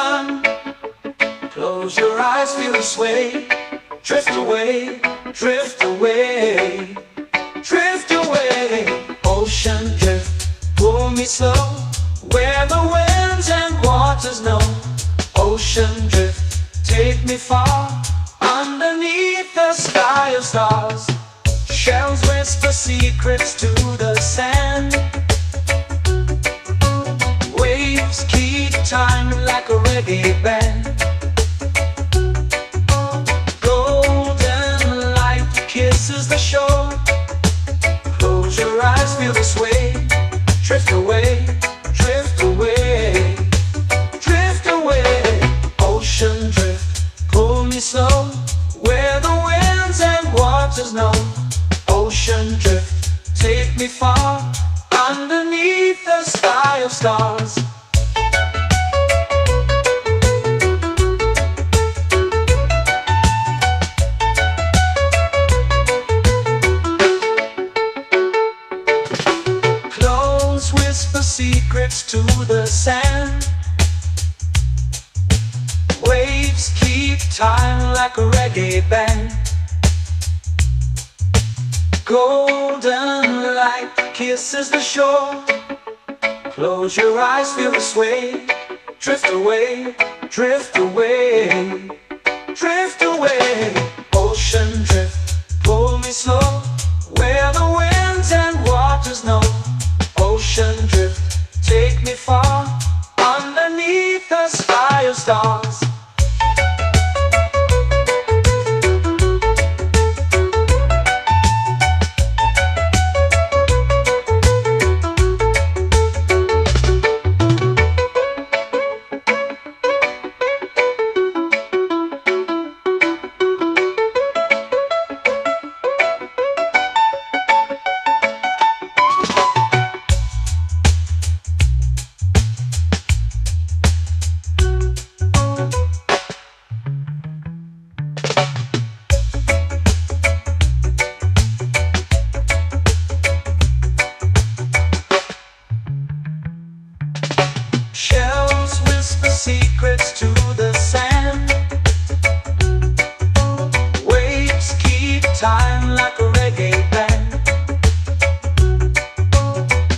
ocean. Close your eyes, feel the sway. Drift away, drift away, drift away. Ocean drift, pull me slow, where the winds and waters know. Ocean drift, take me far, underneath the sky of stars. Shells whisper secrets to the sand. Waves keep time like a reggae band. Golden light kisses the shore. Close your eyes, feel the sway. Drift away, drift away, drift away. Ocean drift, pull me slow, where the winds and waters know. Ocean drift, take me far, underneath the sky of stars. Close whisper secrets to the sand. Waves keep time like a reggae band. Golden light kisses the shore. Close your eyes, feel the sway. Drift away, drift away, drift away. Ocean drift, pull me slow, where the winds and waters know. Ocean drift, take me far, underneath the sky of stars. Shells whisper secrets to the sand. Waves keep time like a reggae band.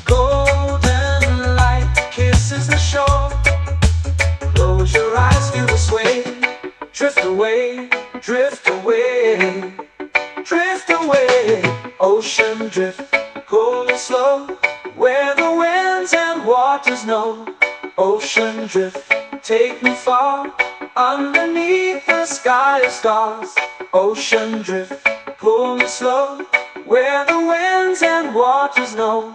Golden light kisses the shore. Close your eyes, feel the sway. Drift away, drift away, drift away. Ocean drift, pull me slow, where the winds and waters know. Ocean drift, take me far, underneath the sky of stars. Ocean drift, pull me slow, where the winds and waters know.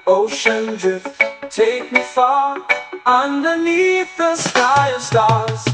Ocean drift, take me far, underneath the sky of stars.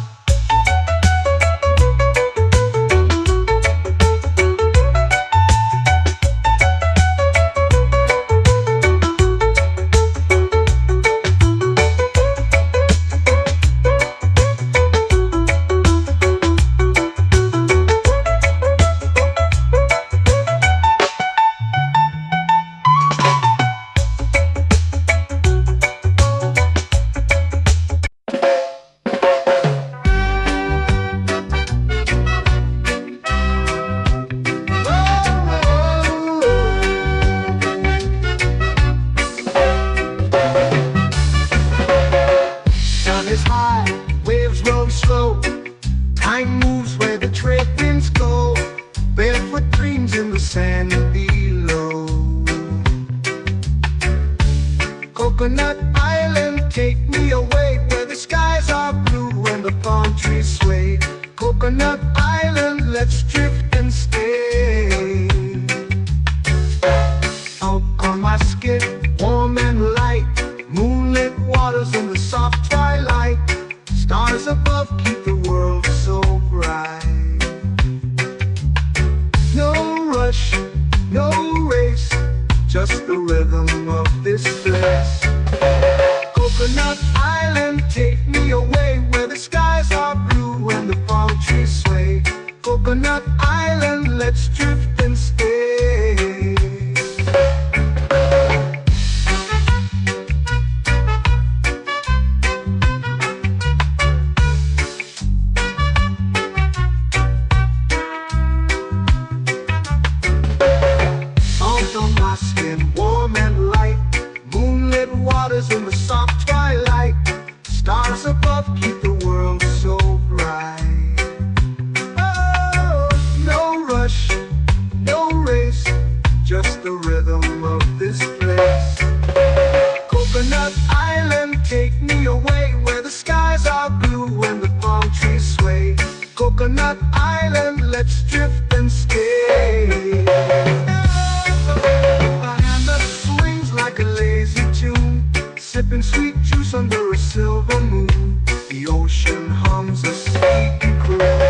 Is high, waves roll slow. Time moves where the trade winds go. Barefoot dreams in the sand below. Coconut Island, take me away, where the skies are blue and the palm trees sway. Coconut Island, let's drift and stay. Out on my skin, warm and light, moonlit waters in the soft twilight. Stars above keep the world so bright. No rush, no race, just the rhythm of this place. Coconut Island, take me away, where the skies are blue and the palm trees sway. Coconut Island, let's drift and stay. Coconut Island, let's drift and stay. A hand that swings like a lazy tune, sipping sweet juice under a silver moon. The ocean hums a sleepy croon.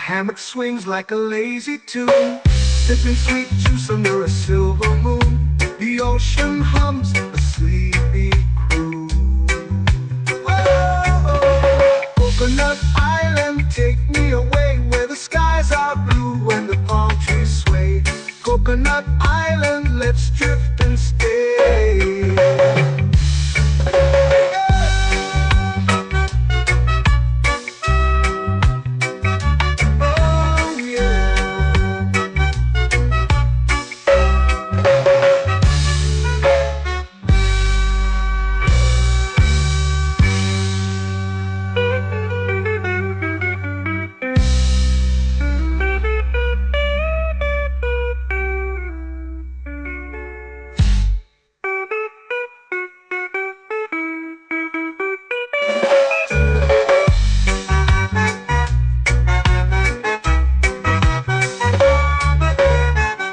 Hammock swings like a lazy tune, sipping sweet juice under a silver moon. The ocean hums a sleepy croon. Whoa, Coconut Island, take me away where the skies are blue and the palm trees sway. Coconut Island, let's drift and stay.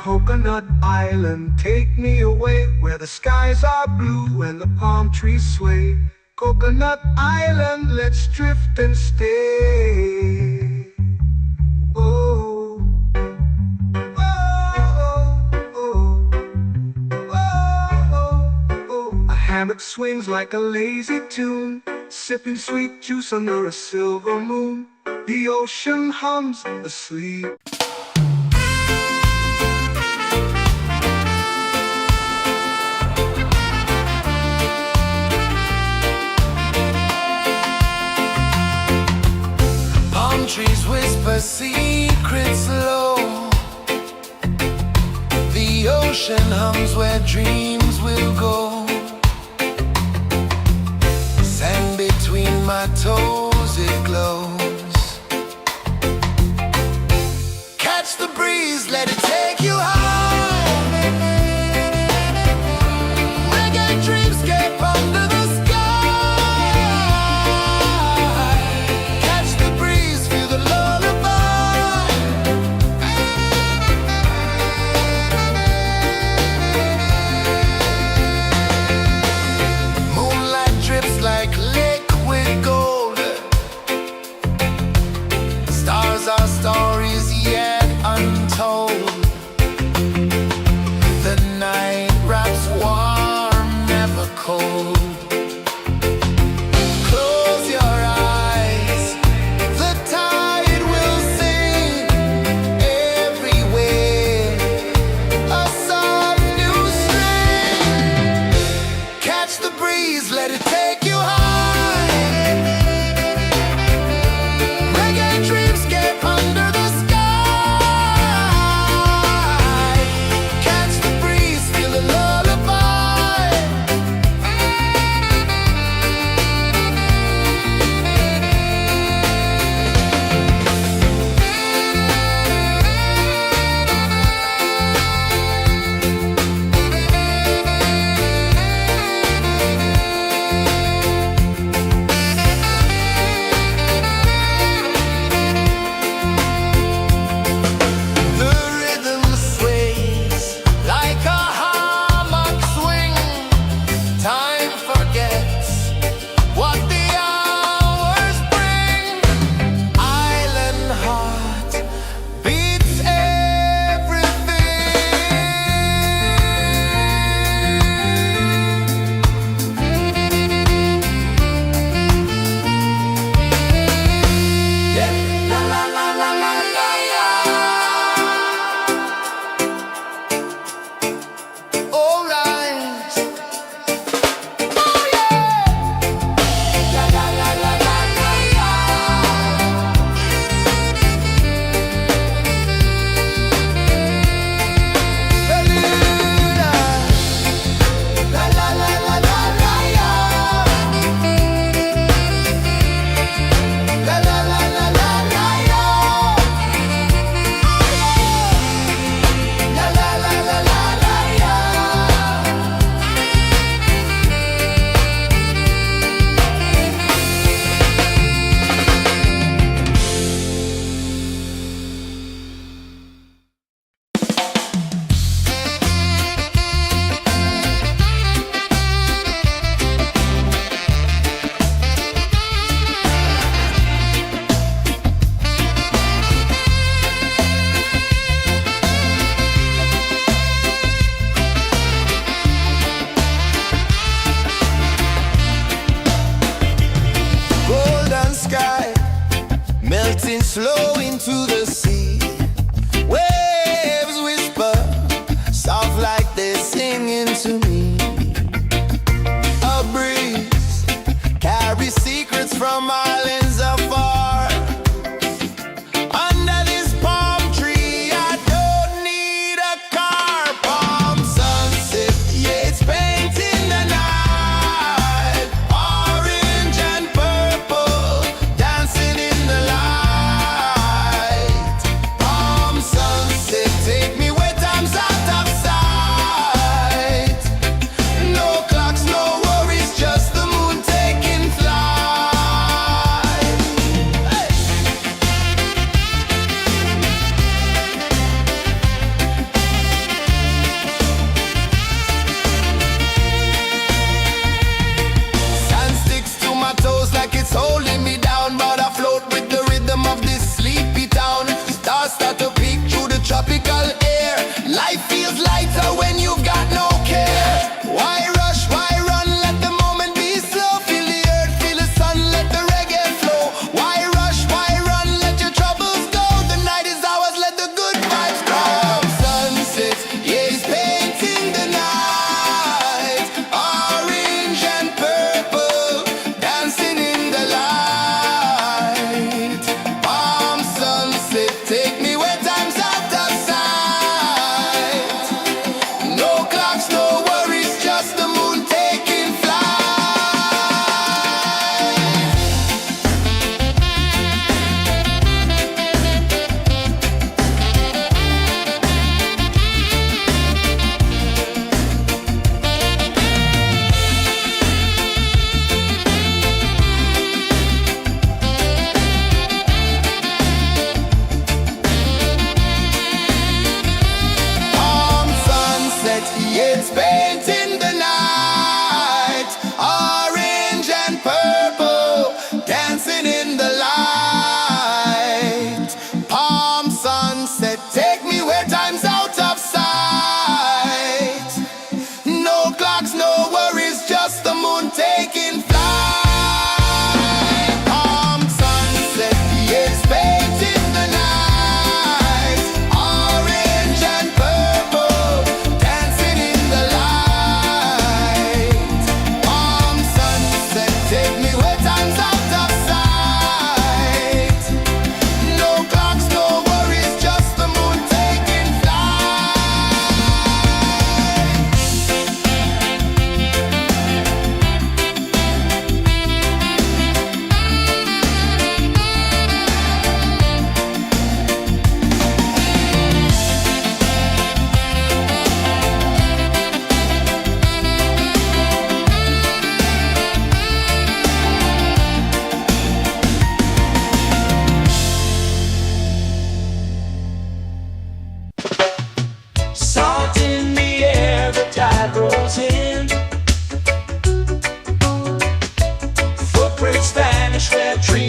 Coconut Island, take me away where the skies are blue and the palm trees sway. Coconut Island, let's drift and stay. Oh, oh, oh, oh, oh. A hammock swings like a lazy tune, sipping sweet juice under a silver moon. The ocean hums asleep. Trees whisper secrets low. The ocean hums where dreams will go. Sand between my toes, it glows. Catch the breeze, let it take you high. Reggae dreamscape under the sky. Like liquid gold,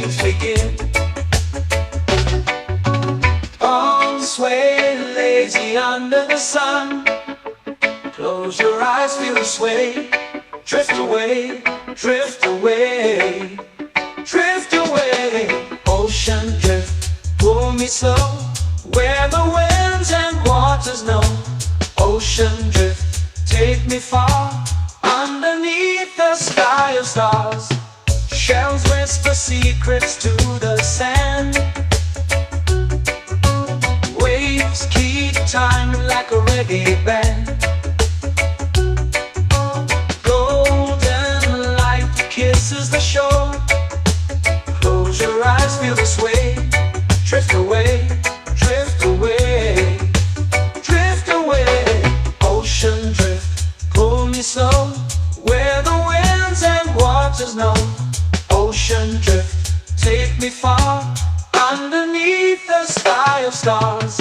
waves begin. On sway lazy under the sun. Close your eyes, feel the sway. Drift away, drift away, drift away. Ocean drift, pull me slow, where the winds and waters know. Ocean drift, take me far, underneath the sky of stars. Shells whisper secrets to the sand. Waves keep time like a reggae band. Golden light kisses the shore. Close your eyes, feel the sway. Drift away, drift away, drift away. Ocean drift, pull me slow, where the winds and waters know. Ocean drift, take me far, underneath the sky of stars.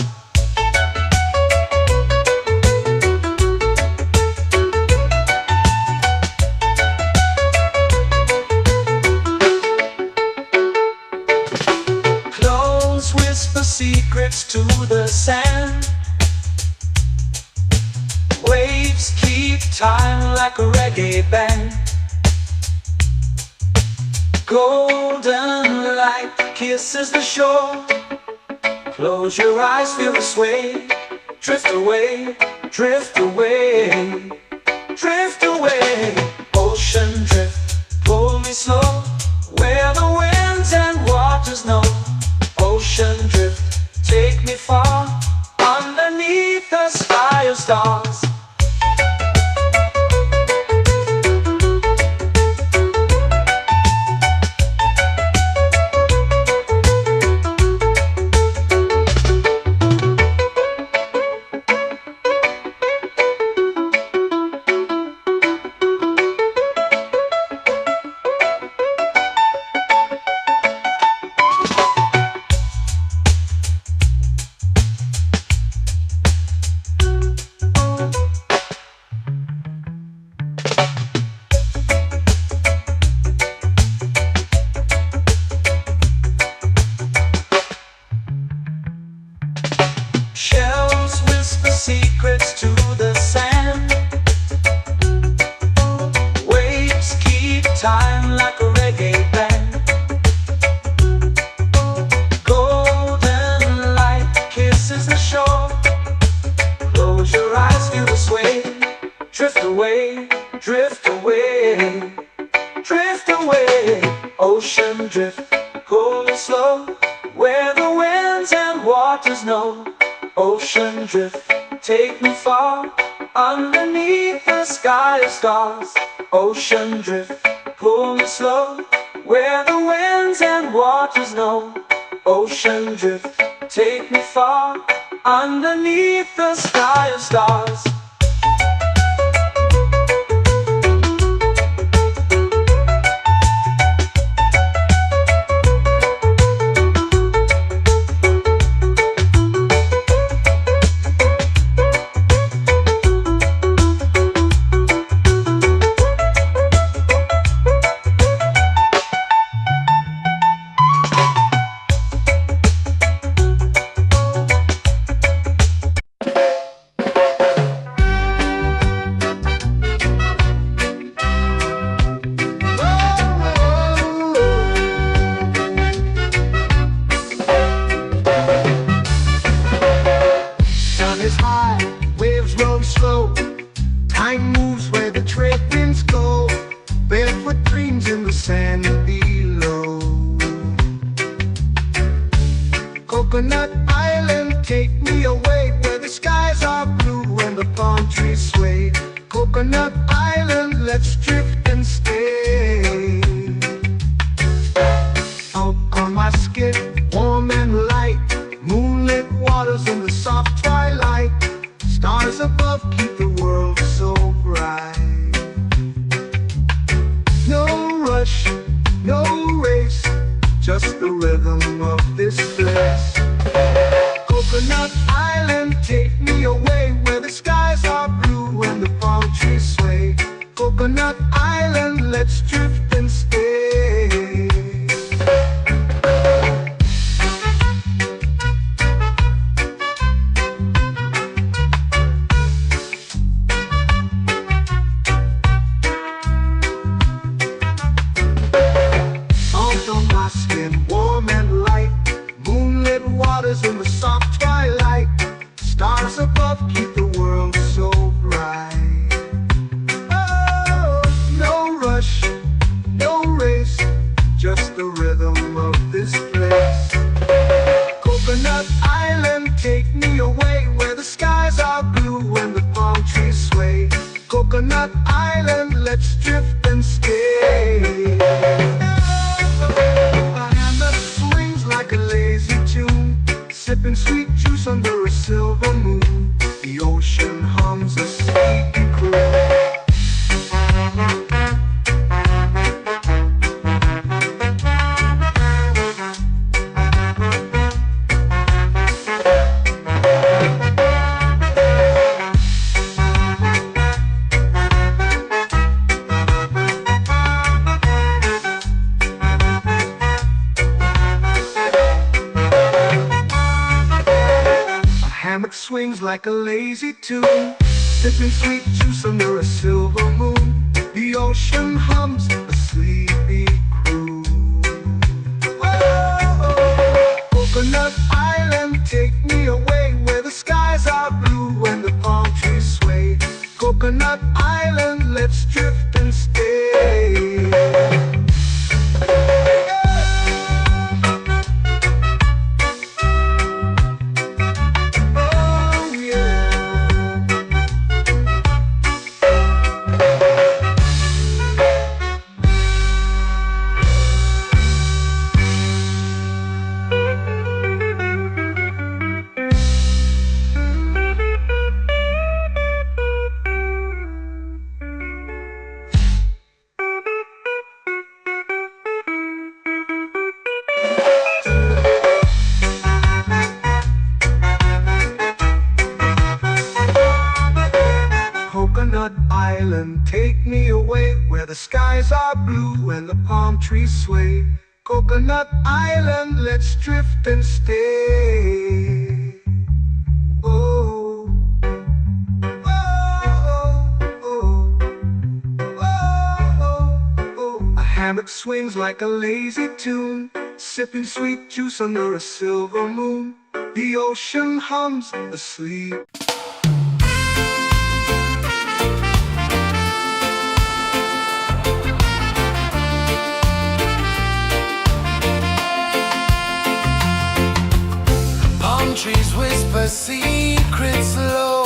Clones whisper secrets to the sand. Waves keep time like a reggae band. Golden light kisses the shore. Close your eyes, feel the sway. Drift away, drift away, drift away. Ocean drift, pull me slow, where the winds and waters know. Ocean drift, take me far, underneath the sky of stars. Shells whisper secrets to the sand. Waves keep time like a reggae band. Golden light kisses the shore. Close your eyes, feel the sway. Drift away, drift away, drift away. Ocean drift, pull me slow, where the winds and waters know. Ocean drift, take me far, underneath the sky of stars. Ocean drift, pull me slow, where the winds and waters know. Ocean drift, take me far, underneath the sky of stars. Time moves where the trade winds go. Barefoot dreams in the sand below. Coconut Island, take me away, where the skies are blue and the palm trees sway. Coconut Island, let's drift and stay. Out on my skip, warm and light, moonlit waters in the soft twilight. Stars above keep the world so bright. No rush, no race, just the rhythm of this place. Coconut Island, take me away, where the skies are blue and the palm trees sway. Coconut Island, let's drift and stay. blue when the palm trees sway. Coconut Island, let's drift and stay. A hand that swings like a lazy tune, sipping sweet juice under a silver moon. The ocean hums a sleepy croon. Hammock swings like a lazy tune, sipping sweet juice under a silver moon. The ocean hums a sleepy croon. Whoa, Coconut Island, take me away where the skies are blue and the palm trees sway. Coconut Island, let's drift and stay. Coconut Island, take me away where the skies are blue and the palm trees sway. Coconut Island, let's drift and stay. Oh, oh, oh, oh, oh. A hammock swings like a lazy tune, sipping sweet juice under a silver moon. The ocean hums asleep. Trees whisper secrets low.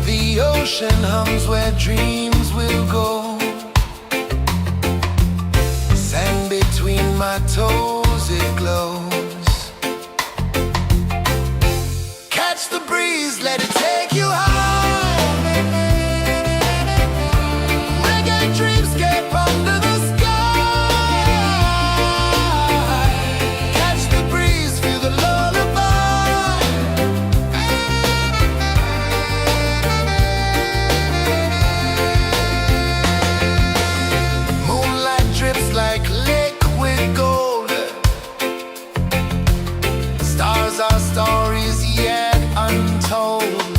The ocean hums where dreams will go. Sand between my toes, it glows. Catch the breeze, let it take you high. Reggae dreamscape under the sky. Our stories yet untold.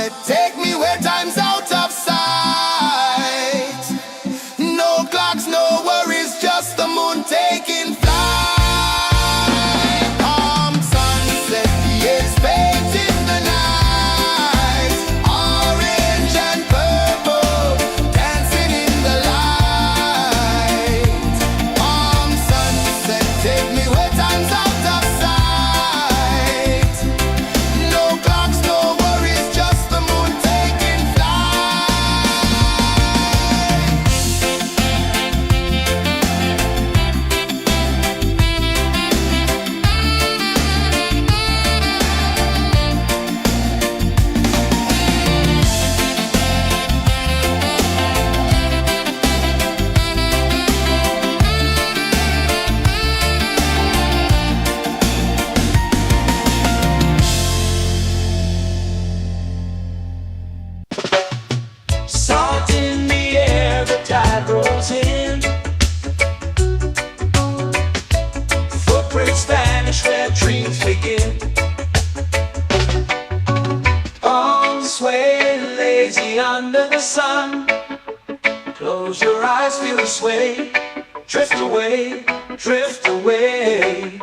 sunset, take me where time's out of sight. No clocks, no worries, just the moon taking flight. Calm sunset, the air's painted the night. Orange and purple, dancing in the light. Calm sunset, take me where time's out of sight. No clocks, no worries, just the moon taking flight. Salt in the air, the tide rolls in. Footprints vanish where dreams begin. Arms sway lazy under the sun. Close your eyes, feel the sway. Drift away, drift away,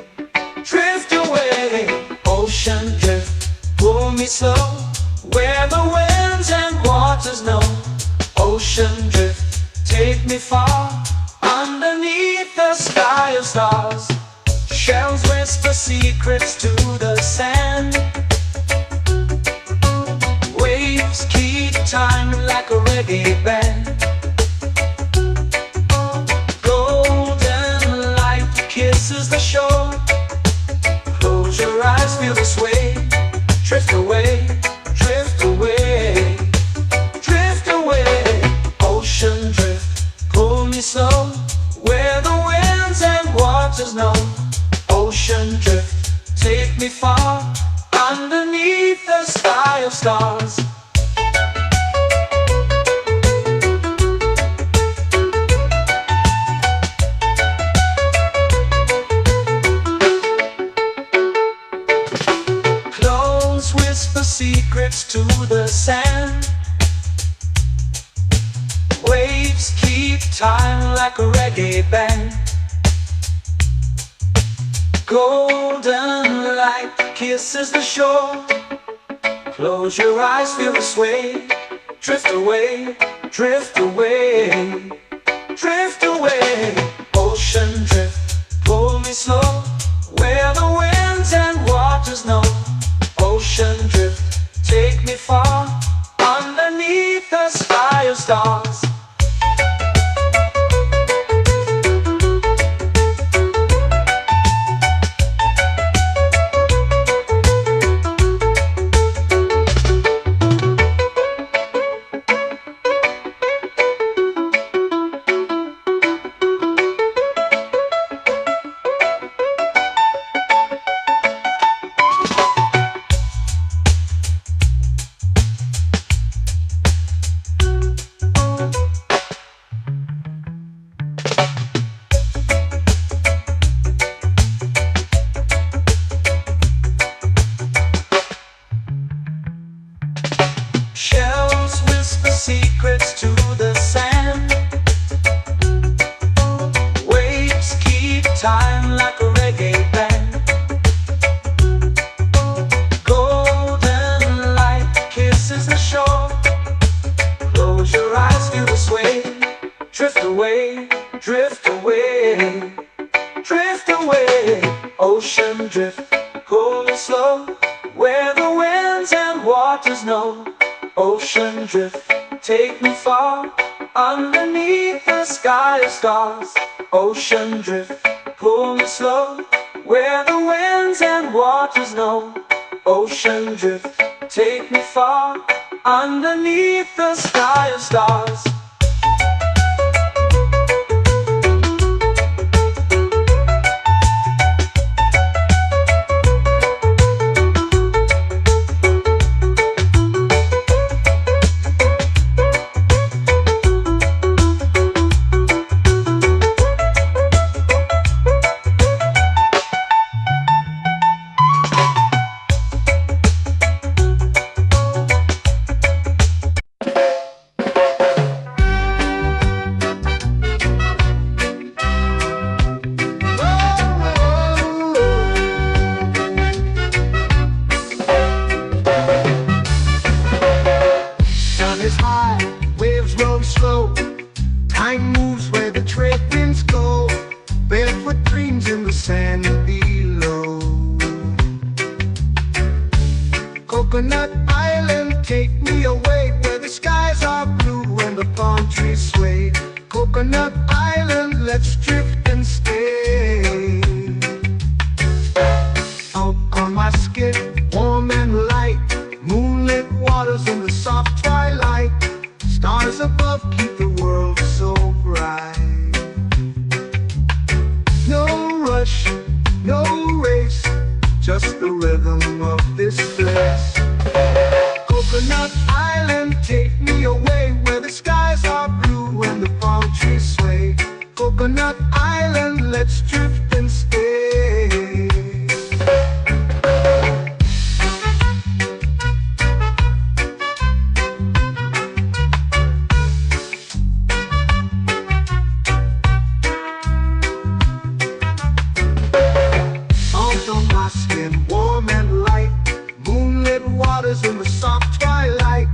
drift away. Ocean drift, pull me slow, where the winds and waters know. Ocean drift, take me far, underneath the sky of stars. Shells whisper secrets to the sand. Waves keep time like a reggae band. Golden light kisses the shore. Close your eyes, feel the sway. Drift away, drift away, drift away. Ocean drift, pull me slow, where the winds and waters know. Ocean drift, take me far, underneath the sky of stars. Clones whisper secrets to the sand. Waves keep time like a reggae band. Golden light kisses the shore. Close your eyes, feel the sway. Drift away, drift away, drift away. Ocean drift, pull me slow, where the winds and waters know. Ocean drift, take me far, underneath the sky of stars. Shells whisper secrets to the sand. Waves keep time like a reggae band. Golden light kisses the shore. Close your eyes, feel the sway. Drift away, drift away, drift away. Ocean drift, pull me slow, where the winds and waters know. Ocean drift, take me far, underneath the sky of stars. Ocean drift, pull me slow, where the winds and waters know. Ocean drift, take me far, underneath the sky of stars. is high, waves roll slow. Time moves where the trade winds go. Barefoot dreams in the sand below. Coconut Island, take me away where the skies are blue and the palm trees sway. Coconut Island, let's drift and stay. Out on my skin, warm and light, moonlit waters in the soft twilight. Stars above keep the world so bright. No rush, no race, just the rhythm of this place. Coconut Island, take me away where the skies are blue and the palm trees sway. Coconut Island, let's drift and stay. Out on my skin, warm and light, moonlit waters in the soft twilight.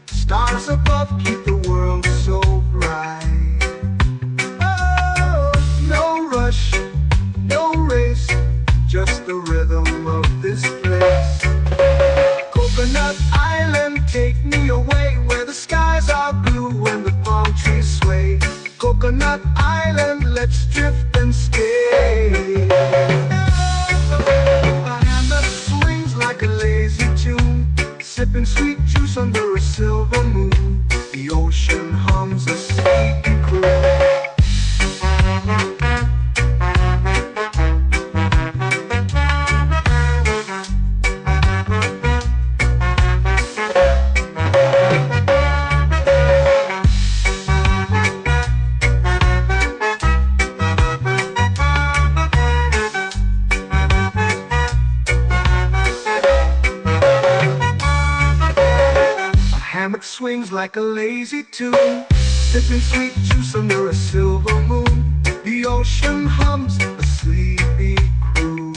Stars above keep the world so bright. Oh, no rush, no race, just the rhythm of this place. Coconut Island, take me away where the skies are blue and the palm trees sway. Coconut Island, let's drift and stay. A hand that swings like a lazy tune, sipping sweet juice under a silver moon. The ocean hums a sleepy croon. Hammock swings like a lazy tune, sipping sweet juice under a silver moon. The ocean hums a sleepy croon.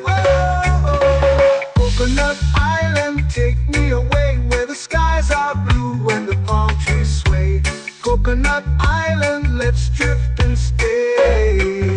Whoa, Coconut Island, take me away where the skies are blue and the palm trees sway. Coconut Island, let's drift and stay.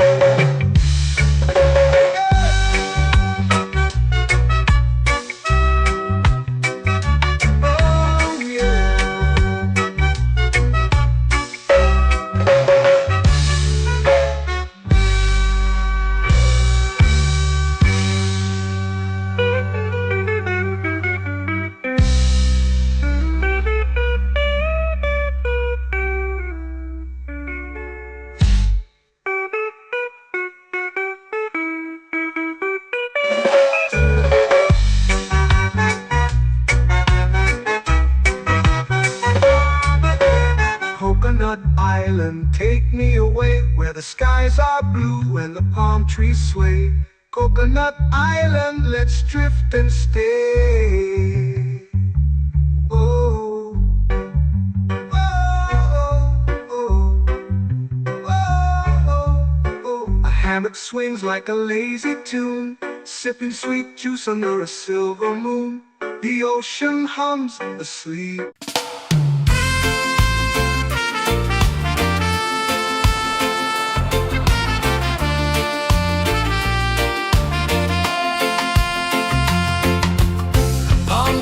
Coconut Island, take me away where the skies are blue and the palm trees sway. Coconut Island, let's drift and stay. Oh, oh, oh, oh, oh. A hammock swings like a lazy tune, sipping sweet juice under a silver moon. The ocean hums asleep.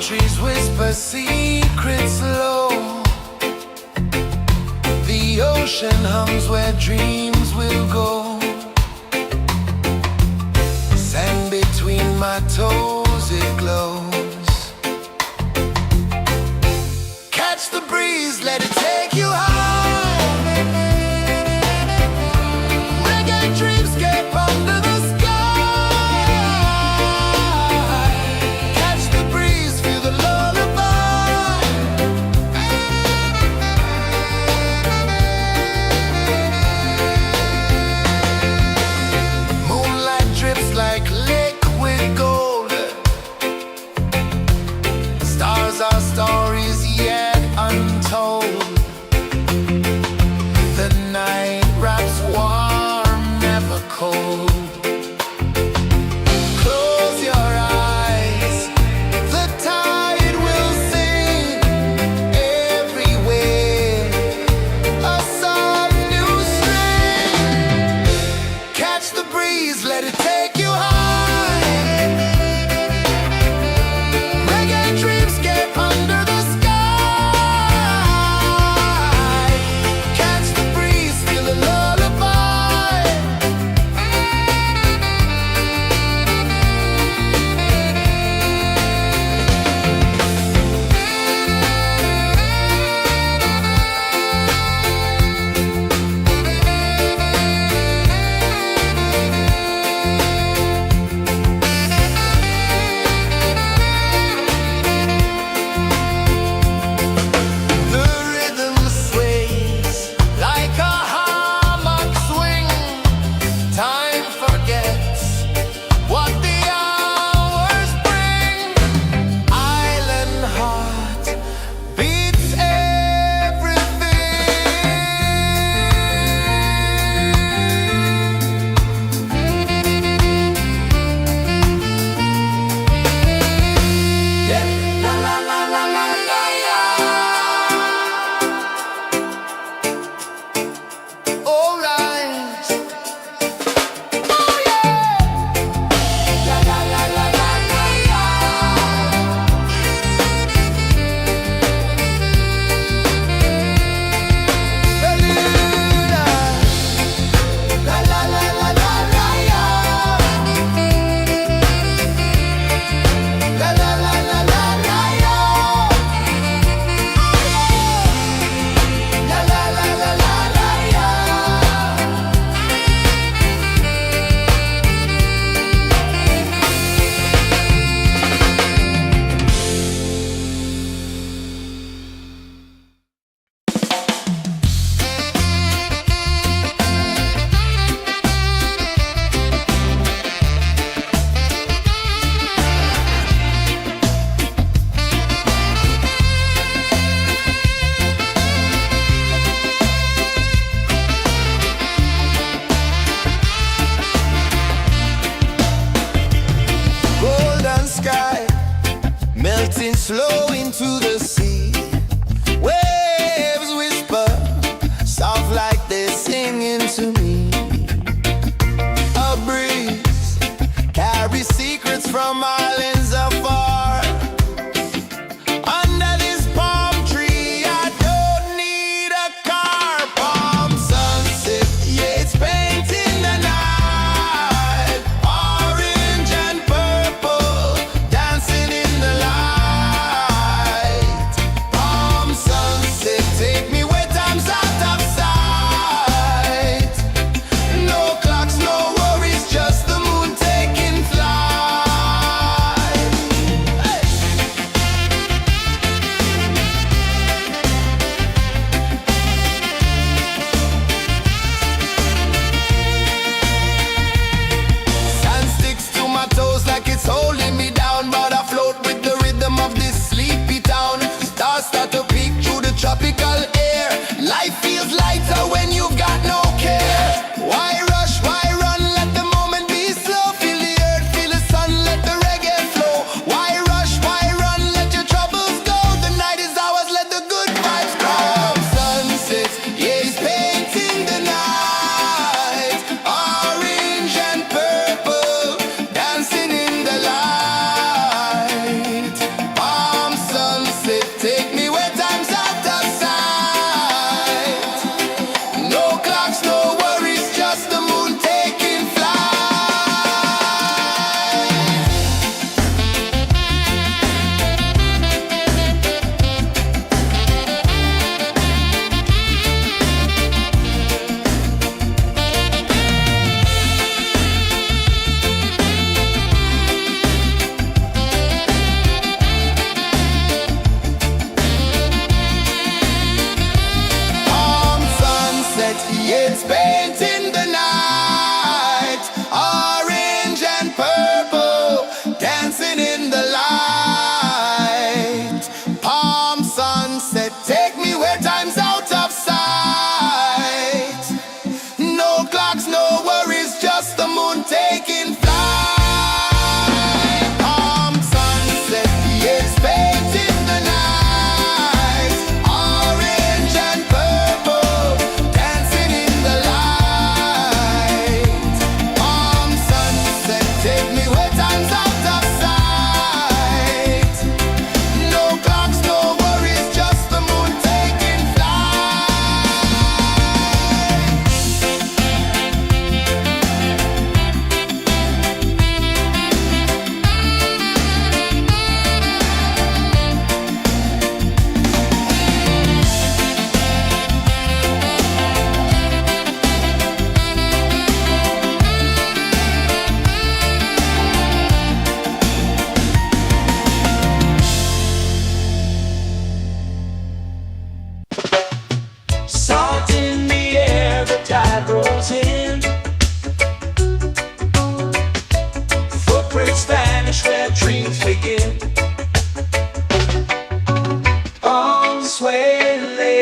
Trees whisper secrets low. The ocean hums where dreams will go. Sand between my toes, it glows. Catch the breeze, let it take you high. Reggae dreamscape under the sky. Our stories yet untold.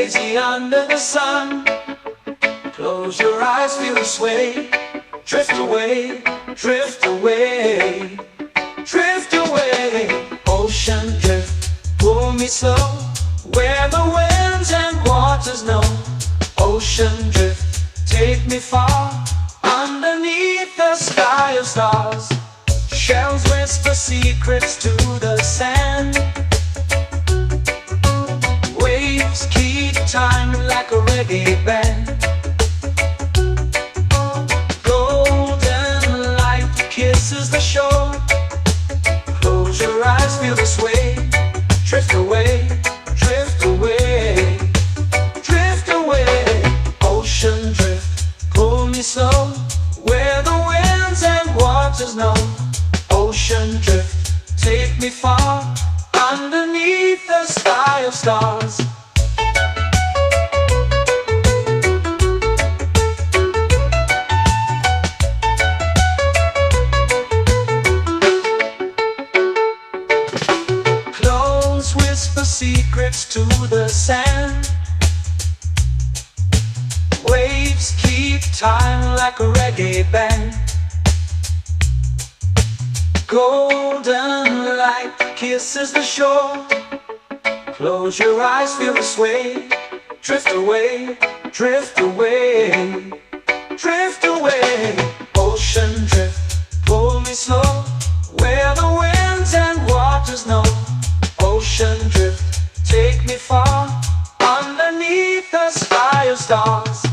lazy under the sun. Close your eyes, feel the sway. Drift away, drift away, drift away. Ocean drift, pull me slow, where the winds and waters know. Ocean drift, take me far, underneath the sky of stars. Shells whisper secrets to the sand. Waves keep time like a reggae band. Golden light kisses the shore. Close your eyes, feel the sway. Drift away, drift away, drift away. Ocean drift, pull me slow, where the winds and waters know. Ocean drift, take me far, underneath the sky of stars. Close whisper secrets to the sand. Waves keep time like a reggae band. Golden light kisses the shore. Close your eyes, feel the sway. Drift away, drift away, drift away. Ocean drift, pull me slow, where the winds and waters know. Ocean drift, take me far, underneath the sky of stars.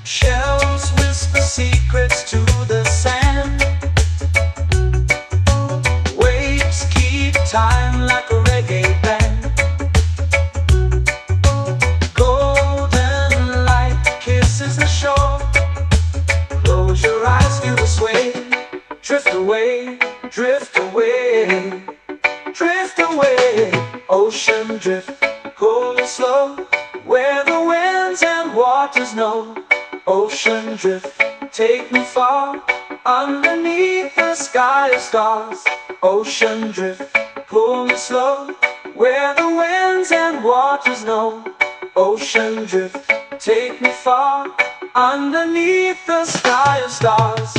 Shells whisper secrets to the sand. Waves keep time like a reggae band. Golden light kisses the shore. Close your eyes, feel the sway. Drift away, drift away, drift away. Ocean drift, pull me slow, where the winds and waters know. Ocean drift, take me far, underneath the sky of stars. Ocean drift, pull me slow, where the winds and waters know. Ocean drift, take me far, underneath the sky of stars.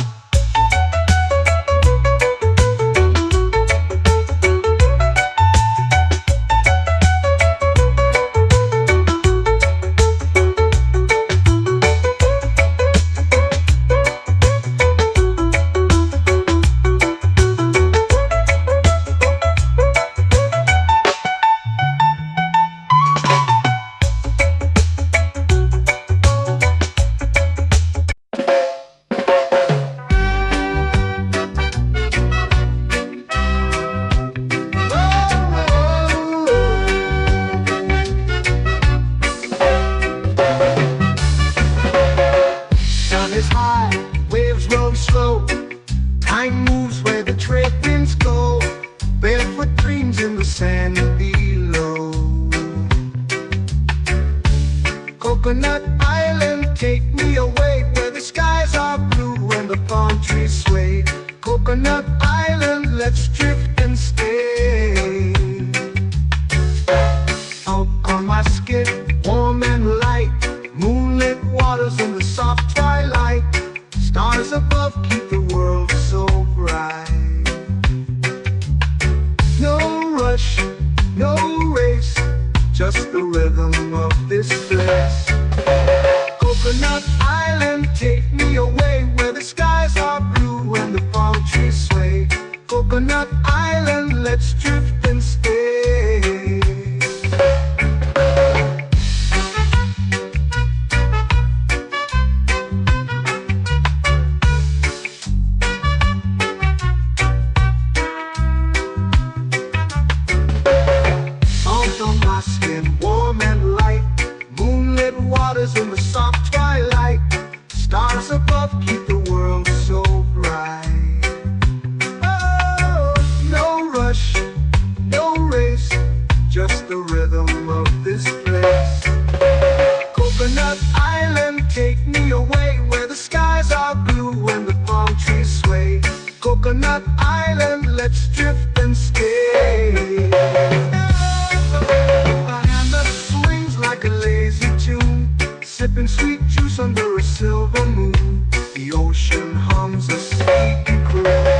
Sun is high, waves roll slow. Time moves where the trade winds go. Barefoot dreams in the sand below. Coconut Island, take me away, where the skies are blue and the palm trees sway. Coconut Island, let's drift and stay. Out on my skin, warm and light, moonlit waters in the soft twilight. Stars above keep the world so bright. No rush, no race, just the rhythm of this place. Coconut Island, take me away, where the skies are blue and the palm trees sway. Coconut Island, let's drift and stay. sweet juice under a silver moon. The ocean hums a sleepy croon.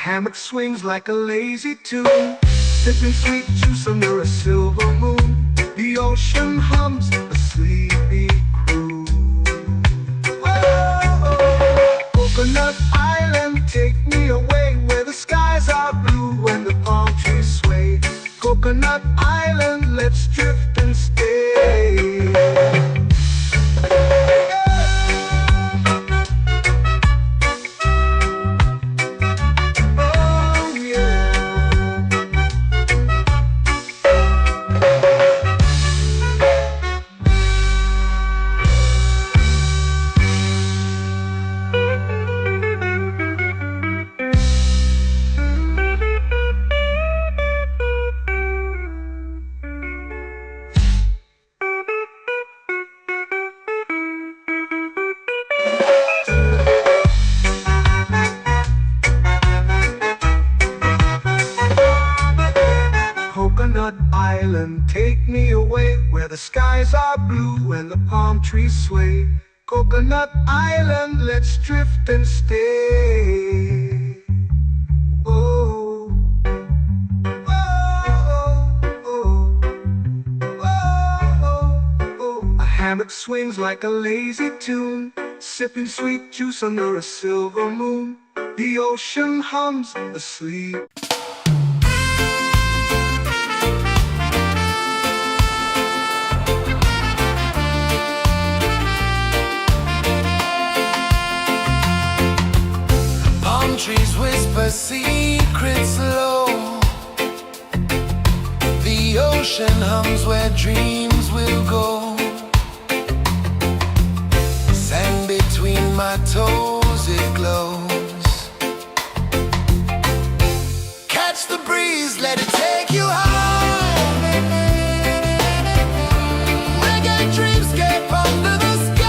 Hammock swings like a lazy tune, sipping sweet juice under a silver moon. The ocean hums a sleepy croon. Whoa, Coconut Island, take me away where the skies are blue and the palm trees sway. Coconut Island, let's drift and stay. Coconut Island, take me away where the skies are blue and the palm trees sway. Coconut Island, let's drift and stay. Oh, oh, oh, oh, oh. A hammock swings like a lazy tune, sipping sweet juice under a silver moon. The ocean hums asleep. Trees whisper secrets low. The ocean hums where dreams will go. Sand between my toes, it glows. Catch the breeze, let it take you high. Reggae dreamscape under the sky.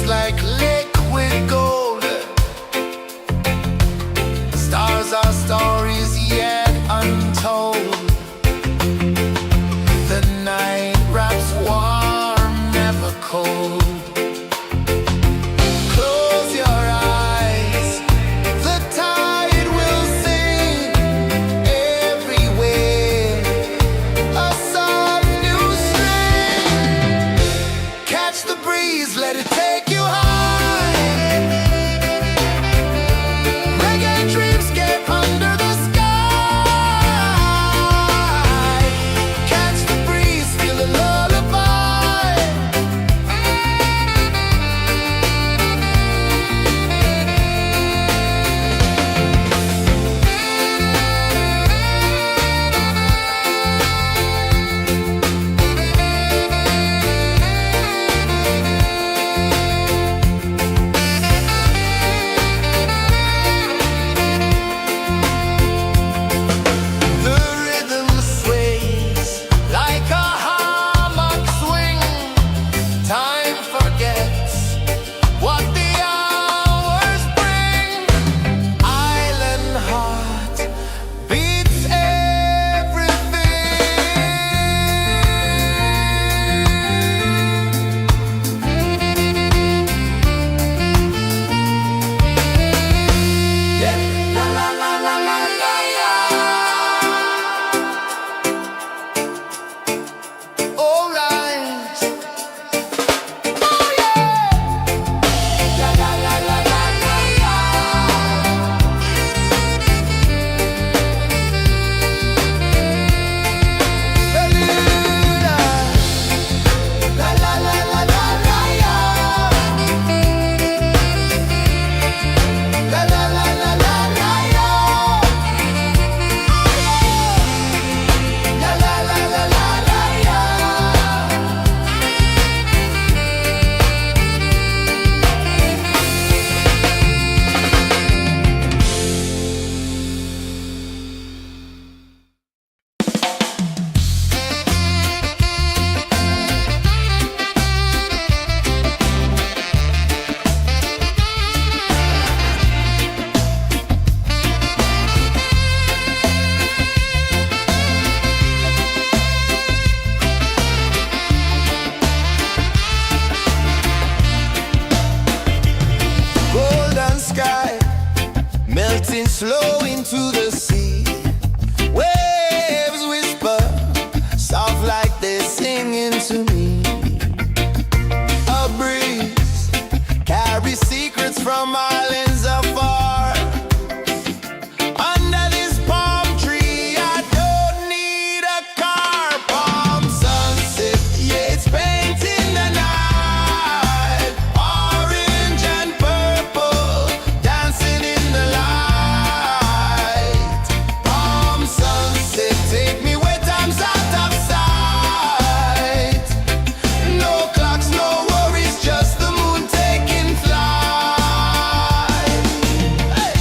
Like liquid gold, stars are stories yet untold. to the sea. Waves whisper, soft like they're singing to me. A breeze carries secrets from islands afar. Under this palm tree, I don't need a car. Palm sunset, yeah, it's painting the night. Orange and purple, dancing in the light. Palm sunset, take me where time's out of sight. No clocks, no worries, just the moon taking flight. Hey!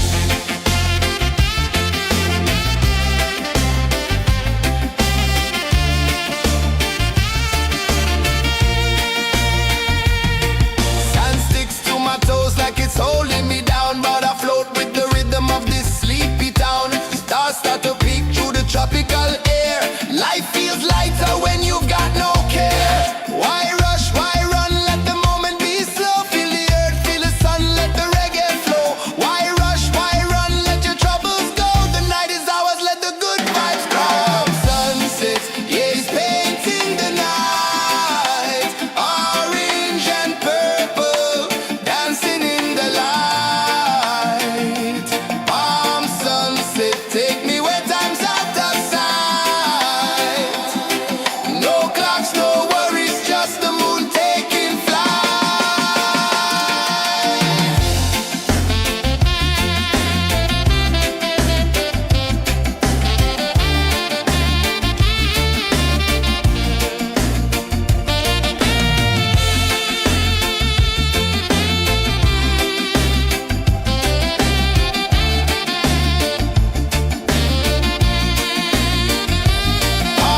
Sand sticks to my toes like it's holding me down, but I float with the rhythm of this sleepy town. Stars start to peek through the tropical air. Life feels lighter when you've got no care. Why rush, why run, let the moment be slow. Feel the earth, feel the sun, let the reggae flow. Why rush, why run, let your troubles go. The night is ours, let the good vibes grow. Sunset, yeah, it's painting the night. Orange and purple, dancing in the light. Palm sunset, take me where time's out of sight. No clocks, no worries, just the moon taking flight.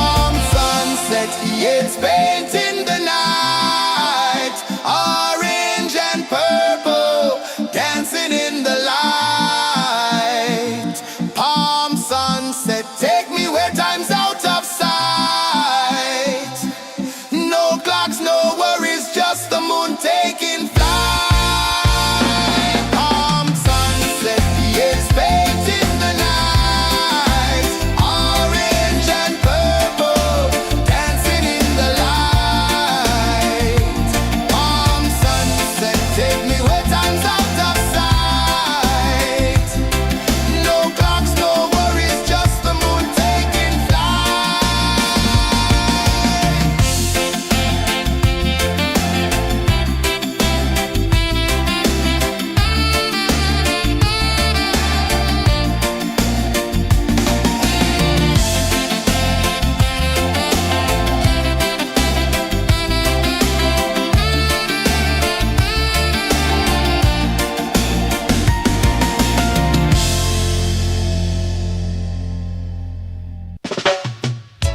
Palm sunset, yeah, it's painting the night. Orange and purple, dancing in the light. Palm sunset, take me where time's out of sight. No clocks, no worries, just the moon taking flight. Palm sunset, yeah, it's painting the night. Orange and purple, dancing in the light. Palm sunset, take me where time's out of sight. No clocks, no worries, just the moon taking flight.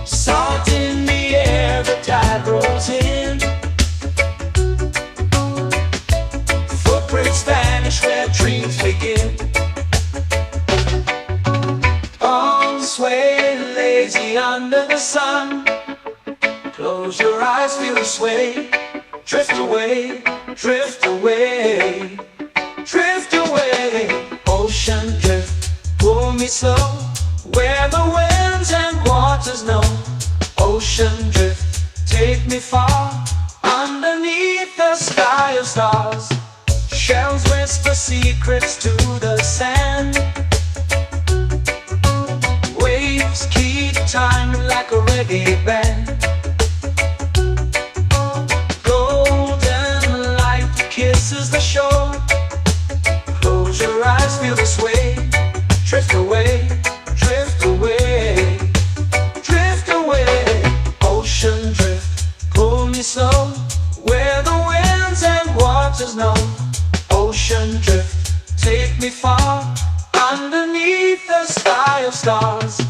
Salt in the air, the tide rolls in. Footprints vanish where dreams begin. Arms sway lazy under the sun. Close your eyes, feel the sway. Drift away, drift away, drift away. Ocean drift, pull me slow, where the winds and waters know. Ocean drift, take me far, underneath the sky of stars. Shells whisper secrets to the sand. Waves keep time like a reggae band. Golden light kisses the shore. Close your eyes, feel the sway. Drift away, drift away, drift away. Ocean drift, pull me slow, where the winds and waters know. Ocean drift, take me far, underneath the sky of stars.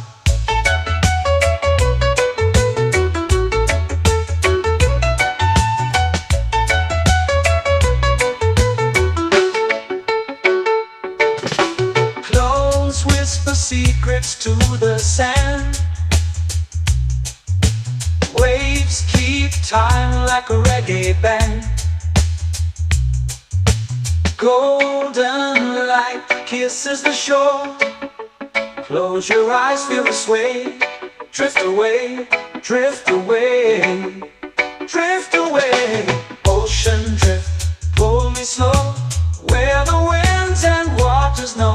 Close whisper secrets to the sand. Waves keep time like a reggae band. Golden light kisses the shore. Close your eyes, feel the sway. Drift away, drift away, drift away. Ocean drift, pull me slow, where the winds and waters know.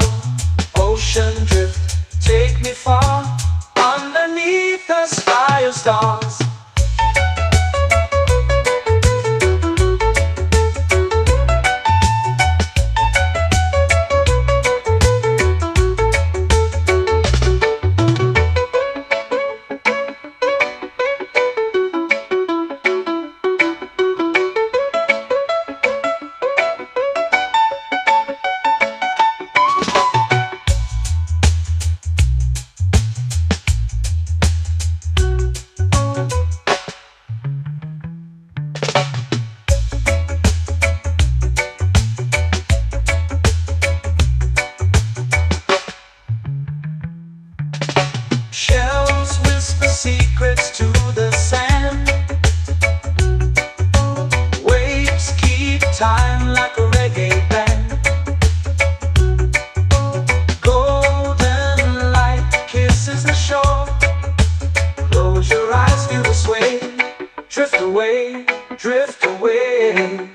Ocean drift, take me far, underneath the sky of stars. Shells whisper secrets to the sand. Waves keep time like a reggae band. Golden light kisses the shore. Close your eyes, feel the sway. Drift away, drift away,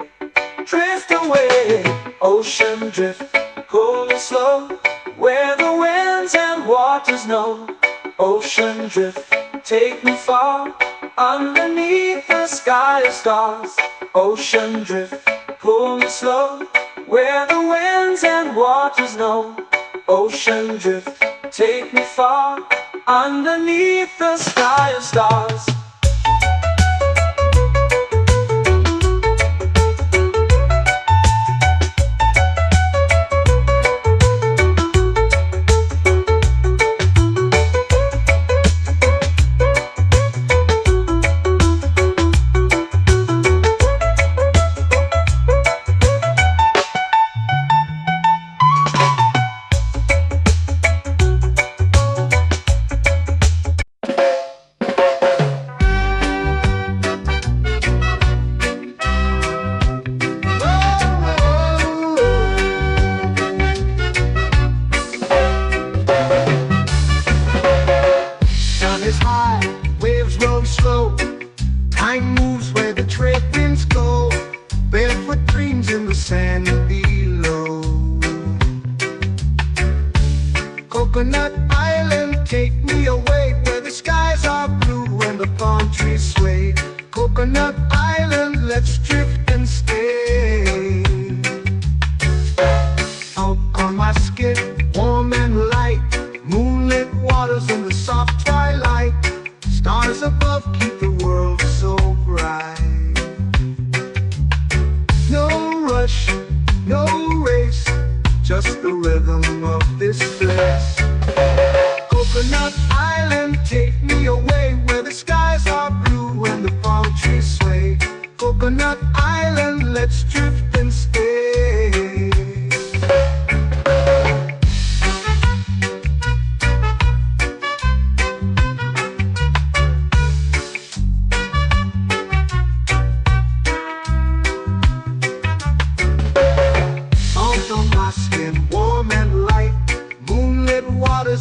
drift away. Ocean drift, pull me slow, where the winds and waters know. Ocean drift, take me far, underneath the sky of stars. Ocean drift, pull me slow, where the winds and waters know. Ocean drift, take me far, underneath the sky of stars. Waves roll slow, time moves where the trade winds go. Barefoot dreams in the sand below. Coconut Island, take me away, where the skies are blue and the palm trees sway. Coconut Island, let's drift and stay. Out on my skin, warm and light, moonlit waters in the soft twilight. Stars above keep the world so bright. No rush, no race, just the rhythm of this place. Coconut Island, take me away, where the skies are blue and the palm trees sway. Coconut Island, let's drift and stay.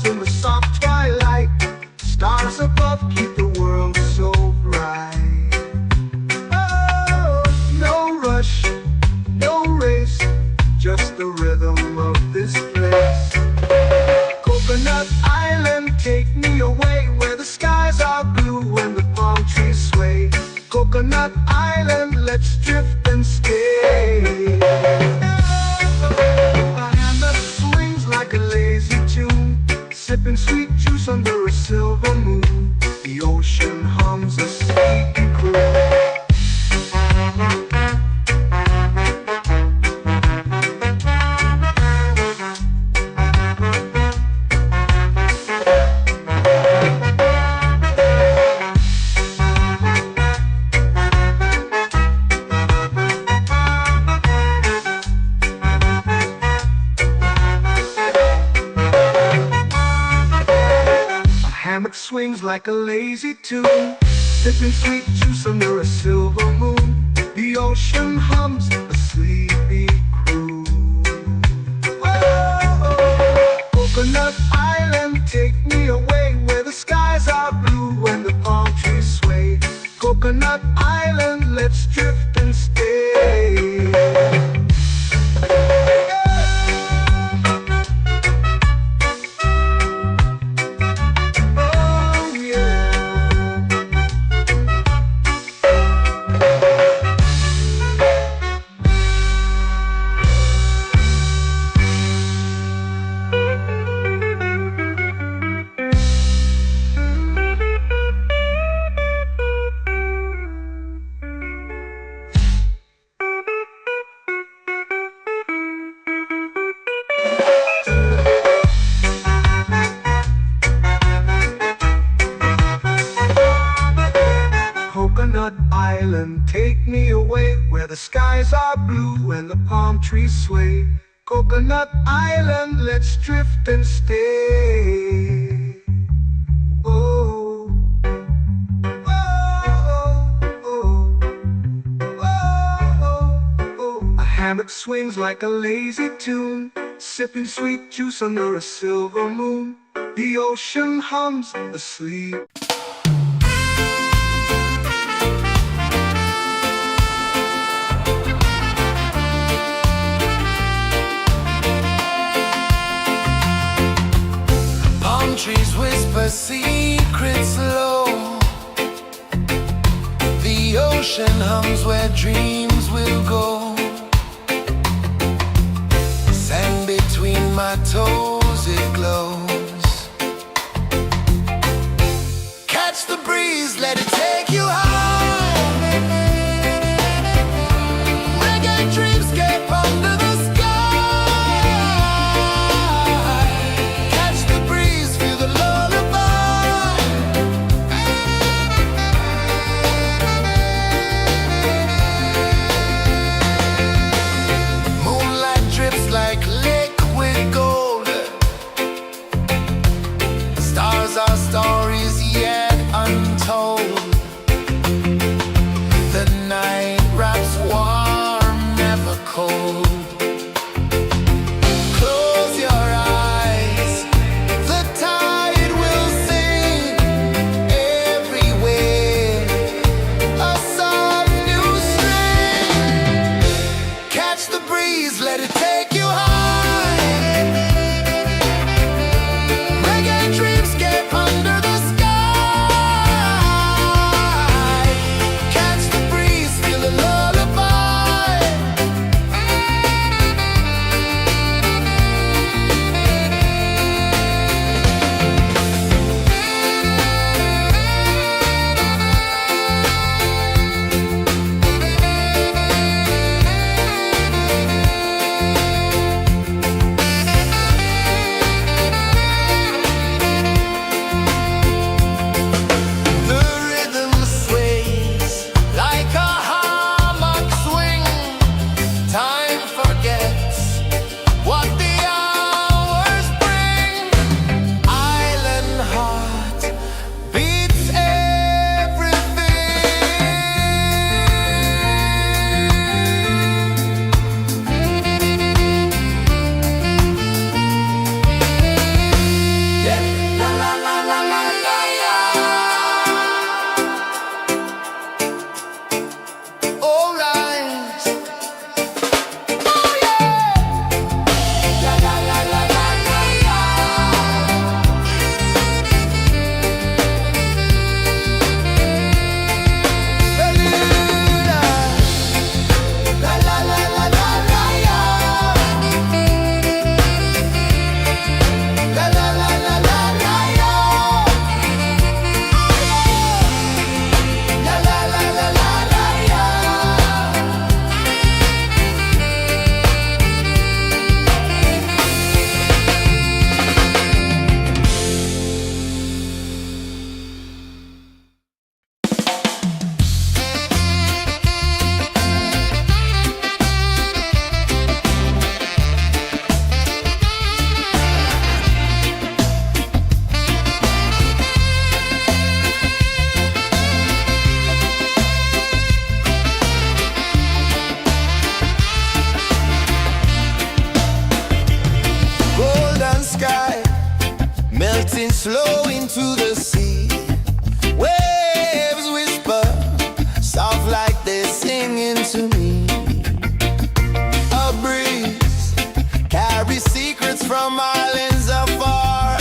In the soft twilight, stars above keep the world so bright. Oh, no rush, no race, just the rhythm of this place. Coconut Island, take me away, where the skies are blue and the palm trees sway. Coconut Island, let's drift and stay. My hand that swings like a lazy tune, sipping sweet juice under a silver moon. The ocean hums a sleepy croon. Hammock swings like a lazy tune, sipping sweet juice under a silver moon. The ocean hums a sleepy croon. Whoa, Coconut Island, take me away where the skies are blue and the palm trees sway. Coconut Island, let's drift and stay. Oh yeah. Coconut Island, take me away where the skies are blue and the palm trees sway. Coconut Island, let's drift and stay. Oh, oh, oh, oh, oh. A hammock swings like a lazy tune, sipping sweet juice under a silver moon. The ocean hums asleep. Palm trees whisper secrets low. The ocean hums where dreams will go. Sand between my toes, it glows. Catch the breeze, let it take you high. Reggae dreamscape under the sky. Catch the breeze, feel the lullaby. Moonlight drips like liquid gold. flow into the sea. Waves whisper, soft like they're singing to me. A breeze carries secrets from islands afar.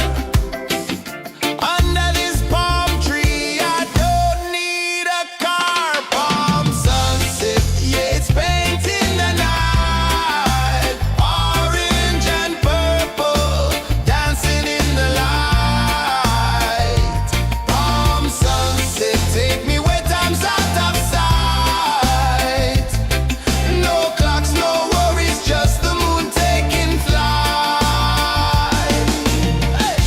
Under this palm tree, I don't need a car. Palm sunset, yeah, it's painting the night. Orange and purple, dancing in the light. Palm sunset, take me where time's out of sight. No clocks, no worries, just the moon taking flight. Hey!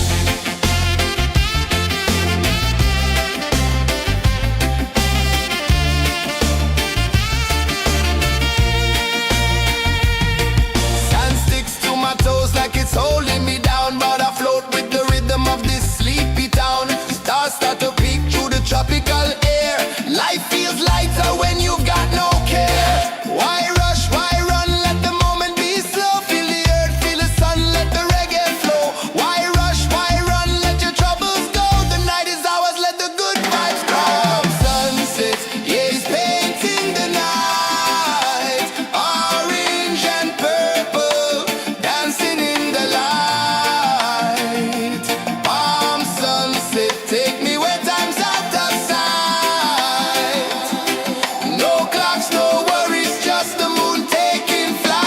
Sand sticks to my toes like it's holding me down, but I float with the rhythm of this sleepy town. Stars start to peek through the tropical air. Life feels lighter when you've got no care. Why rush, why run, let the moment be slow. Feel the earth, feel the sun, let the reggae flow. Why rush, why run, let your troubles go. The night is ours, let the good vibes come. Sunset, yeah, it's painting the night. Orange and purple, dancing in the light. Palm sunset, take me where time's out of sight. No clocks, no worries, just the moon taking flight.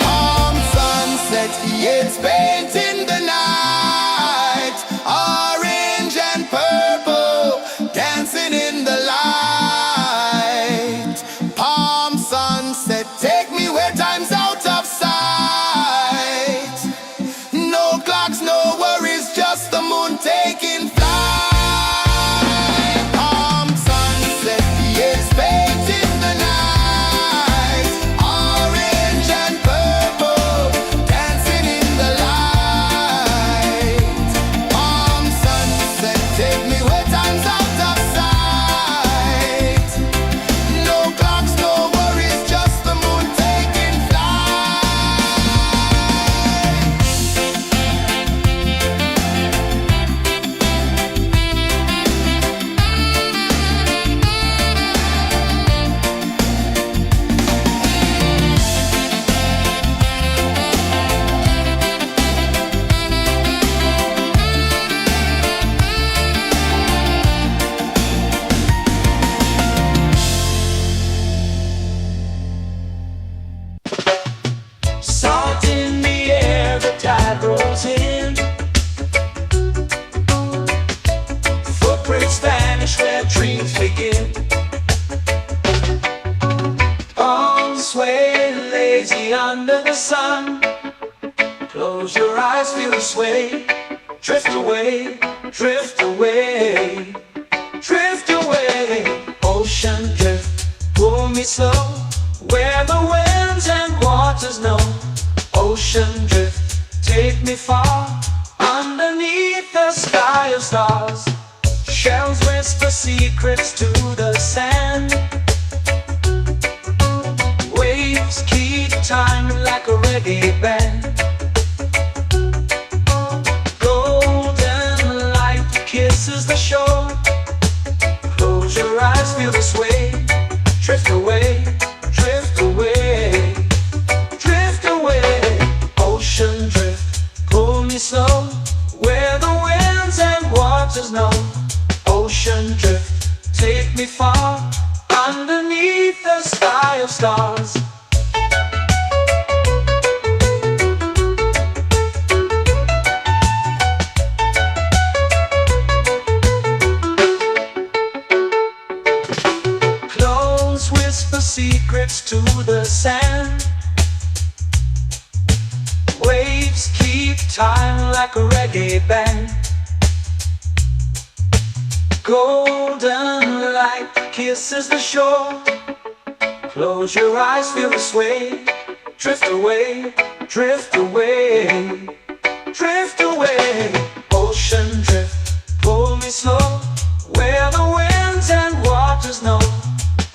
Palm sunset, yeah, it's painting the night. Orange and purple, dancing in the light. Palm sunset, take me where time's out of sight. No clocks, no worries, just the moon taking flight. Palm sunset, yeah, it's painting the night. Orange and purple, dancing in the light. Palm sunset, take me where time's out of sight. No clocks, no worries, just the moon taking flight. Salt in the air, the tide rolls in. Footprints vanish where dreams begin. Arms sway lazy under the sun. Close your eyes, feel the sway. Drift away, drift away, drift away. Ocean drift, pull me slow, where the winds and waters know. Ocean drift, take me far, underneath the sky of stars. Shells whisper secrets to the sand. Waves keep time like a reggae band. Golden light kisses the shore. Close your eyes, feel the sway. Drift away, drift away, drift away. Ocean drift, pull me slow, where the winds and waters know. Ocean drift, take me far, underneath the sky of stars. Close whisper secrets to the sand. Waves keep time like a reggae band. Golden light kisses the shore. Close your eyes, feel the sway. Drift away, drift away, drift away. Ocean drift, pull me slow, where the winds and waters know.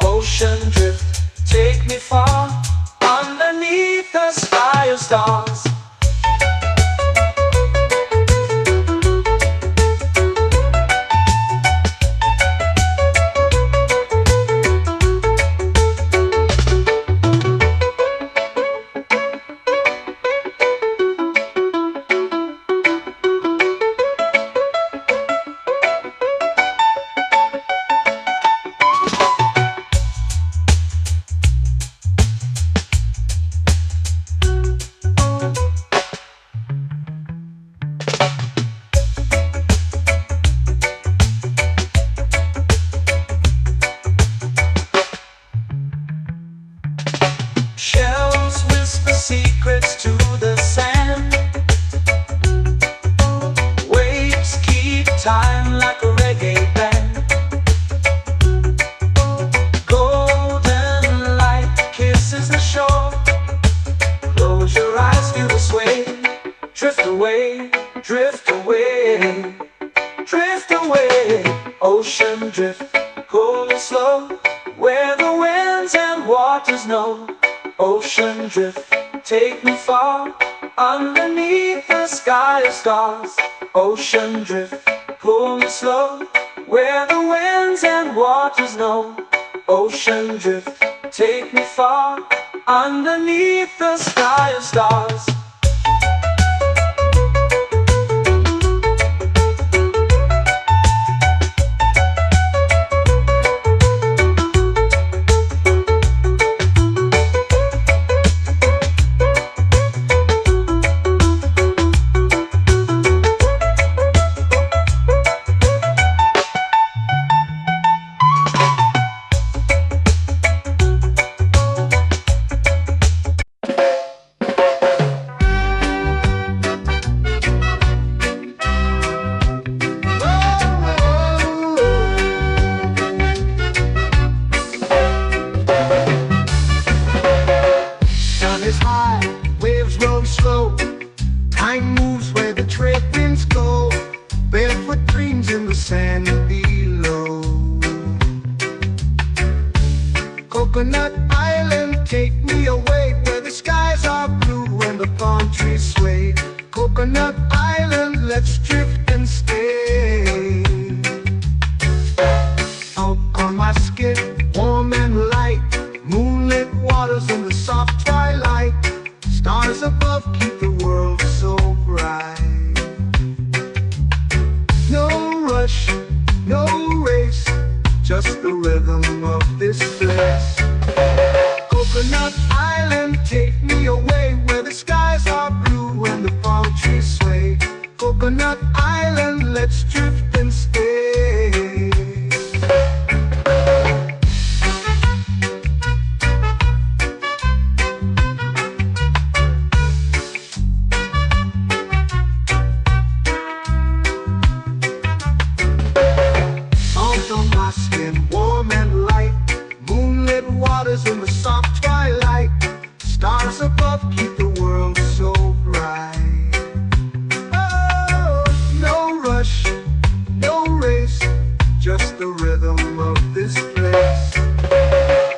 Ocean drift, take me far, underneath the sky of stars. Shells whisper secrets to the sand. Waves keep time like a reggae band. Golden light kisses the shore. Close your eyes, feel the sway. Drift away, drift away, drift away. Ocean drift, cool and slow, where the winds and waters know. Ocean drift, take me far, underneath the sky of stars. Ocean drift, pull me slow, where the winds and waters know. Ocean drift, take me far, underneath the sky of stars. Is high, waves roll slow. Time moves where the trade winds go. Barefoot dreams in the sand below. Coconut Island, take me away, where the skies are blue and the palm trees sway. Coconut Island, let's drift and stay. Out on my skin, warm and light, moonlit waters in the soft twilight. Stars above keep the world so bright. No rush, no race, just the rhythm of this place. Coconut Island, take me away, where the skies are blue and the palm trees sway. Coconut Island, let's drift and stay. In the soft twilight, stars above keep the world so bright. Oh, no rush, no race, just the rhythm of this place.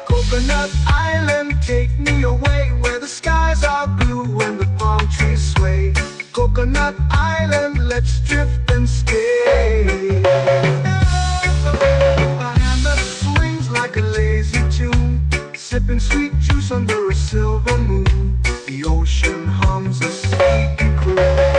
Coconut Island, take me away, where the skies are blue and the palm trees sway. Coconut Island, let's drift and stay. My hand that swings like a lazy tune, sipping sweet juice under a silver moon. The ocean hums a sleepy croon.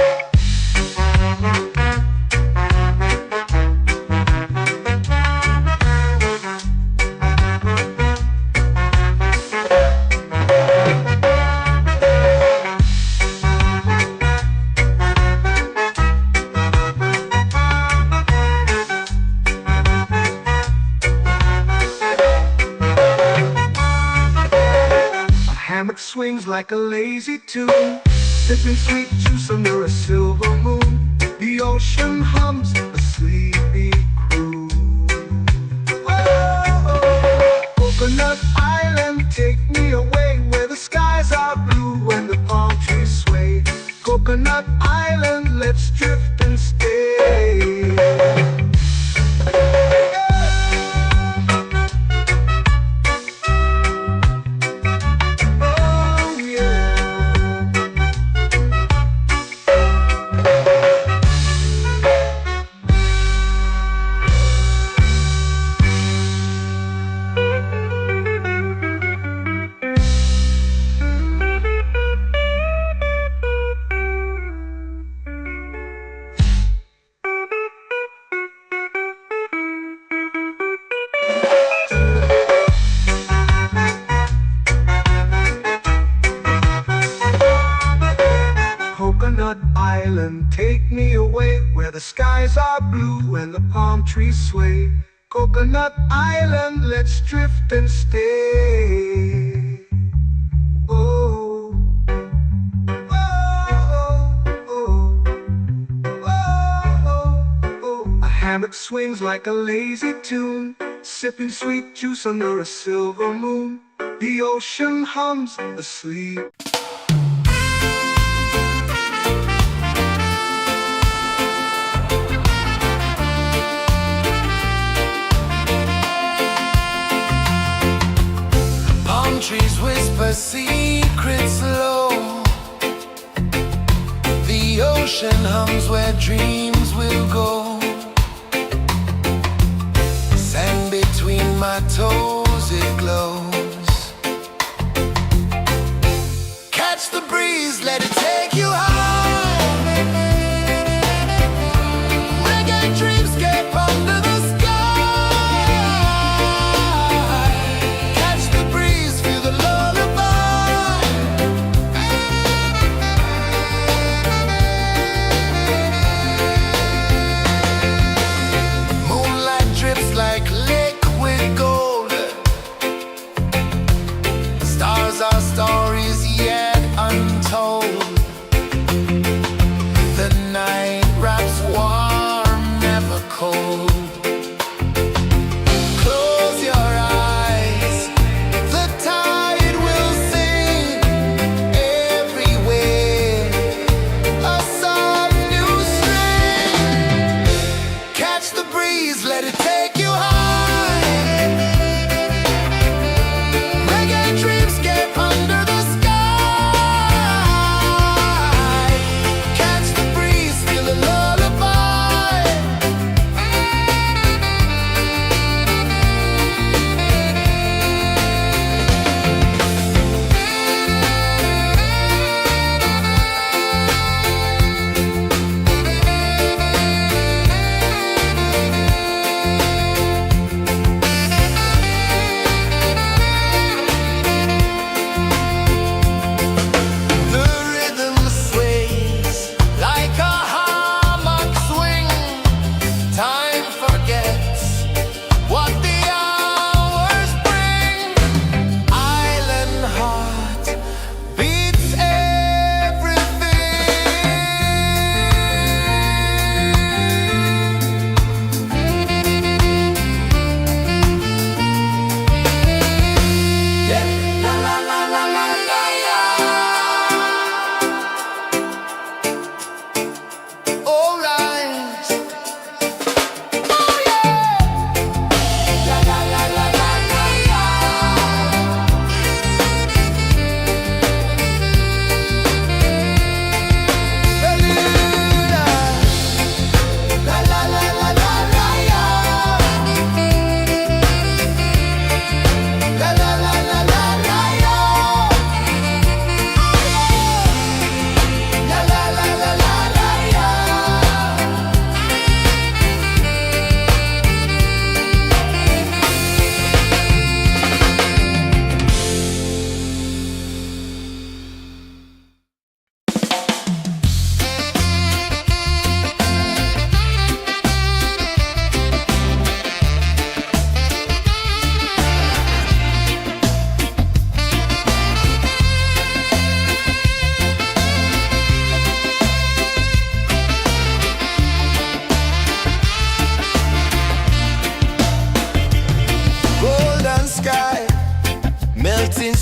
Swings like a lazy tune, sipping sweet juice under a silver moon. The ocean hums a sleepy croon. take me away where the skies are blue and the palm trees sway. Coconut Island, let's drift and stay. Oh yeah. Coconut Island, take me away where the skies are blue and the palm trees sway. Coconut Island, let's drift and stay. Oh, oh, oh, oh, oh. A hammock swings like a lazy tune, sipping sweet juice under a silver moon. The ocean hums asleep. Trees whisper secrets low. The ocean hums where dreams will go. Sand between my toes, it glows. Catch the breeze, let it take you high. Reggae dreamscape under the sky. Like liquid gold,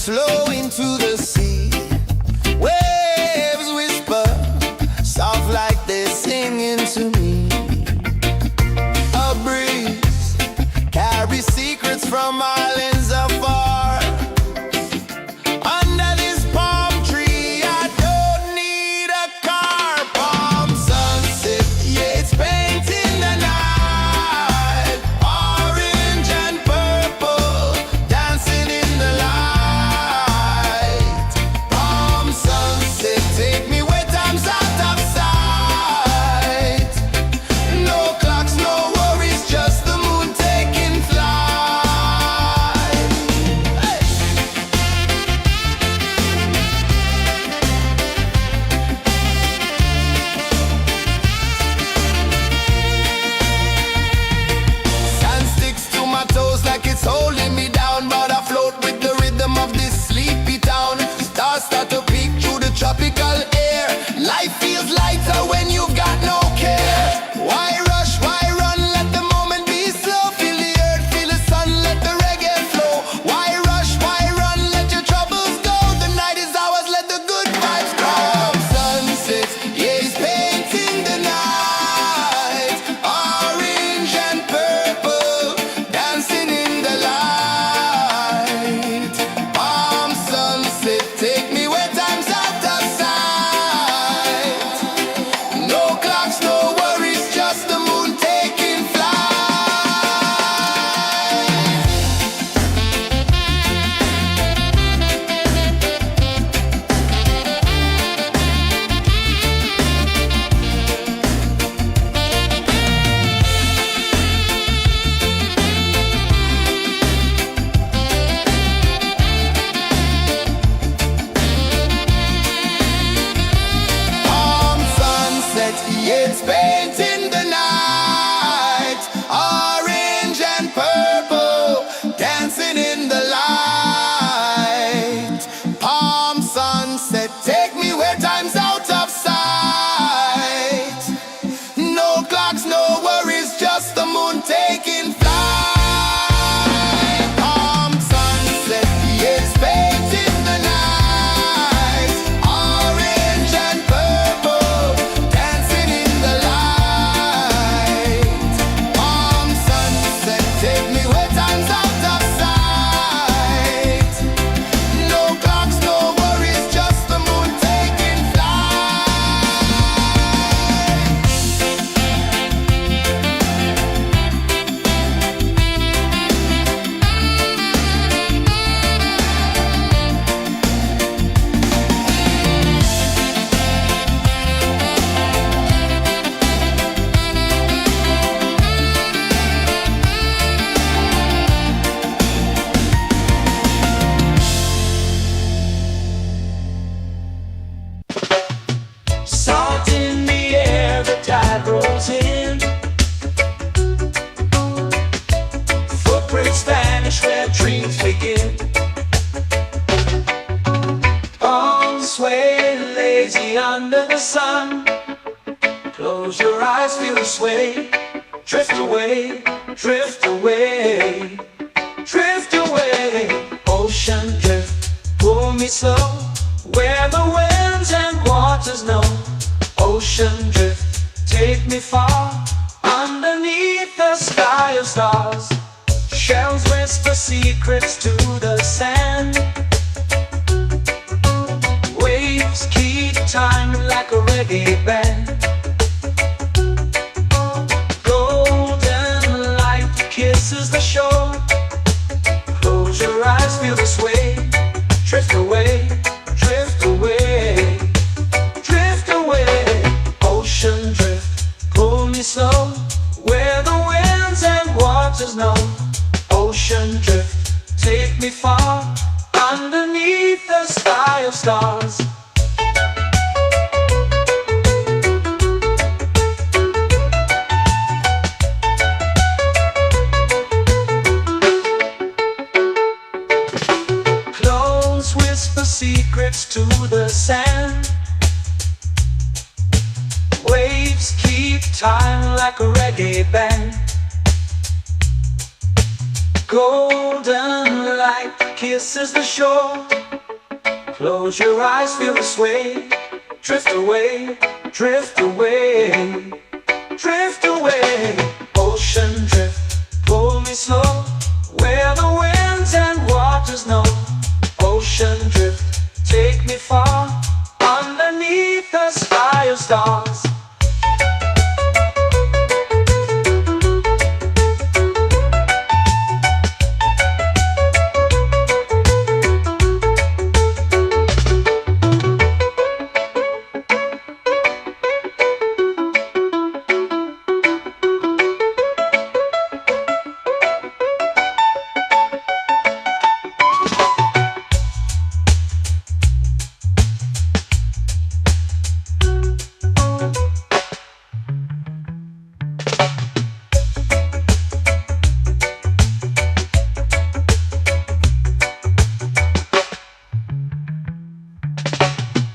flow into the sea. Waves whisper, soft like they're singing to me. A breeze carries secrets from islands afar. Under this palm tree, I don't need a car. Palm sunset, yeah, it's painting the night. Orange and purple, dancing in the light. Palm sunset, take me where time's out of sight. No clocks, no worries, just the moon taking flight. Hey! Sand sticks to my toes like it's holding me down, but I float with the rhythm of this sleepy town. Stars start to peek through the tropical air. Life feels lighter when you've got no care. Why rush, why run, let the moment be slow. Feel the earth, feel the sun, let the reggae flow. Why rush, why run, let your troubles go. The night is ours, let the good vibes grow. Sunset, yeah, it's painting the night. Orange and purple, dancing in the light. Palm sunset, take me where time's out of sight. No clocks, no worries, just the moon taking flight. Palm sunset, yeah, it's painting the night. Orange and purple, dancing in the light. Palm sunset, take me where time's out of sight. No clocks, no worries, just the moon taking flight. Palm sunset, yeah, it's painting the night. Orange and purple, dancing in the light. Palm sunset, take me where time's out of sight. No clocks, no worries, just the moon taking flight. Salt in the air, the tide rolls in. Footprints vanish where dreams begin. Arms sway lazy under the sun. Close your eyes, feel the sway. Drift away, drift away, drift away. Ocean drift, pull me slow, where the winds and waters know. Ocean drift, take me far, underneath the sky of stars. Shells whisper secrets to the sand. Waves keep time like a reggae band. Golden light kisses the shore. Close your eyes, feel the sway. Drift away, drift away, drift away. Ocean drift, pull me slow, where the winds and waters know. Ocean drift, take me far, underneath the sky of stars. Clones whisper secrets to the sand. Waves keep time like a reggae band. Golden light kisses the shore. Close your eyes, feel the sway. Drift away, drift away, drift away. Ocean drift, pull me slow, where the winds and waters know. Ocean drift, take me far, underneath the sky of stars.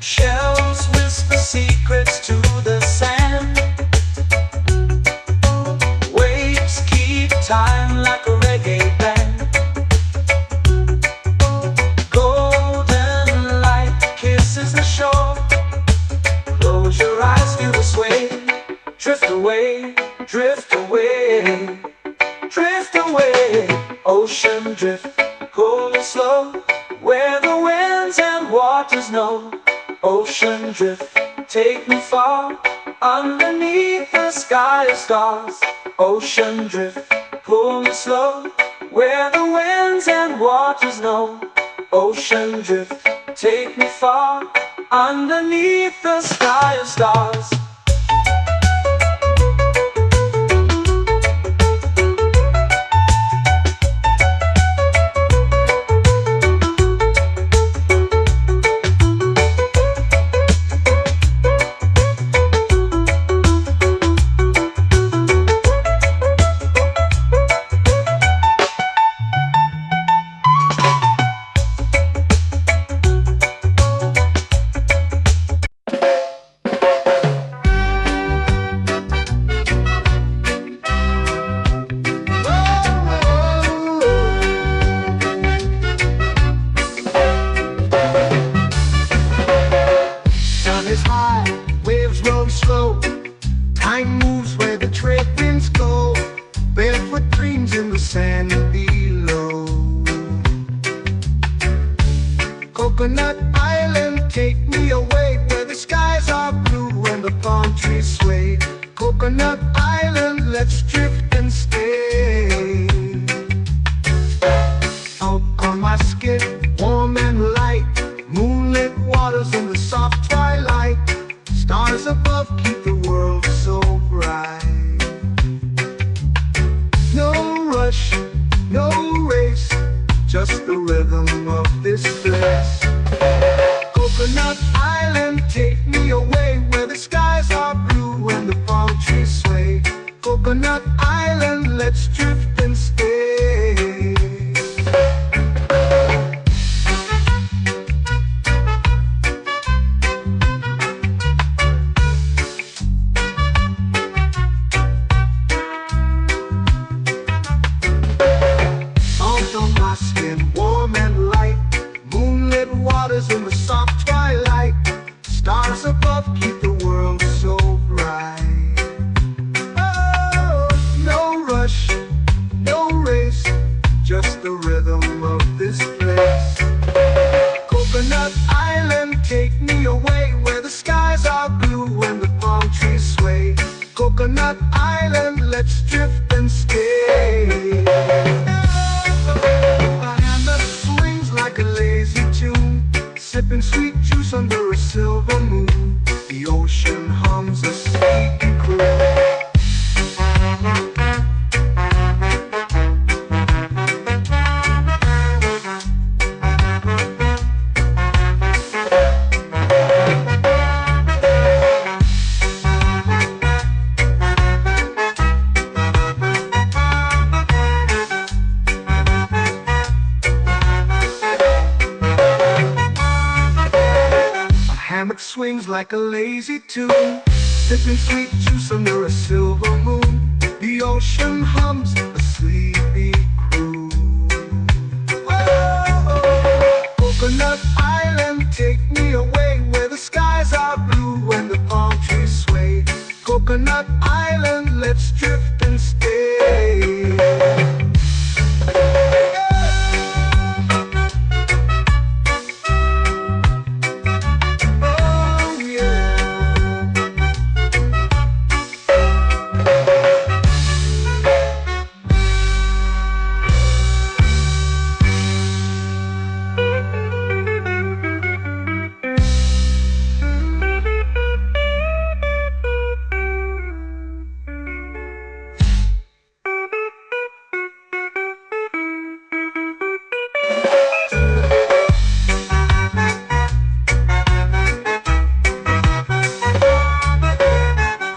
Shells whisper secrets to the sand. Waves keep time like a reggae band. Golden light kisses the shore. Close your eyes, feel the sway. Drift away, drift away, drift away. Ocean drift, pull it slow, where the winds and waters know. Ocean drift, take me far, underneath the sky of stars. Ocean drift, pull me slow, where the winds and waters know. Ocean drift, take me far, underneath the sky of stars. Is high, waves roll slow. Time moves where the trade winds go. Barefoot dreams in the sand below. Coconut Island, take me away, where the skies are blue and the palm trees sway. Coconut Island, let's drift and stay. Out on my skin, warm and light, moonlit waters in the soft twilight. Stars above keep the world so bright. No rush, no race, just the rhythm of this place. Coconut Island, take me away, where the skies are blue and the palm trees sway. Coconut Island, let's drift and stay. Warm and light, moonlit waters in the soft twilight. Stars above keep the world so bright. Oh, no rush, no race, just the rhythm of this place. Coconut Island, take me away, where the skies are blue and the palm trees sway. Coconut Island, let's drift and stay. Like a lazy tune, sipping sweet juice under a silver moon. The ocean hums a sleepy croon. Swings like a lazy tune, sipping sweet juice under a silver moon. The ocean hums a sleepy croon. Whoa. Coconut Island, take me away where the skies are blue and the palm trees sway. Coconut Island, let's drift and stay. Oh yeah.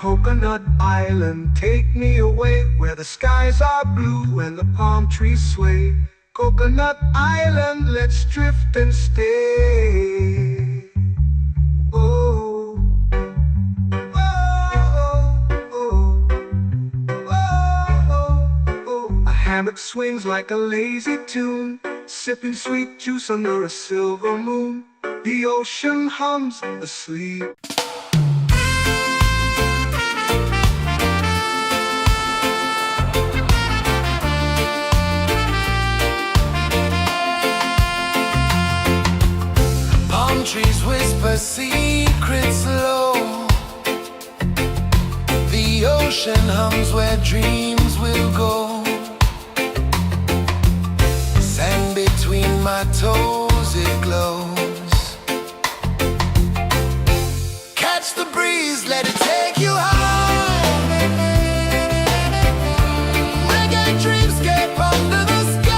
Coconut Island, take me away where the skies are blue and the palm trees sway. Coconut Island, let's drift and stay. Oh, oh, oh, oh, oh. A hammock swings like a lazy tune, sipping sweet juice under a silver moon. The ocean hums asleep. Trees whisper secrets low. The ocean hums where dreams will go. Sand between my toes, it glows. Catch the breeze, let it take you high. Reggae dreamscape under the sky.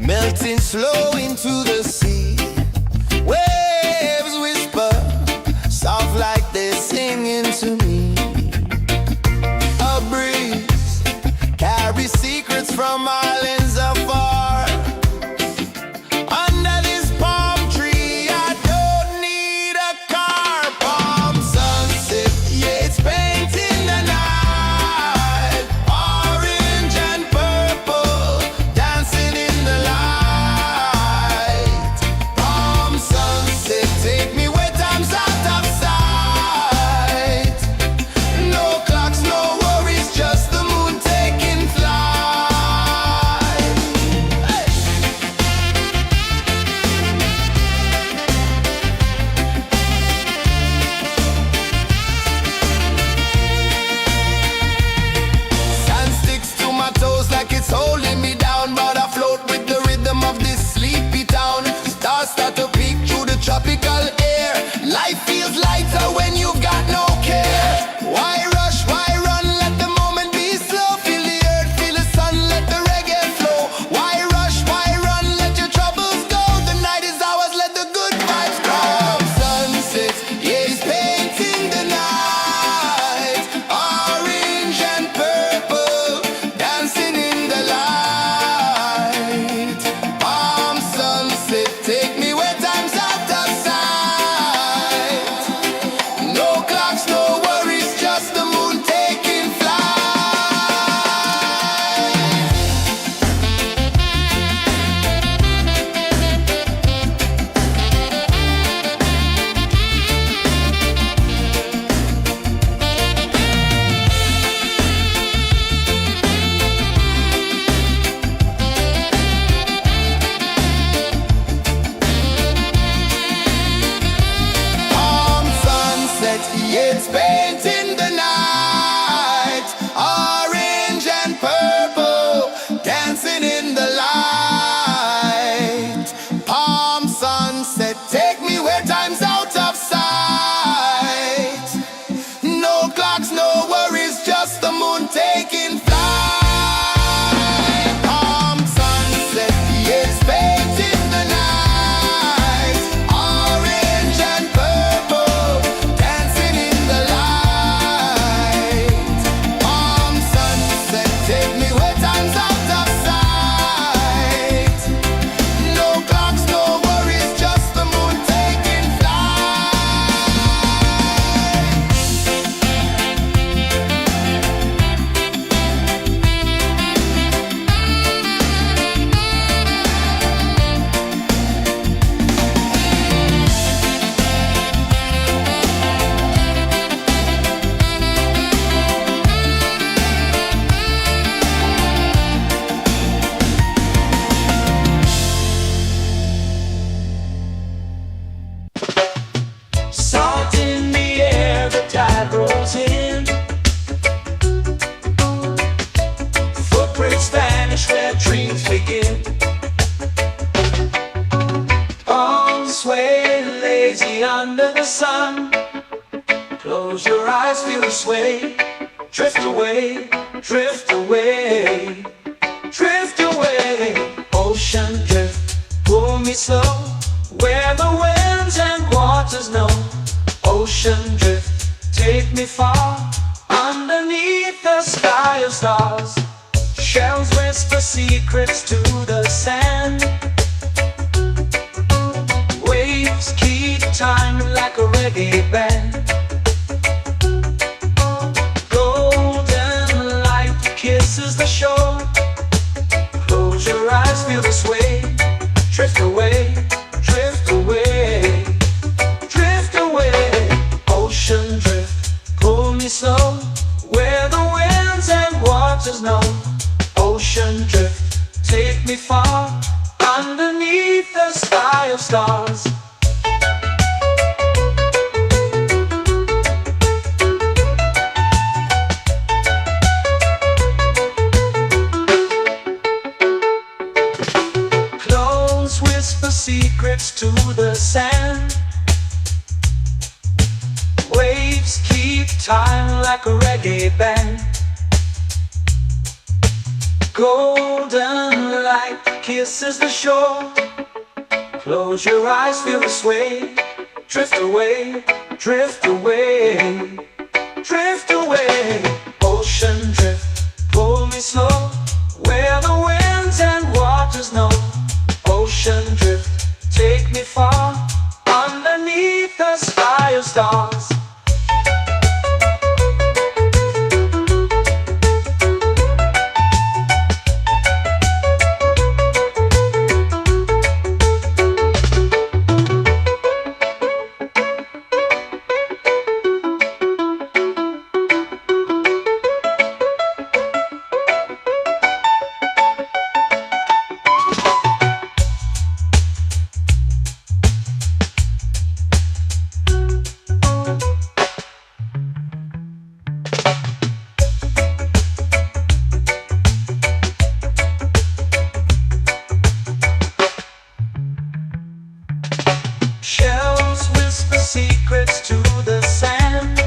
melting slow into the sea. Waves whisper, soft like they're singing to me. A breeze carries secrets from islands afar. Under this palm tree, I don't need a car. Palm sunset, yeah, it's painting the night. Orange and purple, dancing in the light. Palm sunset, take me where time's out of sight. No clocks, no worries, just the moon taking flight. Hey! Sand sticks to my toes like it's holding me down, but I float with the rhythm of this sleepy town. Stars start to peek through the tropical air. Life feels lighter when you've got no care. Why rush, why run, let the moment be slow. Feel the earth, feel the sun, let the reggae flow. Why rush, why run, let your troubles go. The night is ours, let the good vibes grow. Sunset, yeah, it's painting the night. Orange and purple, dancing in the light. Palm sunset, take me where time's out of sight. No clocks, no worries, just the moon taking flight. Palm sunset, yeah, it's painting the night. Orange and purple, dancing in the light. Palm sunset, take me where time's out of sight. No clocks, no worries, just the moon taking flight. Palm sunset, yeah, it's painting the night. Orange and purple, dancing in the light. Palm sunset, take me where time's out of sight. No clocks, no worries, just the moon taking flight. Salt in the air, the tide rolls in. Footprints vanish where dreams begin. Arms sway lazy under the sun. Close your eyes, feel the sway. Drift away, drift away, drift away. Ocean drift, pull me slow. Where the winds and waters know. Ocean drift, take me far. Underneath the sky of stars. Shells whisper secrets to the sand. Waves keep time like a reggae band. Golden light kisses the shore. Close your eyes, feel the sway. Drift away, drift away, drift away. Ocean drift, pull me slow. Where the winds and waters know. Ocean drift, take me far. Underneath the sky of stars. Clones whisper secrets to the sand. Waves keep time like a reggae band. Golden light kisses the shore. Close your eyes, feel the sway. Drift away, drift away, drift away. Ocean drift, pull me slow, where the winds and waters know. Ocean drift, take me far, underneath the sky of stars. Shells whisper secrets to the sand.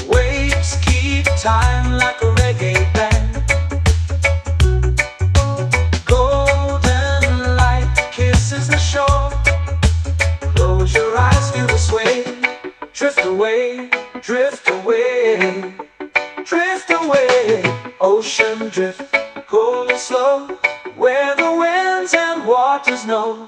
Waves keep time like a reggae band. Golden light kisses the shore. Close your eyes, feel the sway. Drift away, drift away, drift away. Ocean drift, cool and slow, where the winds and waters know.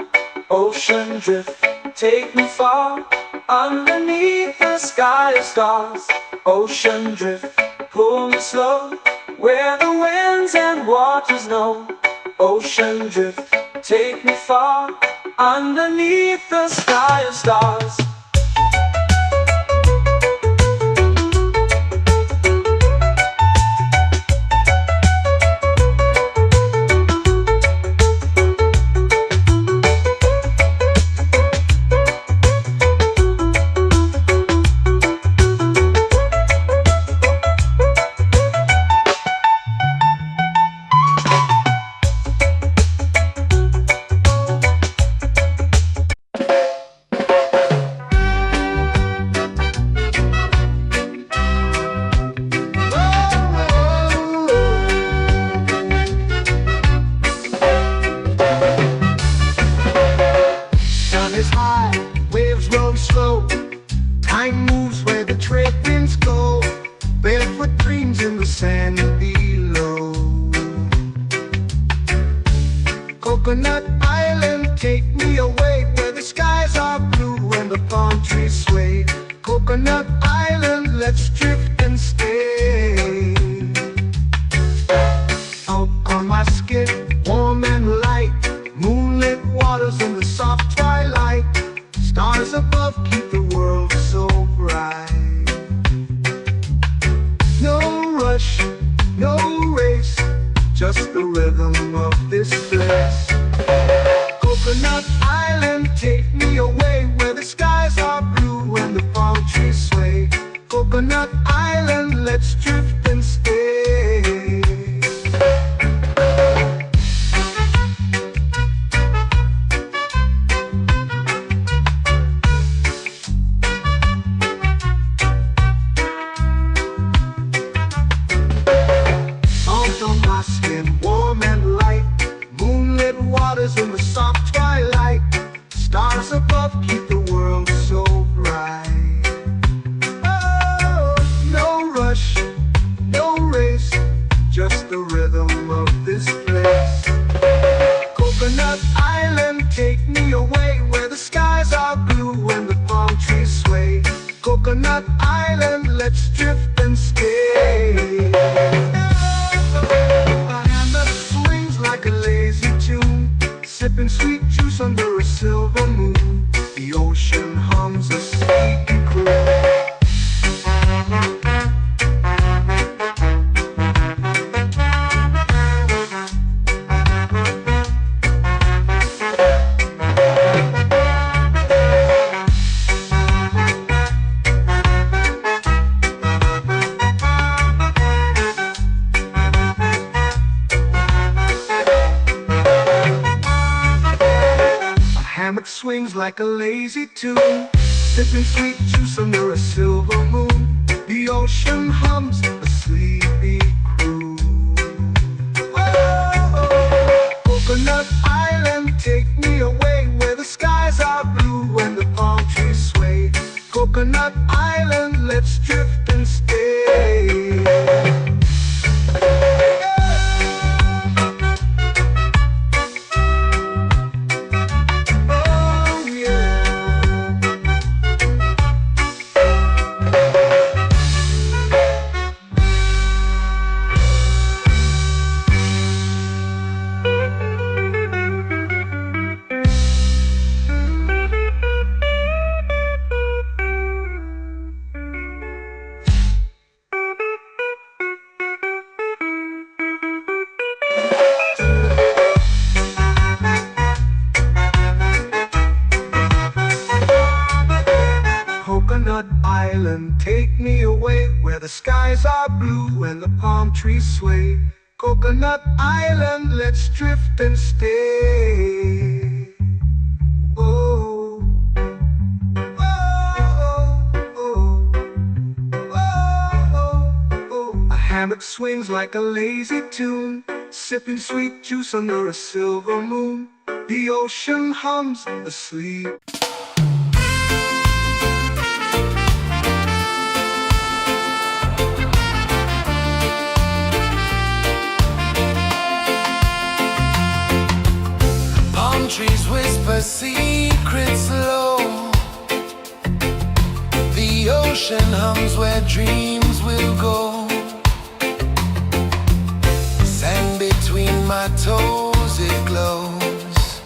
Ocean drift, take me far, underneath the sky of stars. Ocean drift, pull me slow, where the winds and waters know. Ocean drift, take me far, underneath the sky of stars. Time moves where the trade winds go. Barefoot dreams in the sand below. Coconut Island, take me away, where the skies are blue and the palm trees sway. Coconut Island, let's drift and stay. Out on my skin, warm and light, moonlit waters in the soft twilight. Stars above keep the world so bright. No rush, no race, just the rhythm of this place. Coconut Island, take me away, where the skies are blue and the palm trees sway. Coconut Island, let's drift and stay. Warm and light, moonlit waters in the soft twilight. Stars above keep the world so bright. Oh, no rush, no race, just the rhythm of this place. Coconut Island, take me away, where the skies are blue and the palm trees sway. Coconut Island, let's drift and stay. Like a lazy tune, sipping sweet juice under a silver moon. The ocean hums a sleepy croon. Swings like a lazy tune, sipping sweet juice under a silver moon. The ocean hums a sleepy croon. Oh, island, take me away where the skies are blue and the palm trees sway. Coconut Island, let's drift and stay. Oh, oh, oh, oh, oh. A hammock swings like a lazy tune, sipping sweet juice under a silver moon. The ocean hums asleep. Palm trees whisper secrets low. The ocean hums where dreams will go. Sand between my toes, it glows.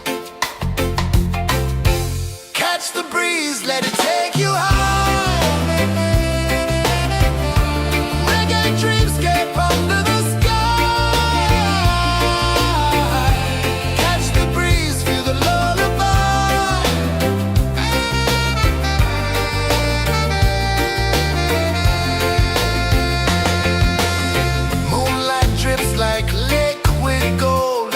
Catch the breeze, let it take you high. Reggae dreamscape under the sky. Catch the breeze, feel the lullaby. Moonlight drips like liquid gold.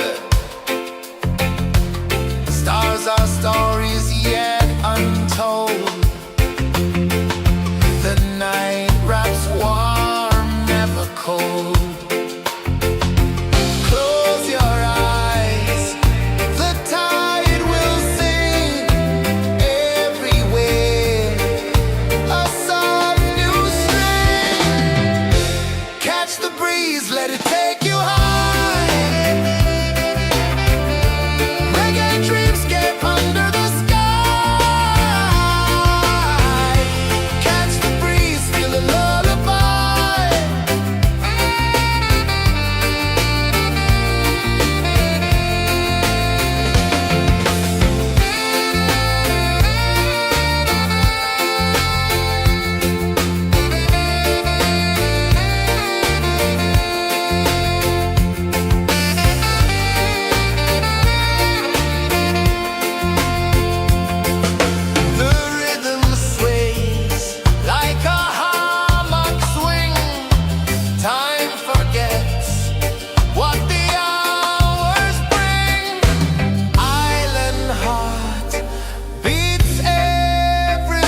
Stars are stories yet untold. The night wraps warm, never cold. Close your eyes, the tide will sing everywhere. A soft new string. Catch the breeze, let it take you high. Reggae dreamscape under the sky. Catch the breeze, feel the lullaby. The rhythm sways like a hammock swing. Time forgets what the hours bring. Island heart beats everything.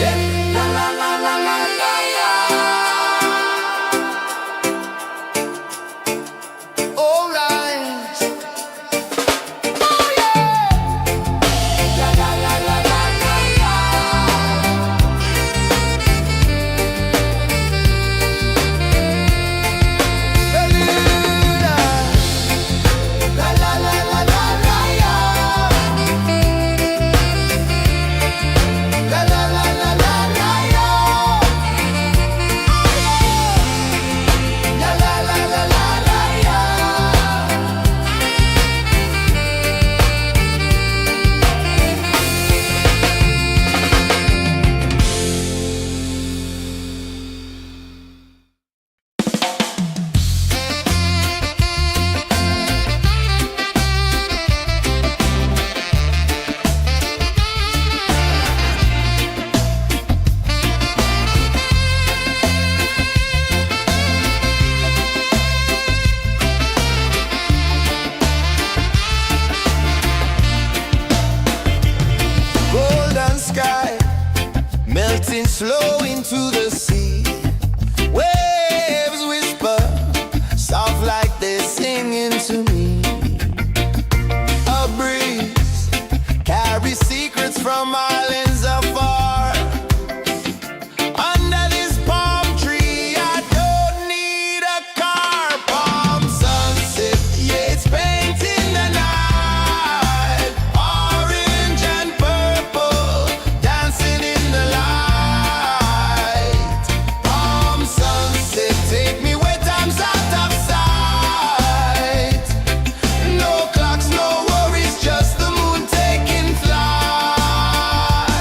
Yeah. La la la la la la la. All right. Oh yeah. La la la la la la la. La la la la la la la. La la la la la la la. La la la la la la la. Golden sky melting slow into the sea. Waves whisper soft like they're singing to me. A breeze carries secrets from islands afar. Under this palm tree, I don't need a car. Palm sunset, yeah, it's painting the night. Orange and purple, dancing in the light. Palm sunset, take me where time's out of sight. No clocks, no worries, just the moon taking flight.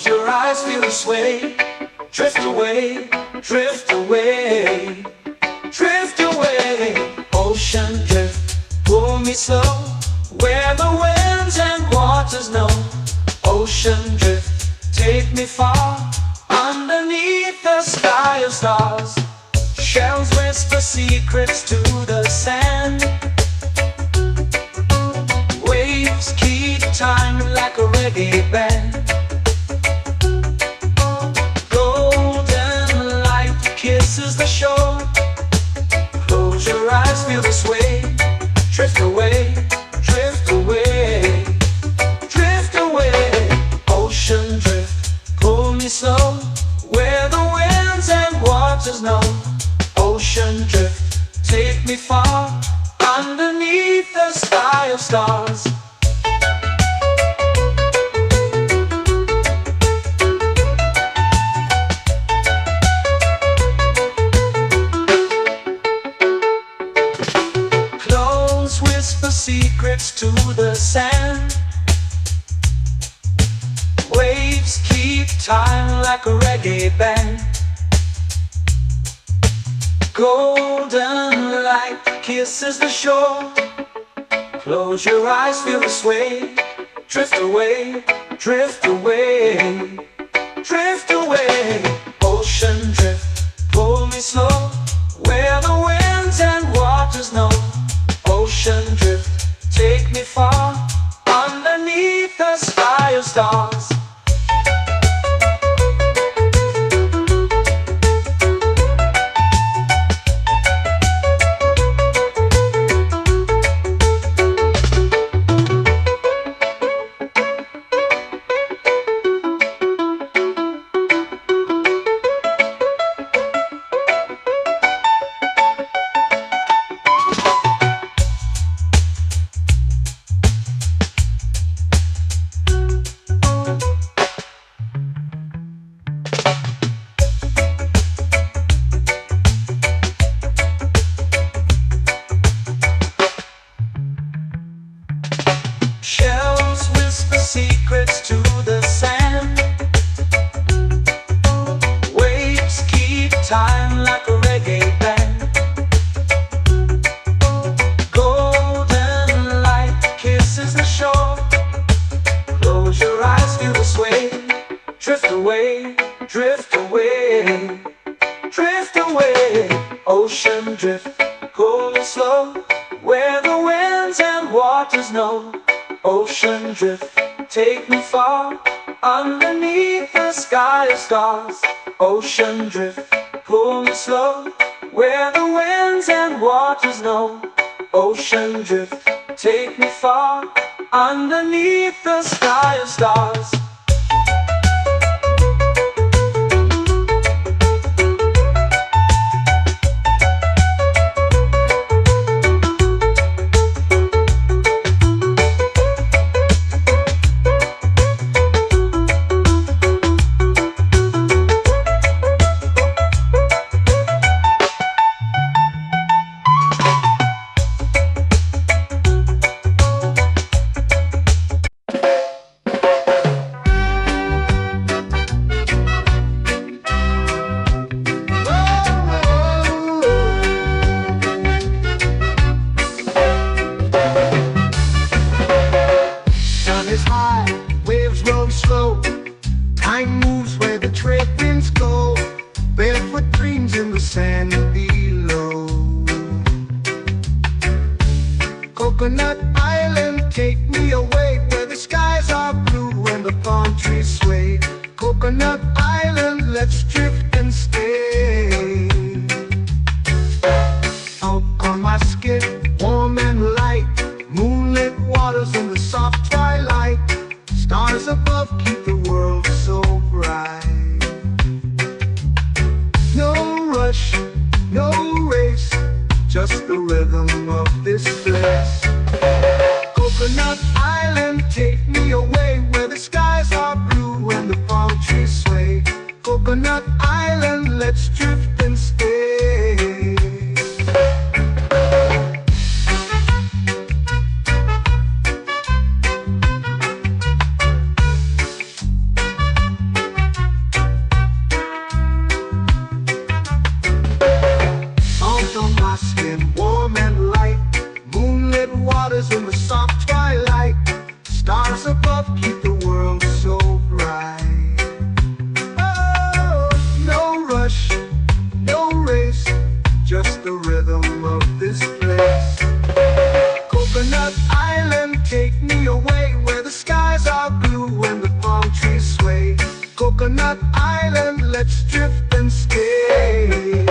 Close your eyes, feel the sway. Drift away, drift away, drift away. Ocean drift, pull me slow, where the winds and waters know. Ocean drift, take me far, underneath the sky of stars. Shells whisper secrets to the sand. Waves keep time like a reggae band. Golden light kisses the shore. Close your eyes, feel the sway. Drift away, drift away, drift away. Ocean drift, pull me slow, where the winds and waters know. Ocean drift, take me far, underneath the sky of stars. Close whisper secrets to the sand. Waves keep time like a reggae band. Golden light kisses the shore. Close your eyes, feel the sway. Drift away, drift away, drift away. Ocean drift, pull me slow, where the winds and waters know. Ocean drift, take me far, underneath the sky of stars. Shells whisper secrets to the sand. Waves keep time like a reggae band. Golden light kisses the shore. Close your eyes, feel the sway. Drift away, drift away, drift away. Ocean drift, pull me slow, where the winds and waters know. Ocean drift, take me far, underneath the sky of stars. Ocean drift, pull me slow, where the winds and waters know. Ocean drift, take me far, underneath the sky of stars. Time moves where the trade winds go. Barefoot dreams in the sand below. Coconut Island, take me away, where the skies are blue and the palm trees sway. Coconut Island, let's drift and stay. Out on my skin, warm and light, moonlit waters in the soft twilight. Stars above keep the world so bright. No rush, no race, just the rhythm of this place. Coconut Island, take me away, where the skies are blue and the palm trees sway. Coconut Island, let's drift and stay. my skin warm and light. Moonlit waters in the soft twilight. Stars above keep the world so bright. Oh, no rush, no race, just the rhythm of this place. Coconut Island, take me away where the skies are blue and the palm trees sway. Coconut Island, let's drift and stay.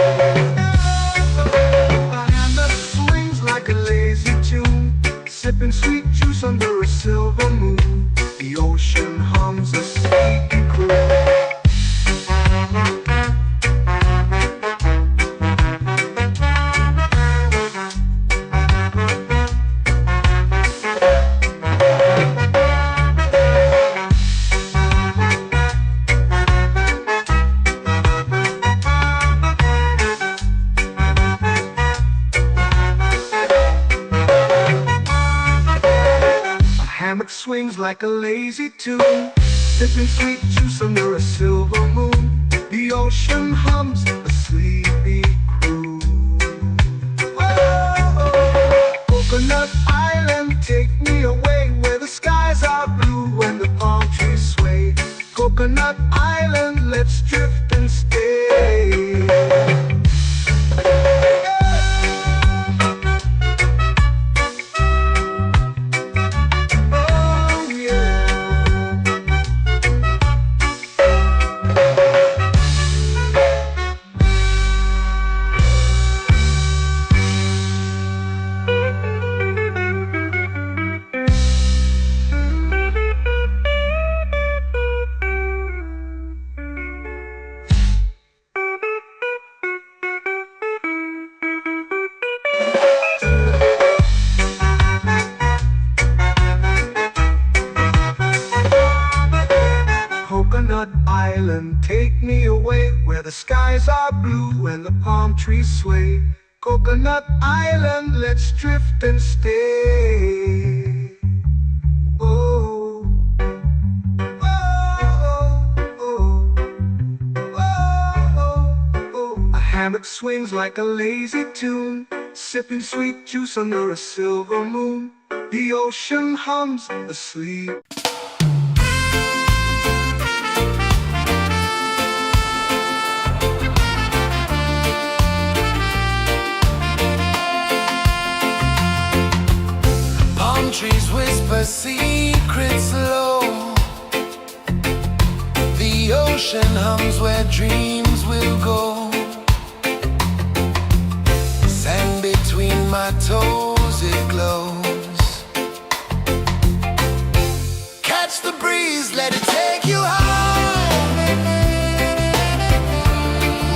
A hand that swings like a lazy tune, sipping sweet juice under a silver moon. The ocean hums a sleepy croon. Hammock swings like a lazy tune, sipping sweet juice under a silver moon. The ocean hums a sleepy croon. Oh, Coconut Island, take me away where the skies are blue and the palm trees sway. Coconut Island, let's drift and stay. Coconut Island, take me away where the skies are blue and the palm trees sway. Coconut Island, let's drift and stay. Oh, oh, oh, oh, oh. A hammock swings like a lazy tune, sipping sweet juice under a silver moon. The ocean hums asleep. Trees whisper secrets low. The ocean hums where dreams will go. Sand between my toes, it glows. Catch the breeze, let it take you high.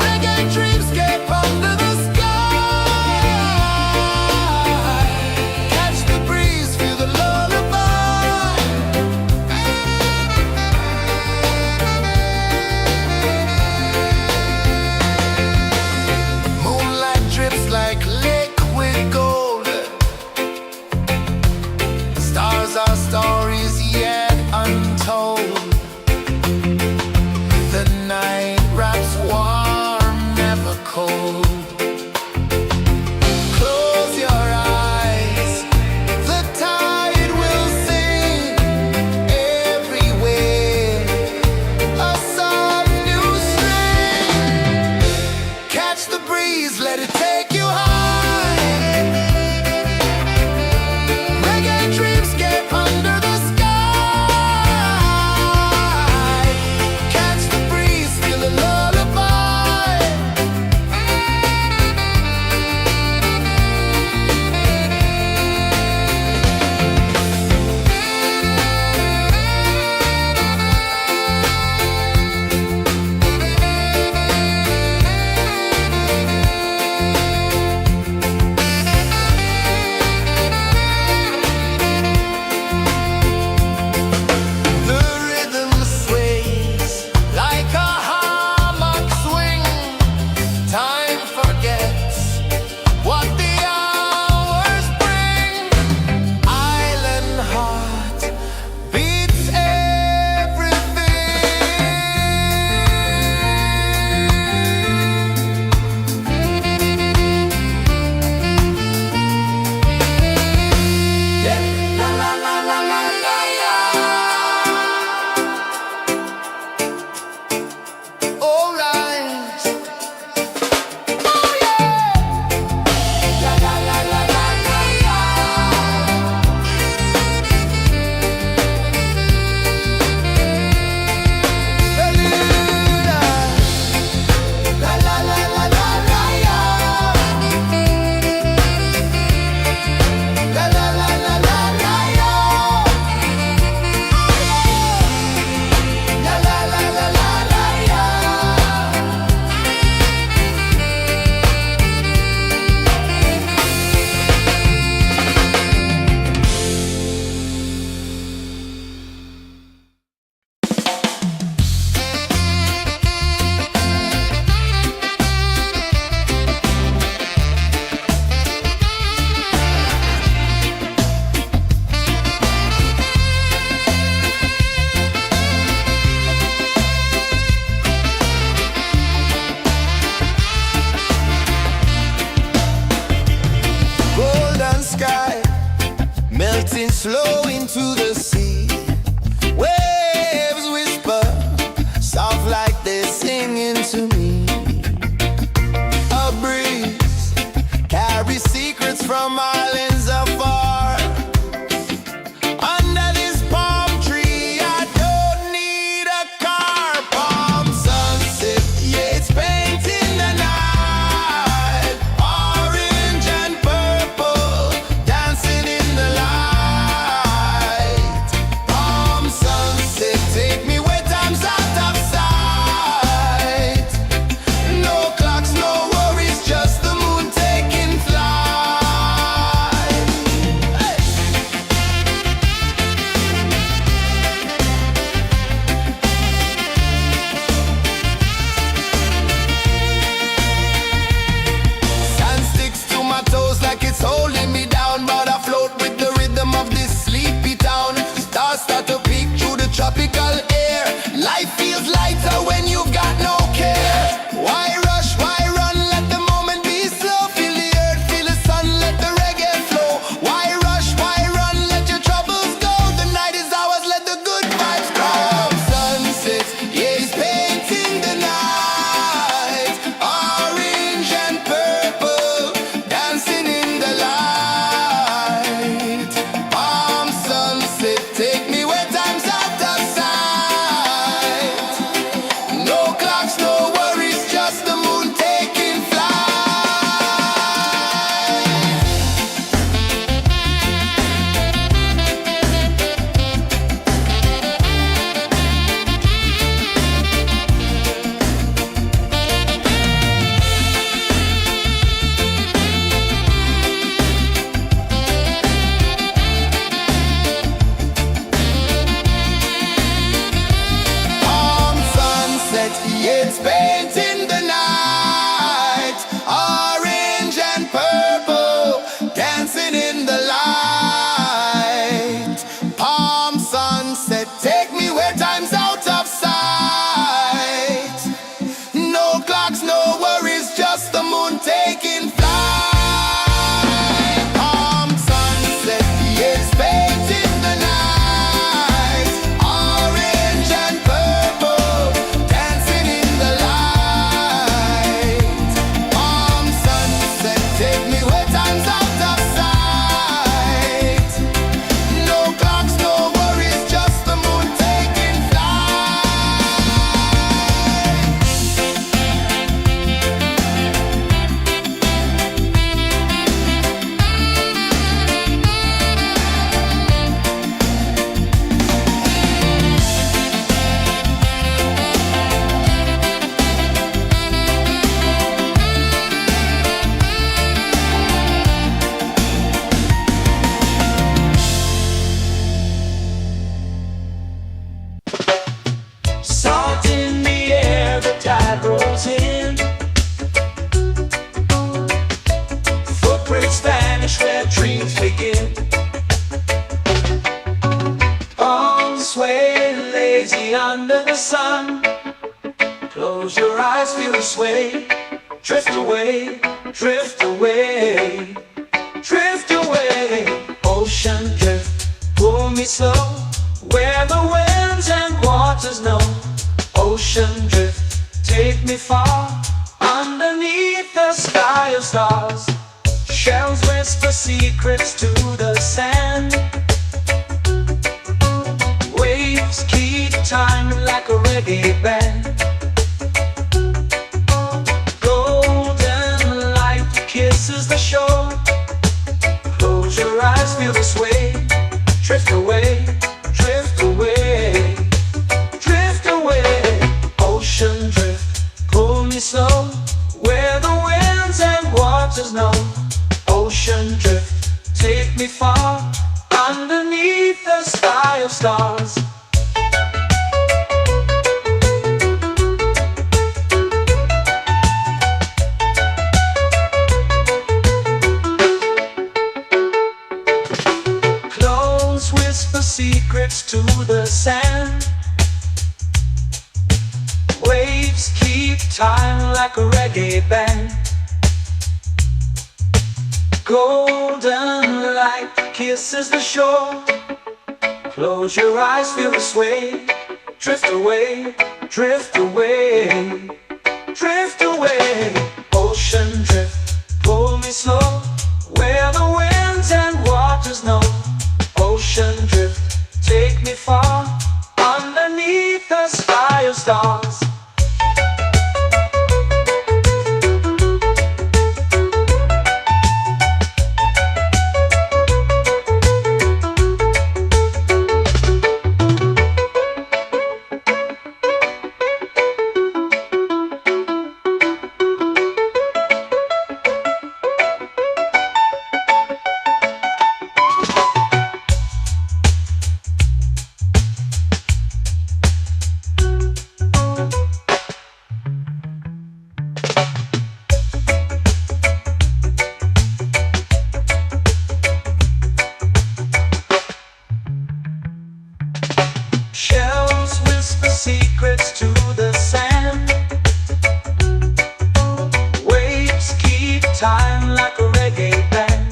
Reggae dreamscape under the sky. Like liquid gold, flow into the sea. Waves whisper, soft like they're singing to me. A breeze carries secrets from islands afar. Under this palm tree, I don't need a car. Palm sunset, yeah, it's painting the night. Orange and purple, dancing in the light. Palm sunset, take me where time's out of sight. No clocks, no worries, just the moon taking flight. Hey! Sand sticks to my toes like it's holding me down, but I float with the rhythm of this sleepy town. Stars start to peek through the tropical air. Life feels lighter when you've got no care. Why rush, why run, let the moment be slow. Feel the earth, feel the sun, let the reggae flow. Why rush, why run, let your troubles go. The night is ours, let the good vibes grow. Sunset, yeah, it's painting the night. Orange and purple, dancing in the light. Palm sunset, take me where time's out of sight. No clocks, no worries, just the moon taking flight. Palm sunset, yeah, it's painting the night. Orange and purple, dancing in the light. Palm sunset, take me where time's out of sight. No clocks, no worries, just the moon taking flight. Palm sunset, yeah, it's painting the night. Orange and purple, dancing in the light. Palm sunset, take me where time's out of sight. No clocks, no worries, just the moon taking flight. Salt in the air, the tide rolls in. Footprints vanish where dreams begin. Palms sway lazy under the sun. Close your eyes, feel the sway. Drift away, drift away, drift away. Ocean drift, pull me slow, where the winds and waters know. Ocean drift, take me far, underneath the sky of stars. Shells whisper secrets to the sand. Waves keep time like a reggae band. Golden light kisses the shore. Close your eyes, feel the sway. Drift away, drift away, drift away. Ocean drift, pull me slow, where the winds and waters know. Ocean drift, take me far, underneath the sky of stars. Close whisper secrets to the sand. Waves keep time like a reggae band. Golden light kisses the shore. Close your eyes, feel the sway. Drift away, drift away, drift away. Ocean drift, pull me slow, where the winds and waters know. Ocean drift, take me far, underneath the sky of stars. Shells whisper secrets to the sand. Waves keep time like a reggae band.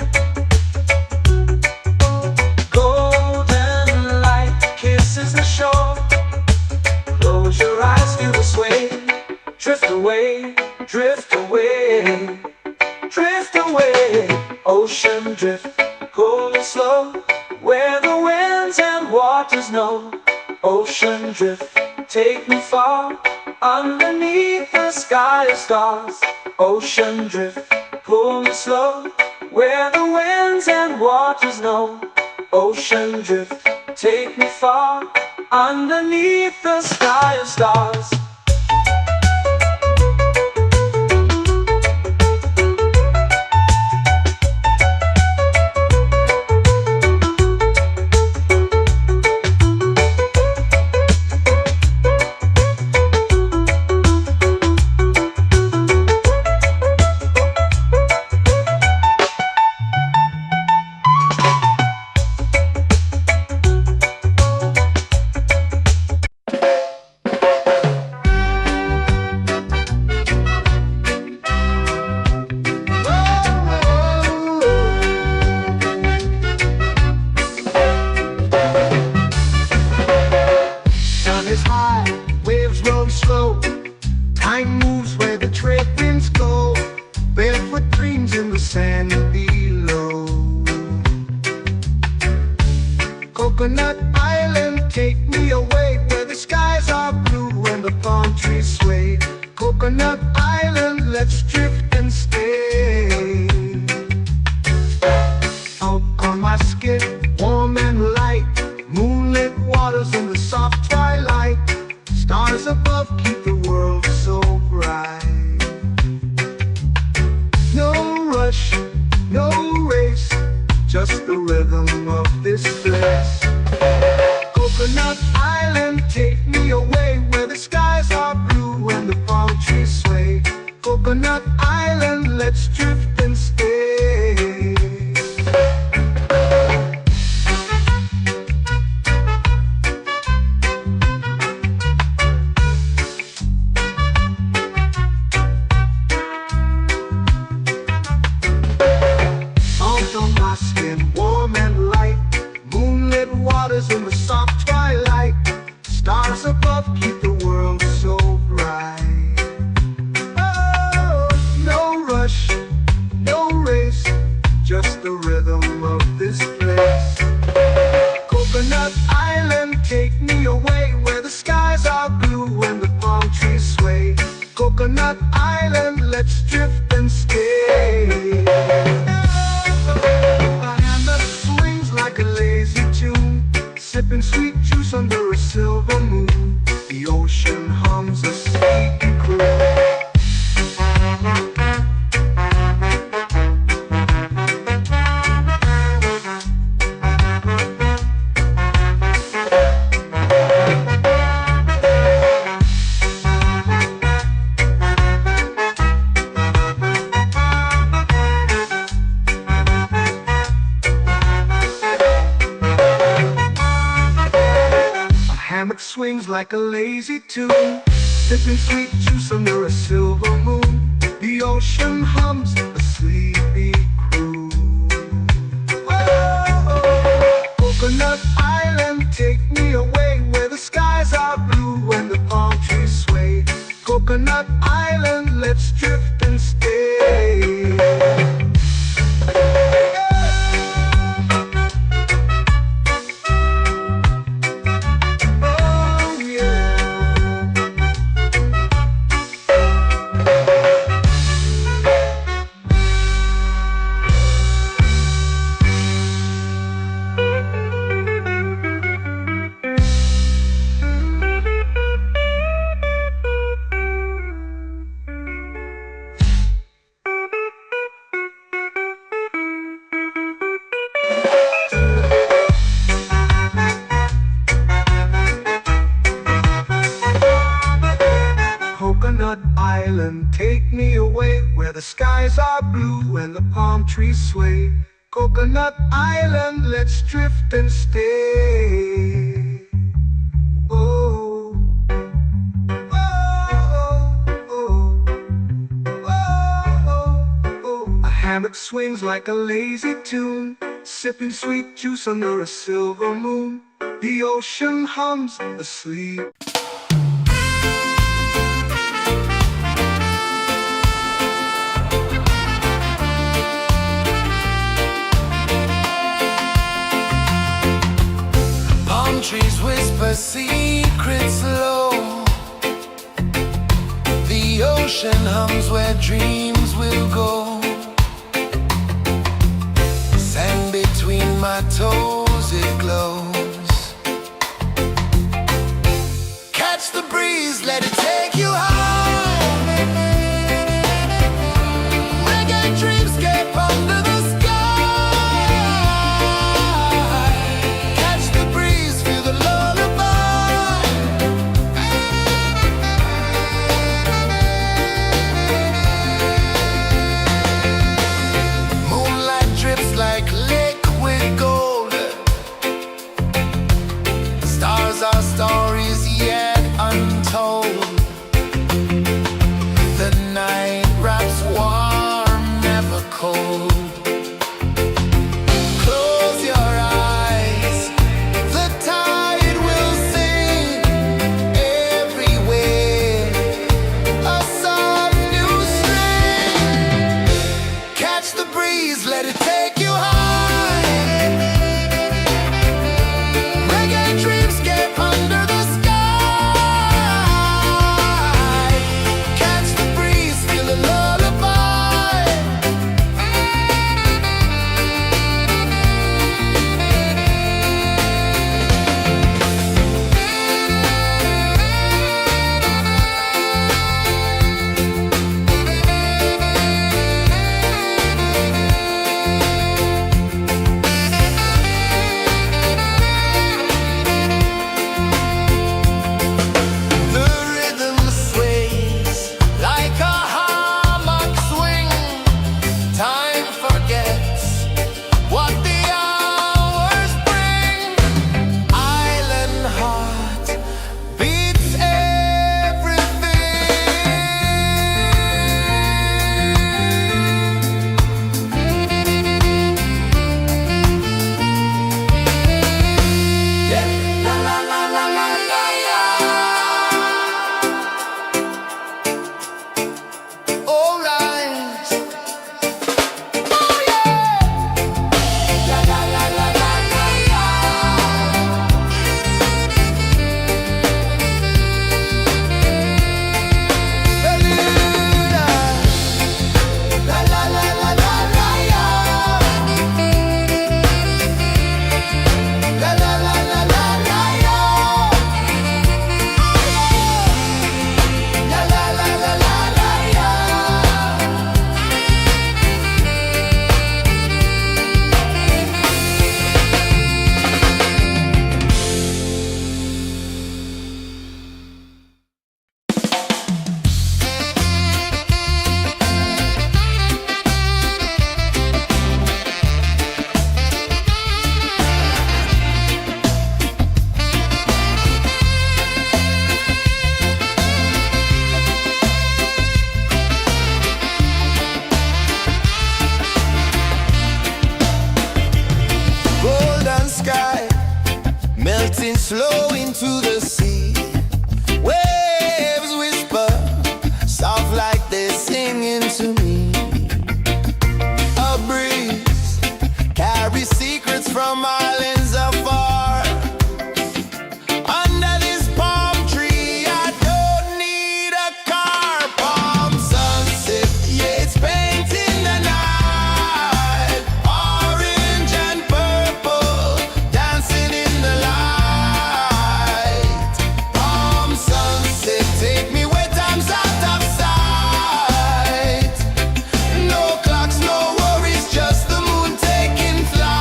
Golden light kisses the shore. Close your eyes, feel the sway. Drift away, drift away, drift away. Ocean drift, cool and slow, where the winds and waters know. Ocean drift, take me far, underneath the sky of stars. Ocean drift, pull me slow, where the winds and waters know. Ocean drift, take me far, underneath the sky of stars. Waves roll slow, time moves where the trade winds go. Barefoot dreams in the sand below. Coconut Island, take me away, where the skies are blue and the palm trees sway. Coconut Island, let's drift and stay. Out on my skin, warm and light, moonlit waters in the soft twilight. Stars above keep the world so bright. No rush, no race, just the rhythm of this place. Coconut Island, take me away, where the skies are blue and the palm trees sway. Coconut Island, let's drift and stay. In the soft twilight, stars above keep the world so bright. Oh, no rush, no race, just the rhythm of this place. Coconut Island, take me away, where the skies are blue and the palm trees sway. Coconut Island, let's drift and stay. A hand that swings like a lazy tune, sipping sweet juice under a silver moon. The ocean hums a sleepy croon. Hammock swings like a lazy tune, sipping sweet juice under a silver moon. The ocean hums a sleepy croon. Whoa. Island, take me away where the skies are blue and the palm trees sway. Coconut Island, let's drift and stay. Oh, oh, oh, oh, oh. A hammock swings like a lazy tune, sipping sweet juice under a silver moon. The ocean hums asleep. Palm trees whisper secrets low. The ocean hums where dreams will go. Sand between my toes, it glows. Catch the breeze, let it take you high. Reggae dreamscape under the sky. Catch the breeze, feel the lullaby. Moonlight drips like liquid gold. Stars are stories yet untold. The night wraps warm, never cold. Close your eyes, the tide will sing everywhere. A soft new string. Catch the breeze, let it take you high. Reggae dreamscape under the sky. Catch the breeze, feel a lullaby. The rhythm sways like a hammock swing. Time forgets what the hours bring. Island heart beats everything. Yeah. La la la la la la la. All right. Oh yeah. La la la la la la la. Bermuda. La la la la la la la. La la la la la la la. La la la la la la la. Golden sky melting slow into the sea. Waves whisper soft like they're singing to me. A breeze carries secrets from islands afar. Under this palm tree, I don't need a car. Palm sunset, yeah, it's painting the night. Orange and purple, dancing in the light. Palm sunset, take me where time's out of sight. No clocks, no worries, just the moon taking flight.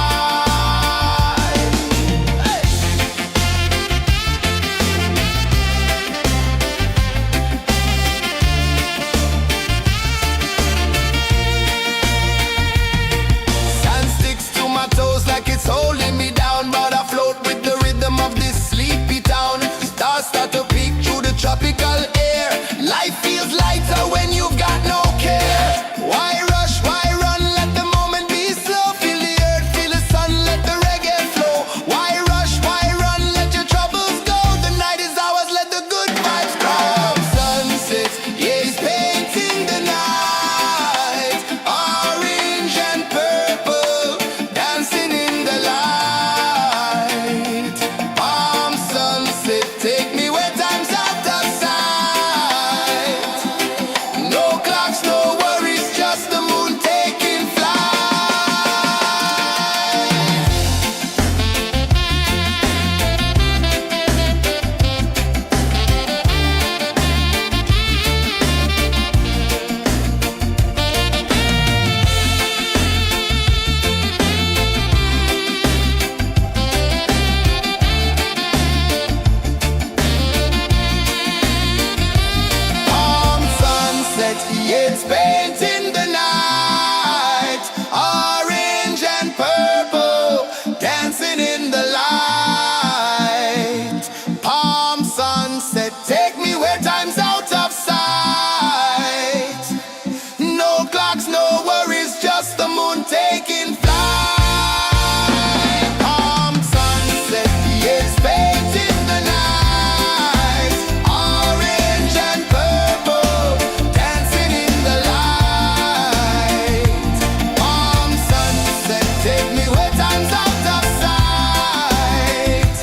Take me where time's out of sight.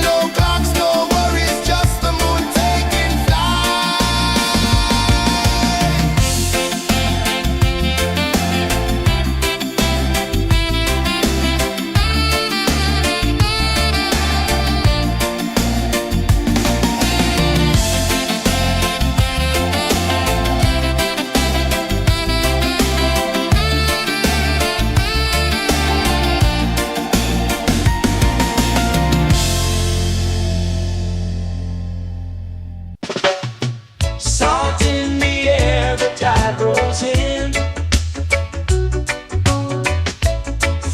No clocks, no worries, just the moon taking flight. Salt in the air, the tide rolls in.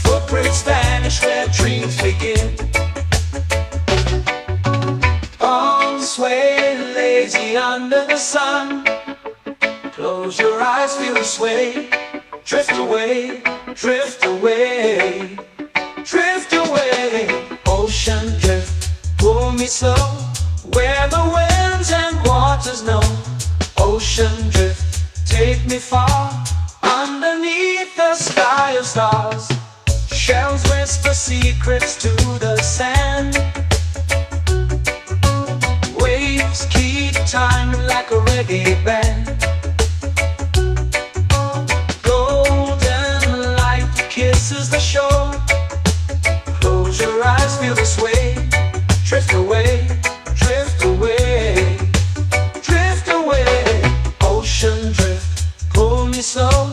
Footprints vanish where dreams begin. Arms sway lazy under the sun. Close your eyes, feel the sway. Drift away, drift away, drift away. Ocean drift, pull me slow, where the winds and waters know. Ocean drift, take me far, underneath the sky of stars. Shells whisper secrets to the sand. Waves keep time like a reggae band. Golden light kisses the shore. Close your eyes, feel the sway. Drift away, drift away, drift away. Ocean drift, pull me slow,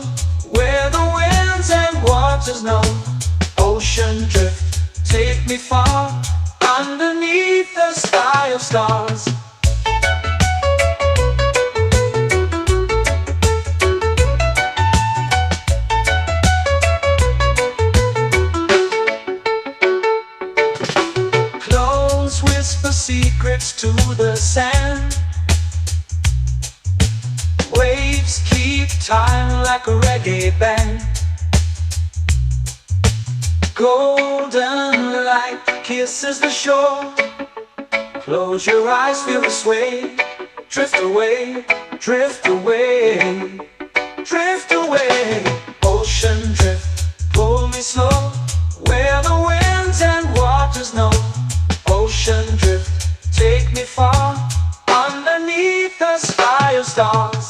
where the winds and waters know. Ocean drift, take me far, underneath the sky of stars. Close whisper secrets to the sand. Waves keep time like a reggae band. Golden light kisses the shore. Close your eyes, feel the sway. Drift away, drift away, drift away. Ocean drift, pull me slow, where the winds and waters know. Ocean drift, take me far, underneath the sky of stars.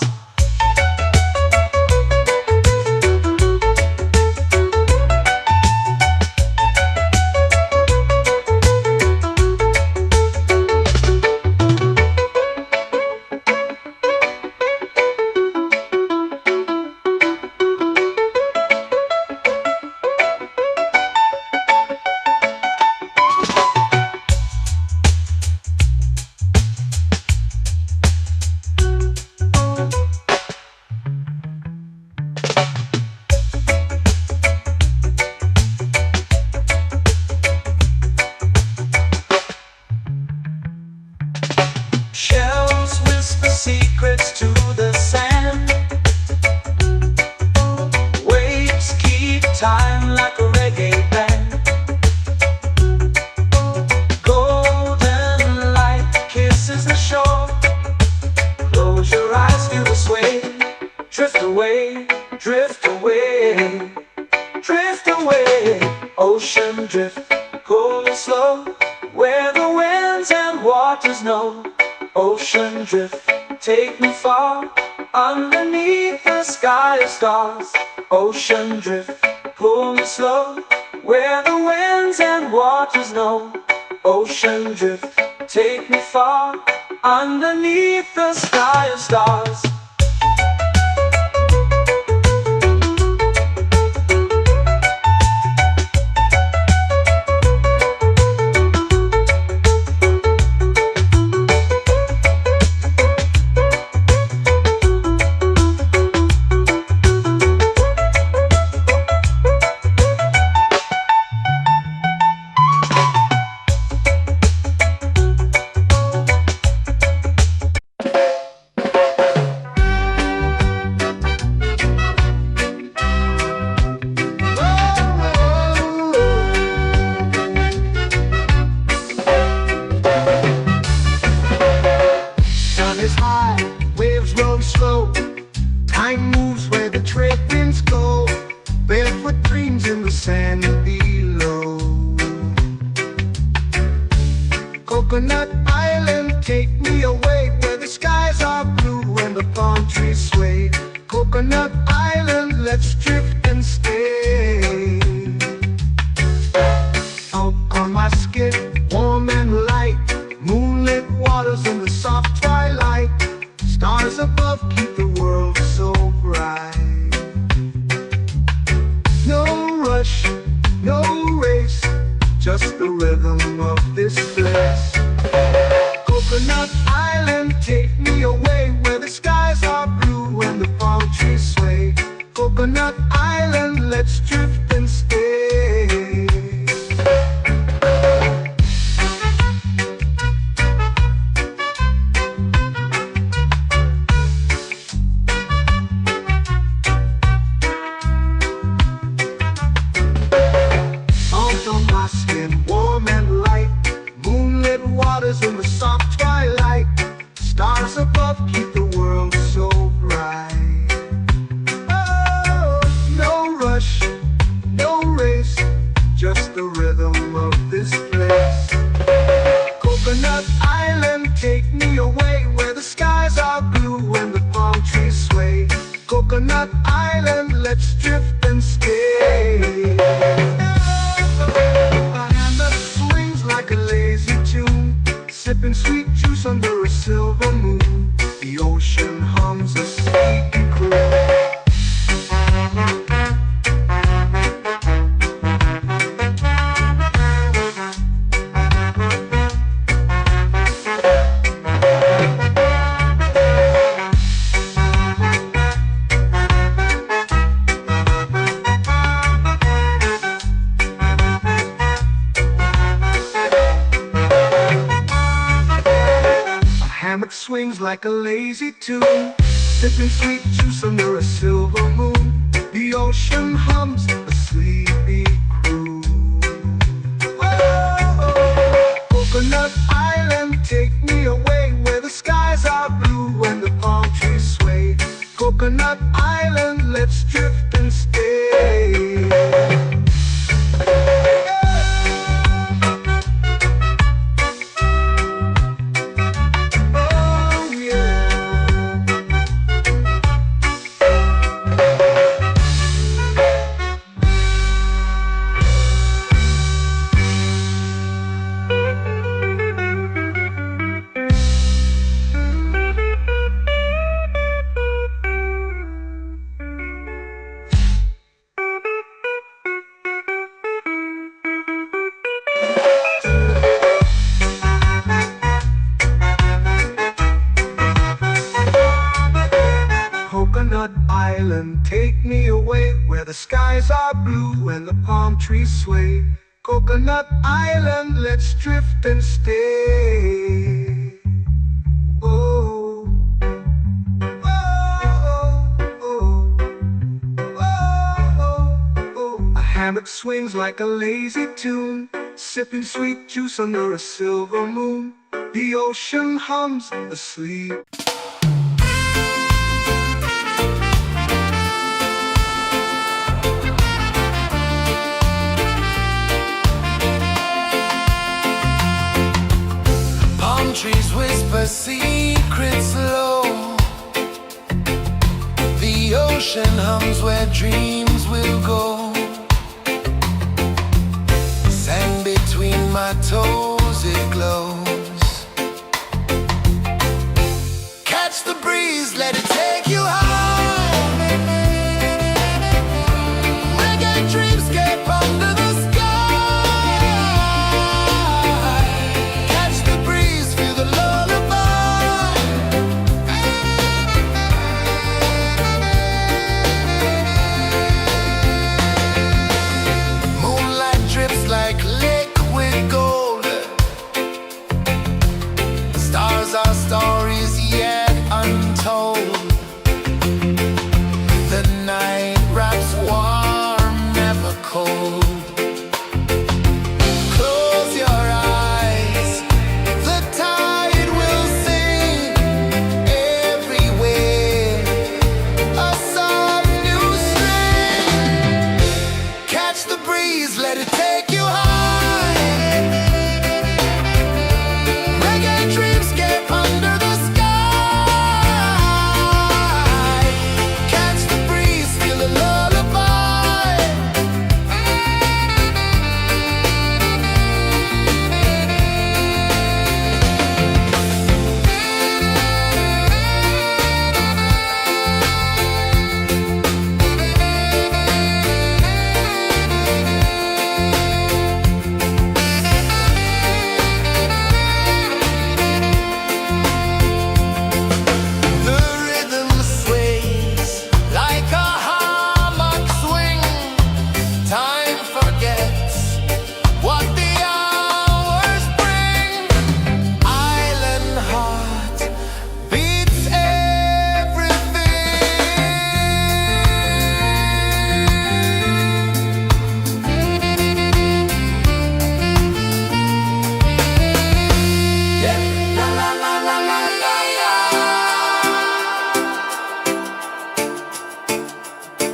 Shells whisper secrets to the sand. Waves keep time like a reggae band. Golden light kisses the shore. Close your eyes, feel the sway. Drift away, drift away, drift away. Ocean drift, pull me slow, where the winds and waters know. Ocean drift, take me far, underneath the sky of stars. Ocean drift, pull me slow, where the winds and waters know. Ocean drift, take me far, underneath the sky of stars. sand below. Coconut Island, take me away where the skies are blue and the palm trees sway. Coconut Island, let's drift and stay. Out on my skin, warm and light, moonlit waters in the soft twilight. Stars above keep the world so bright. No rush, no race, just the rhythm of this place. Coconut Island, take me away where the skies are blue and the palm trees sway. Coconut Island, let's drift and stay. In the soft twilight, stars above keep the world so bright. Oh, no rush, no race, just the rhythm of this place. Coconut Island, take me away where the skies are blue and the palm trees sway. Coconut Island, let's drift and stay. A hand that swings like a lazy tune, sipping sweet juice under a silver moon. The ocean hums a sleepy croon. Hammock swings like a lazy tune, sipping sweet juice under a silver moon. The ocean hums a sleepy croon. Oh, Coconut Island, take me away where the skies are blue and the palm trees sway. Coconut Island, let's drift and stay. Coconut Island, take me away where the skies are blue and the palm trees sway. Coconut Island, let's drift and stay. Oh, oh, oh, oh, oh. A hammock swings like a lazy tune, sipping sweet juice under a silver moon. The ocean hums asleep. Trees whisper secrets low. The ocean hums where dreams will go. Sand between my toes, it glows. Catch the breeze, let it take you high. Reggae dreamscape under the stories yet untold. The night wraps warm, never cold. Close your eyes, the tide will sing everywhere. A soft new string, catch the breeze. breeze, let it take you high. Reggae dreamscape under the sky. Catch the breeze, feel the lullaby. The rhythm sways like a hammock swing. Time forgets what the hours bring. Island heart beats everything. Yeah. La la la la la la la.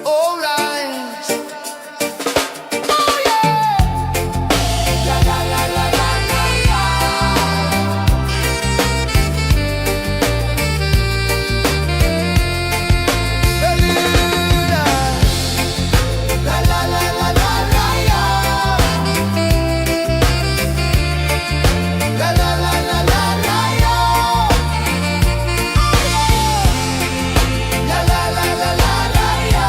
Alright. Oh yeah. La la la la la la la. La la la la la la la. La la la la la la la. La la la la la la la.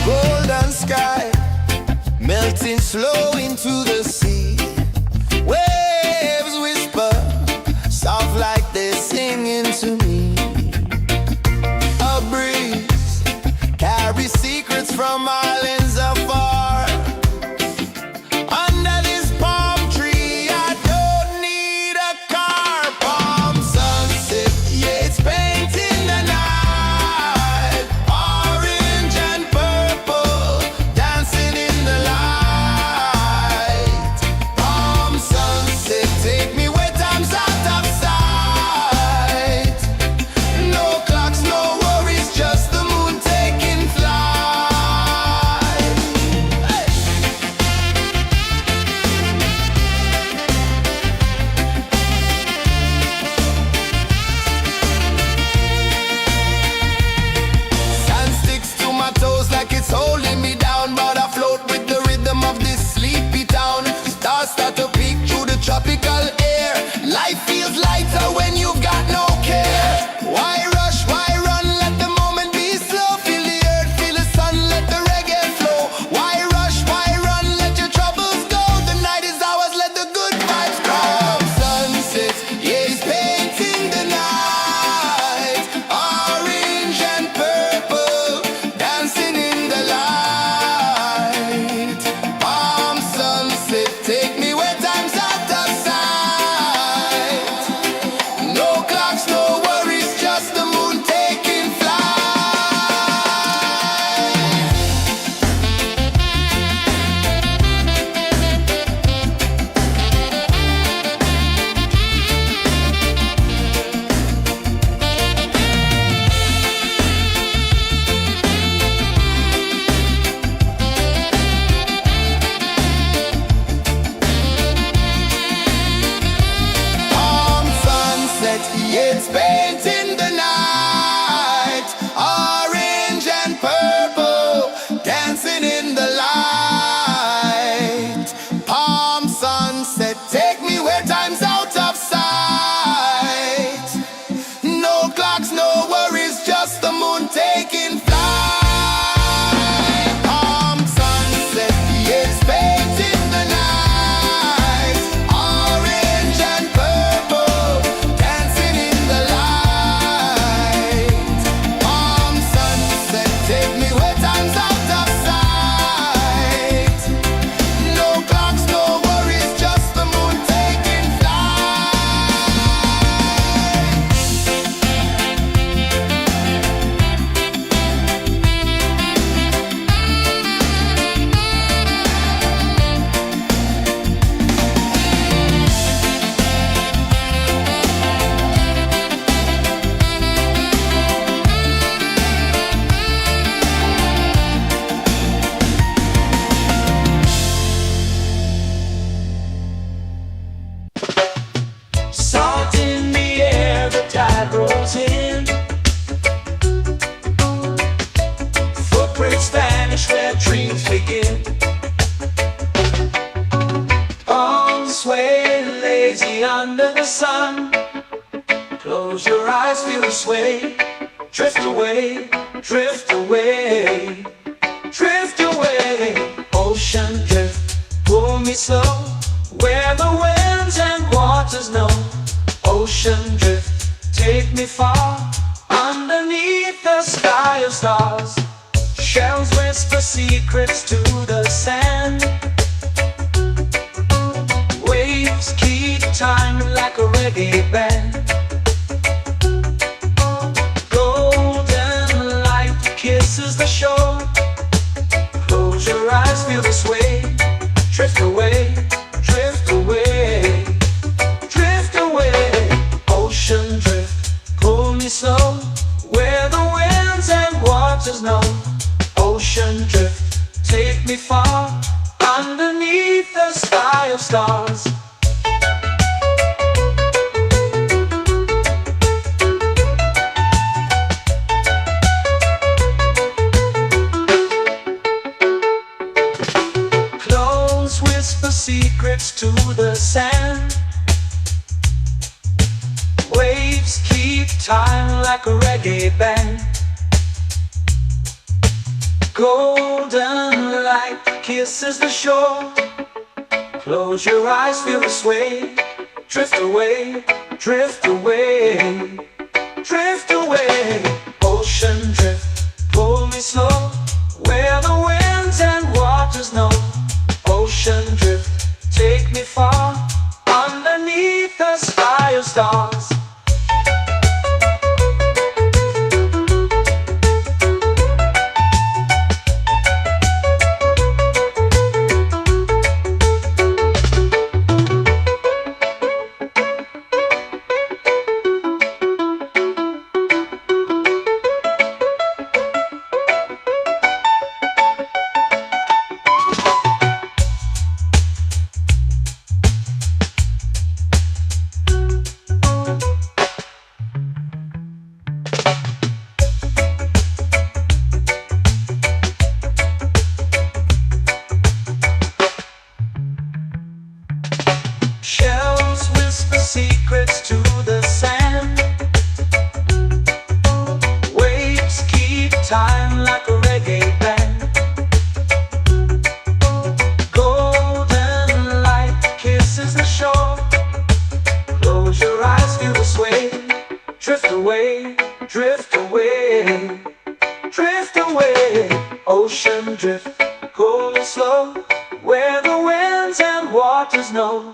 Golden sky melting slow into the sea. Waves whisper soft like they're singing to me. A breeze carries secrets from islands afar. Under this palm tree, I don't need a car. Palm sunset, yeah, it's painting the night. Orange and purple, dancing in the light. eyes feel the sway. Drift away, drift away, drift away. Ocean drift, pull me slow, where the winds and waters know. Ocean drift, take me far, underneath the sky of stars. Shells whisper secrets to the sand. Waves keep time like a reggae band. Golden light kisses the shore. Close your eyes, feel the sway. Drift away, drift away, drift away. Ocean drift, pull me slow, where the winds and waters know. Ocean drift, take me far, underneath the sky of stars. Clothes whisper secrets to the sand. Waves keep time like a reggae band. Golden light kisses the shore. Close your eyes, feel the sway. Drift away, drift away, drift away. Ocean drift, pull me slow, where the winds and waters know. Ocean drift, take me far, underneath the sky of stars. Shells whisper secrets to the sand. Waves keep time like a reggae band. Golden light kisses the shore. Close your eyes, feel the sway. Drift away, drift away, drift away. Ocean drift, pull me slow, where the winds and waters know.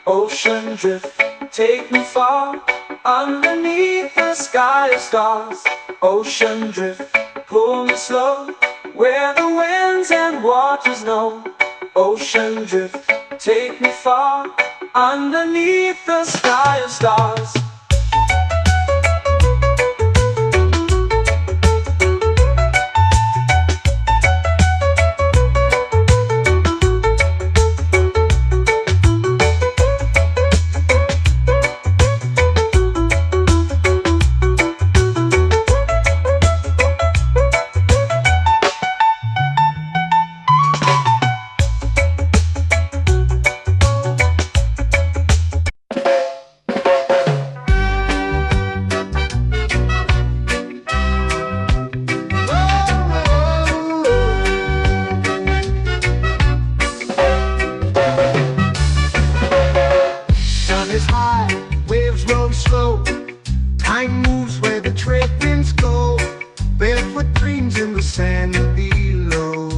Ocean drift, take me far, underneath the sky of stars. Ocean drift, pull me slow, where the winds and waters know. Ocean drift, take me far, underneath the sky of stars. Is high, waves roll slow. Time moves where the trade winds go. Barefoot dreams in the sand below.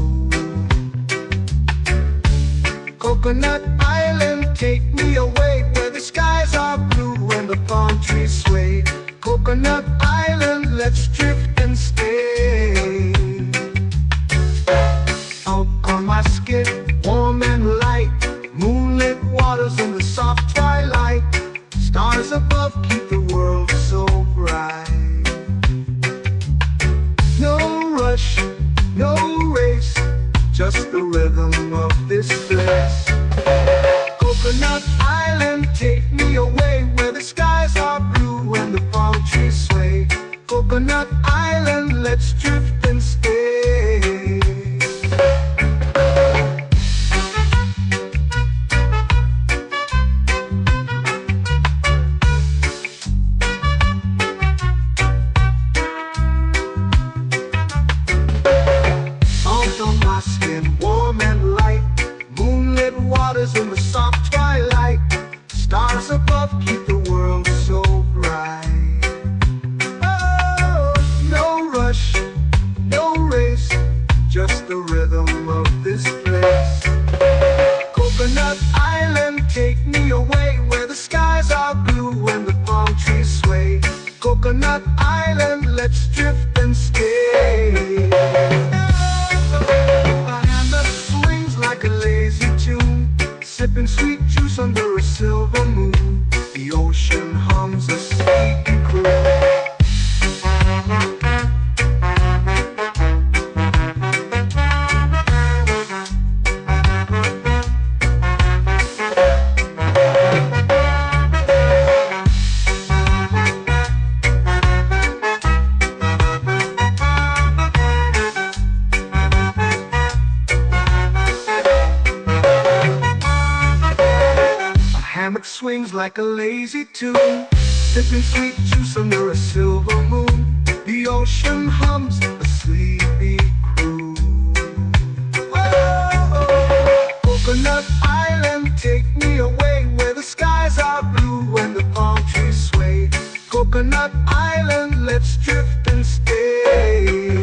Coconut Island, take me away, where the skies are blue and the palm trees sway. Coconut Island, let's drift and stay. Out on my skin, warm and light, moonlit waters in the soft twilight. Stars above keep the world so bright. No rush, no race, just the rhythm of this place. Coconut Island, take me away, where the skies are blue and the palm trees sway. Coconut Island, let's drift and stay. hammock swings like a lazy tune, sipping sweet juice under a silver moon. The ocean hums a sleepy crew. Whoa, Coconut Island, take me away where the skies are blue and the palm trees sway. Coconut Island, let's drift and stay.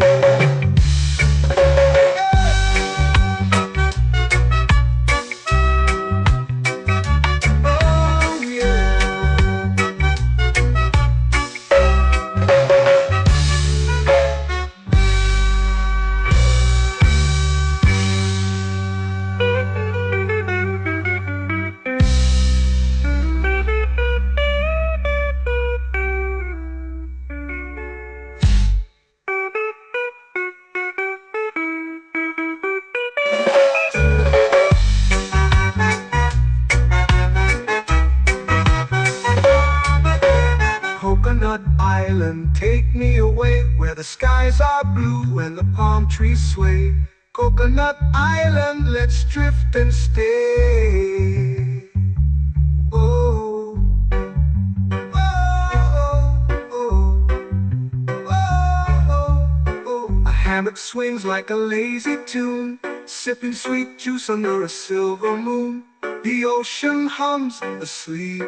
Coconut Island, take me away where the skies are blue and the palm trees sway. Coconut Island, let's drift and stay. Oh, oh, oh, oh, oh. A hammock swings like a lazy tune, sipping sweet juice under a silver moon. The ocean hums asleep.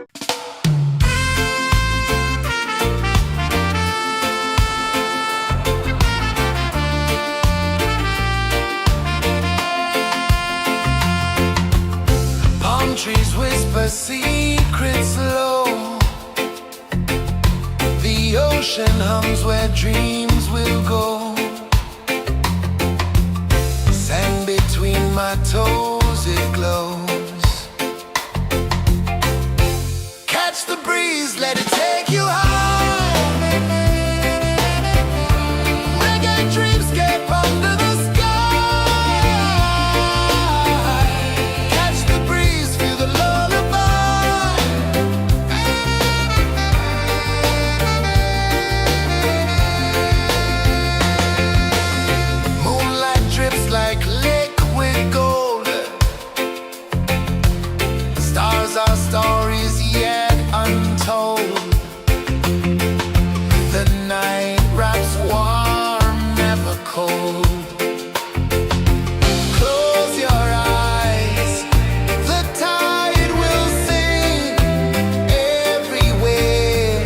Trees whisper secrets low. The ocean hums where dreams will go. Sand between my toes, it glows. Catch the breeze, let it take you high. Reggae dreamscape under the sky. Our stories yet untold. The night wraps warm, never cold. Close your eyes, the tide will sing everywhere.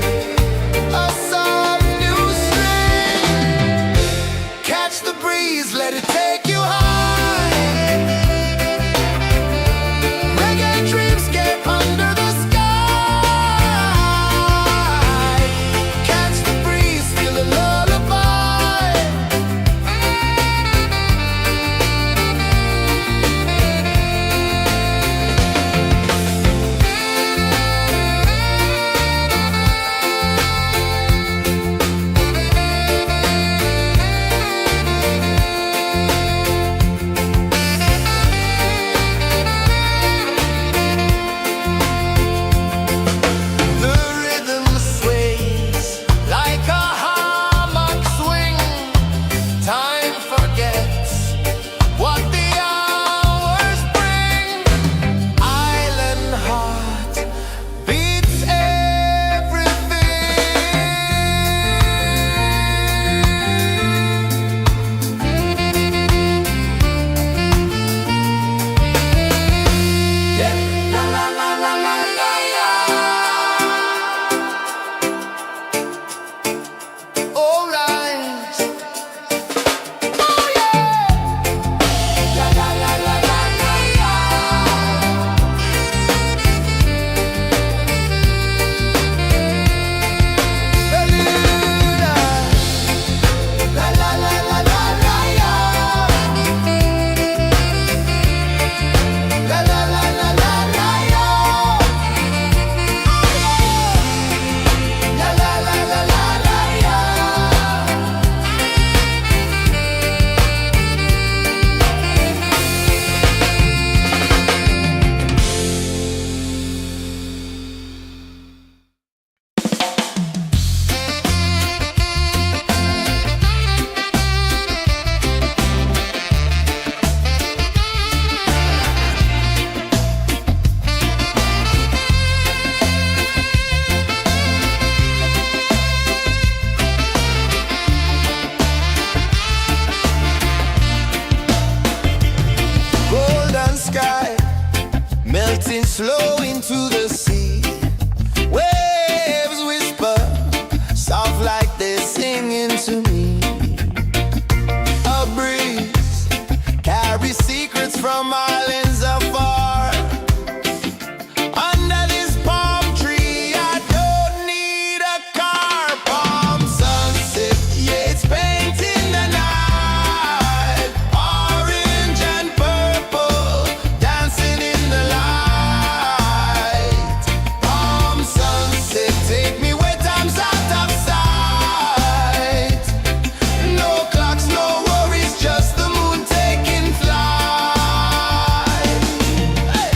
A soft new string. Catch the breeze, let it take you high. flow into the sea. Waves whisper, soft like they're singing to me. A breeze carries secrets from islands afar. Under this palm tree, I don't need a car. Palm sunset, yeah, it's painting the night. Orange and purple, dancing in the light. Palm sunset, take me where time's out of sight. No clocks, no worries, just the moon taking flight. Hey!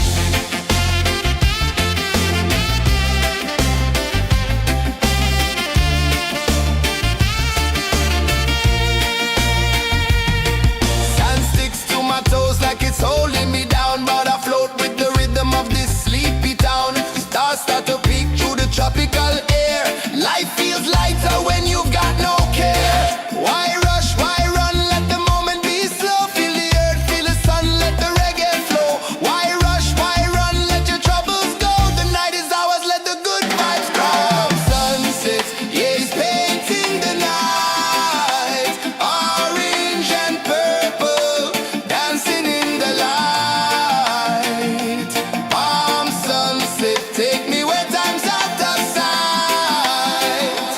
Sand sticks to my toes like it's holding me down, but I float with the rhythm of this sleepy town. Stars start to peek through the tropical air. Life feels lighter when you've got no care. Why rush, why run, let the moment be slow. Feel the earth, feel the sun, let the reggae flow. Why rush, why run, let your troubles go. The night is ours, let the good vibes come. Sunset, yeah, it's painting the night. Orange and purple, dancing in the light. Palm sunset, take me where time's out of sight.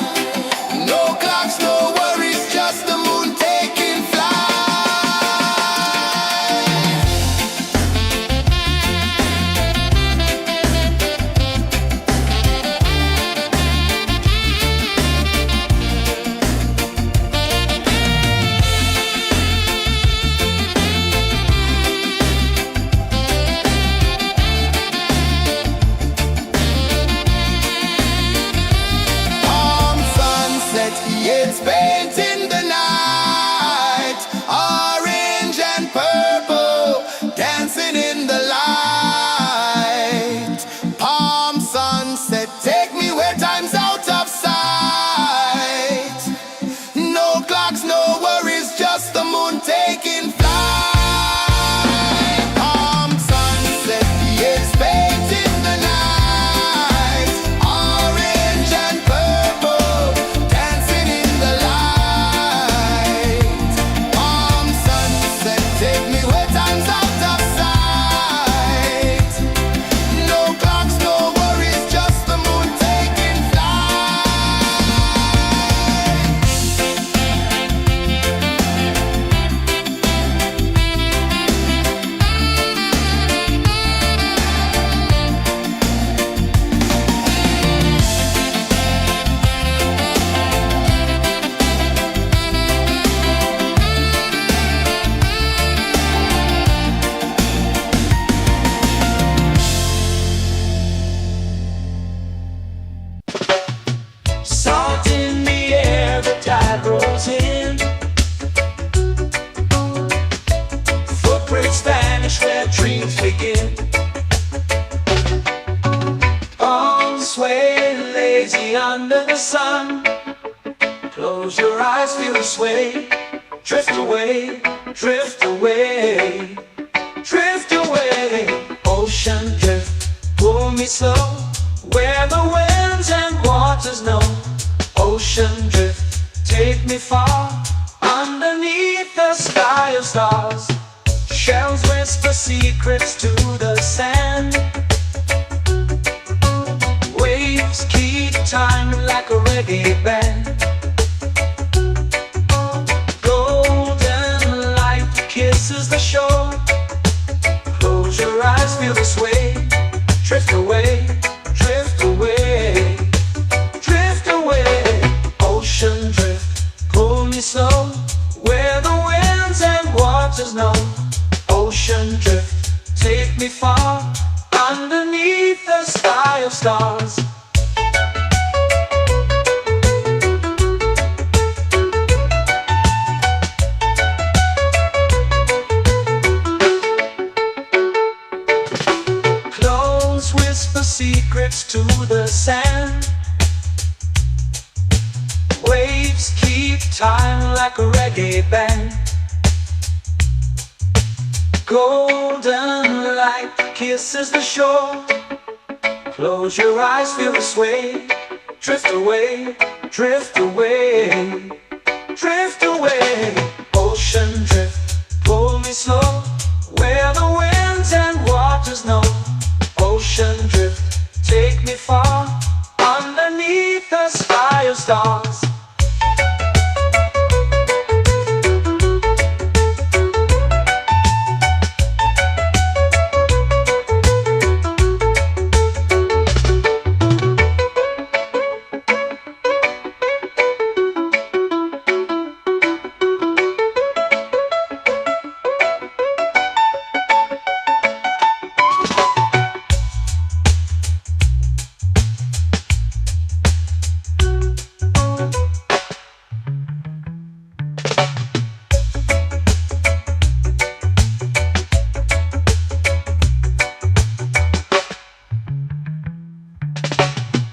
No clocks, no worries, just the moon taking flight. Palm sunset, yeah, it's painting the night. Orange and purple, dancing in the light. Palm sunset, take me where time's out of sight. No clocks, no worries, just the moon taking flight. Palm sunset, yeah, it's painting the night. Orange and purple, dancing in the light. Palm sunset, take me where time's out of sight. No clocks, no worries, just the moon taking flight. Salt in the air, the tide rolls in. Footprints vanish where dreams begin. Arms sway lazy under the sun. Close your eyes, feel the sway. Drift away, drift away, drift away. Ocean drift, pull me slow, where the winds and waters know. Ocean drift, take me far, underneath the sky of stars. Shells whisper secrets to the sand. Waves keep time like a reggae band. Golden light kisses the shore. Close your eyes, feel the sway. Drift away, drift away, drift away. Ocean drift, pull me slow, where the winds and waters know. Ocean drift, take me far, underneath the sky of stars. Close whisper secrets to the sand. Waves keep time like a reggae band. Golden light kisses the shore. Close your eyes, feel the sway. Drift away, drift away, drift away. Ocean drift, pull me slow, where the winds and waters know. Ocean drift, take me far, underneath the sky of stars.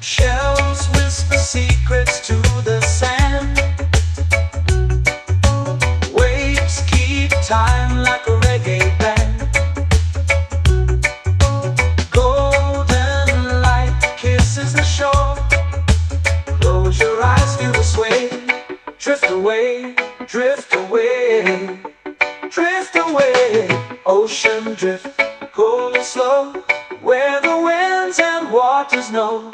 Shells whisper secrets to the sand. Waves keep time like a reggae band. Golden light kisses the shore. Close your eyes, feel the sway. Drift away, drift away, drift away. Ocean drift, cool and slow, where the winds and waters know.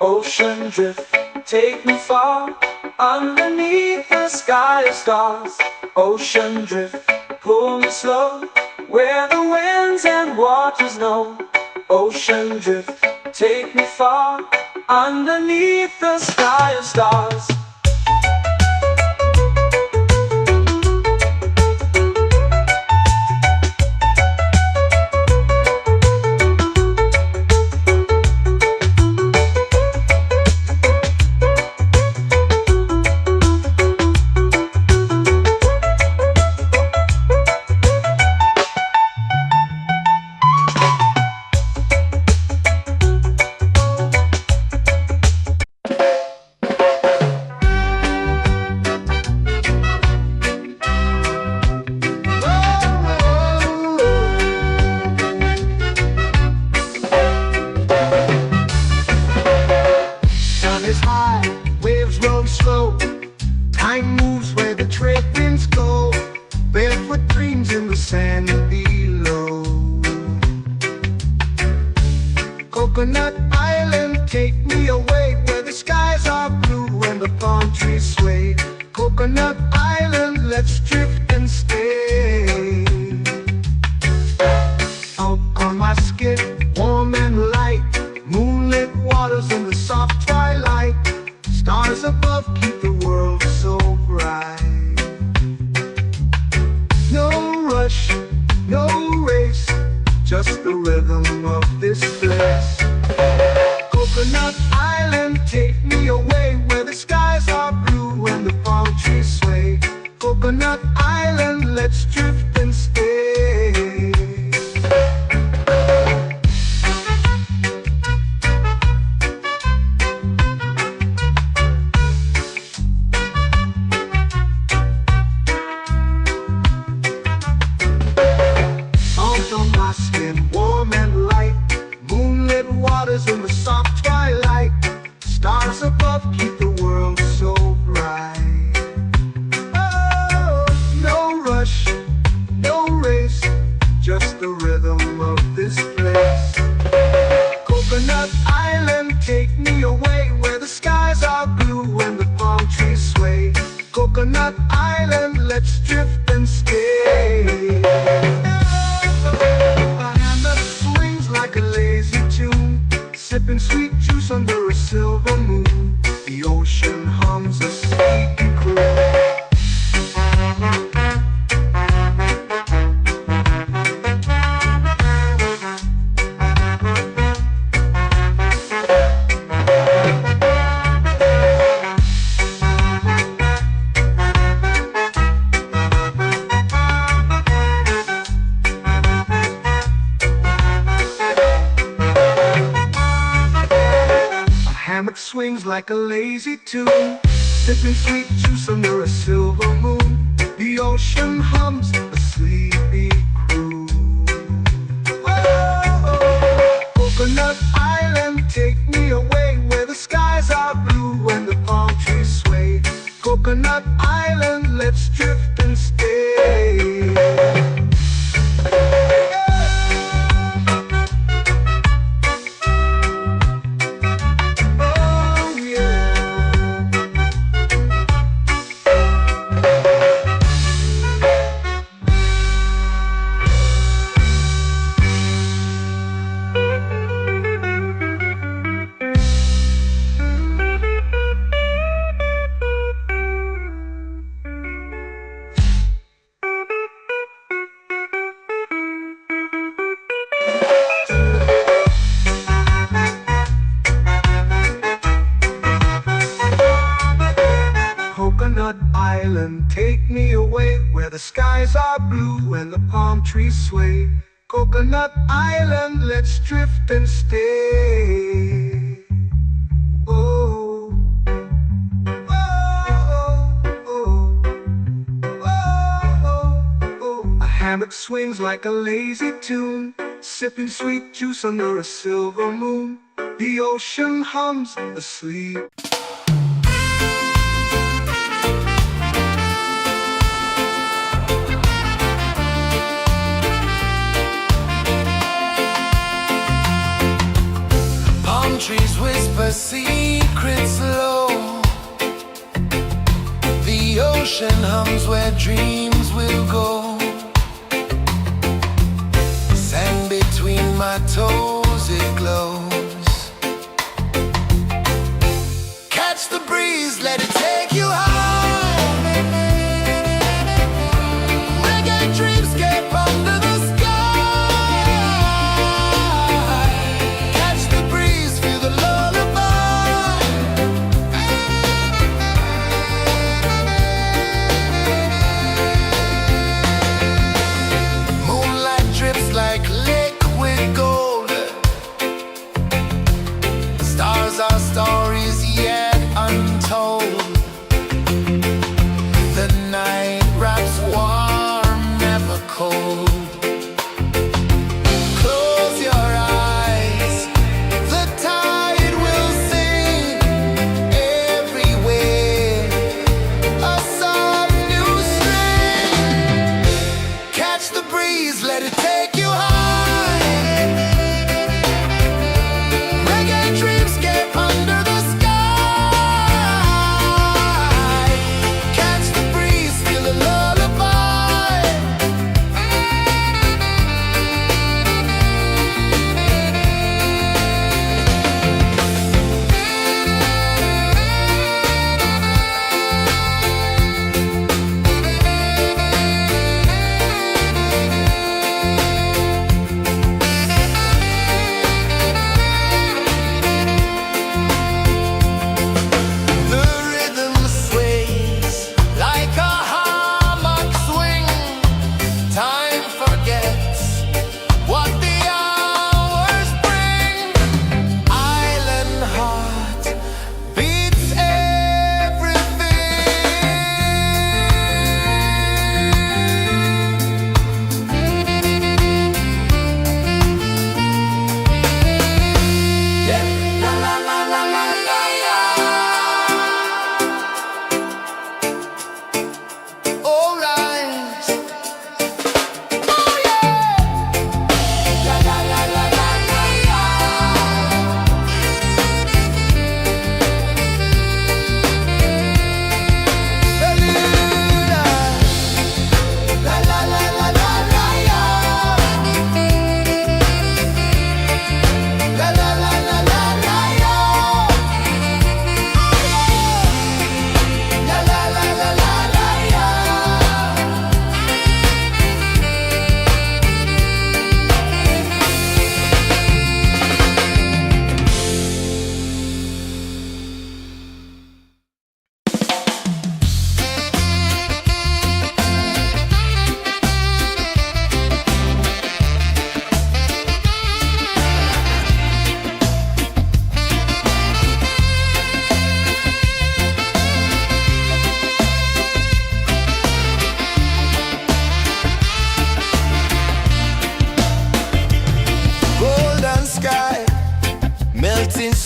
Ocean drift, take me far, underneath the sky of stars. Ocean drift, pull me slow, where the winds and waters know. Ocean drift, take me far, underneath the sky of stars. Time moves where the trade winds go. Barefoot dreams in the sand below. Coconut Island, take me away, where the skies are blue and the palm trees sway. Coconut Island, let's drift and stay. Out on my skin, warm and light, moonlit waters in the soft twilight. Stars above keep the world so bright. No rush, no race, just the rhythm of this place. Coconut Island, take me away, where the skies are blue and the palm trees sway. Coconut Island, let's drift and stay. Warm and light, moonlit waters in the soft twilight. Stars above keep the world so bright. Oh, no rush, no race, just the rhythm of this place. Coconut Island, take me away, where the skies are blue and the palm trees sway. Coconut Island, let's drift and stay. Like a lazy tune, sipping sweet juice under a silver moon. The ocean hums a sleepy croon. Swings like a lazy tune, sipping sweet juice under a silver moon. The ocean hums a sleepy croon. Whoa! let's drift and stay. Oh yeah. Coconut Island, take me away where the skies are blue and the palm trees sway. Coconut Island, let's drift and stay. Oh, oh, oh, oh, oh, oh. A hammock swings like a lazy tune, sipping sweet juice under a silver moon. The ocean hums asleep. Trees whisper secrets low. The ocean hums where dreams will go. Sand between my toes, it glows. Catch the breeze, let it take you high. Reggae dreamscape under the sky. Our stories yet untold. The night wraps warm, never cold. Close your eyes, the tide will sing everywhere. A soft new string. Catch the breeze, let it take you high.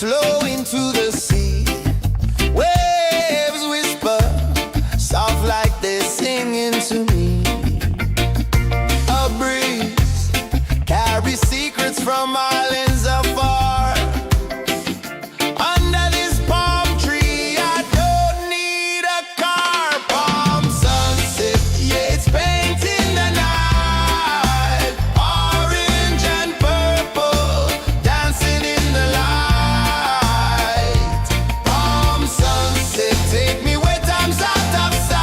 slow into the sea. Waves whisper, soft like they sing. to me. A breeze carries secrets from islands afar. Under this palm tree, I don't need a car. Palm sunset, yeah, it's painting the night. Orange and purple, dancing in the light. Palm sunset, take me where time's out of sight.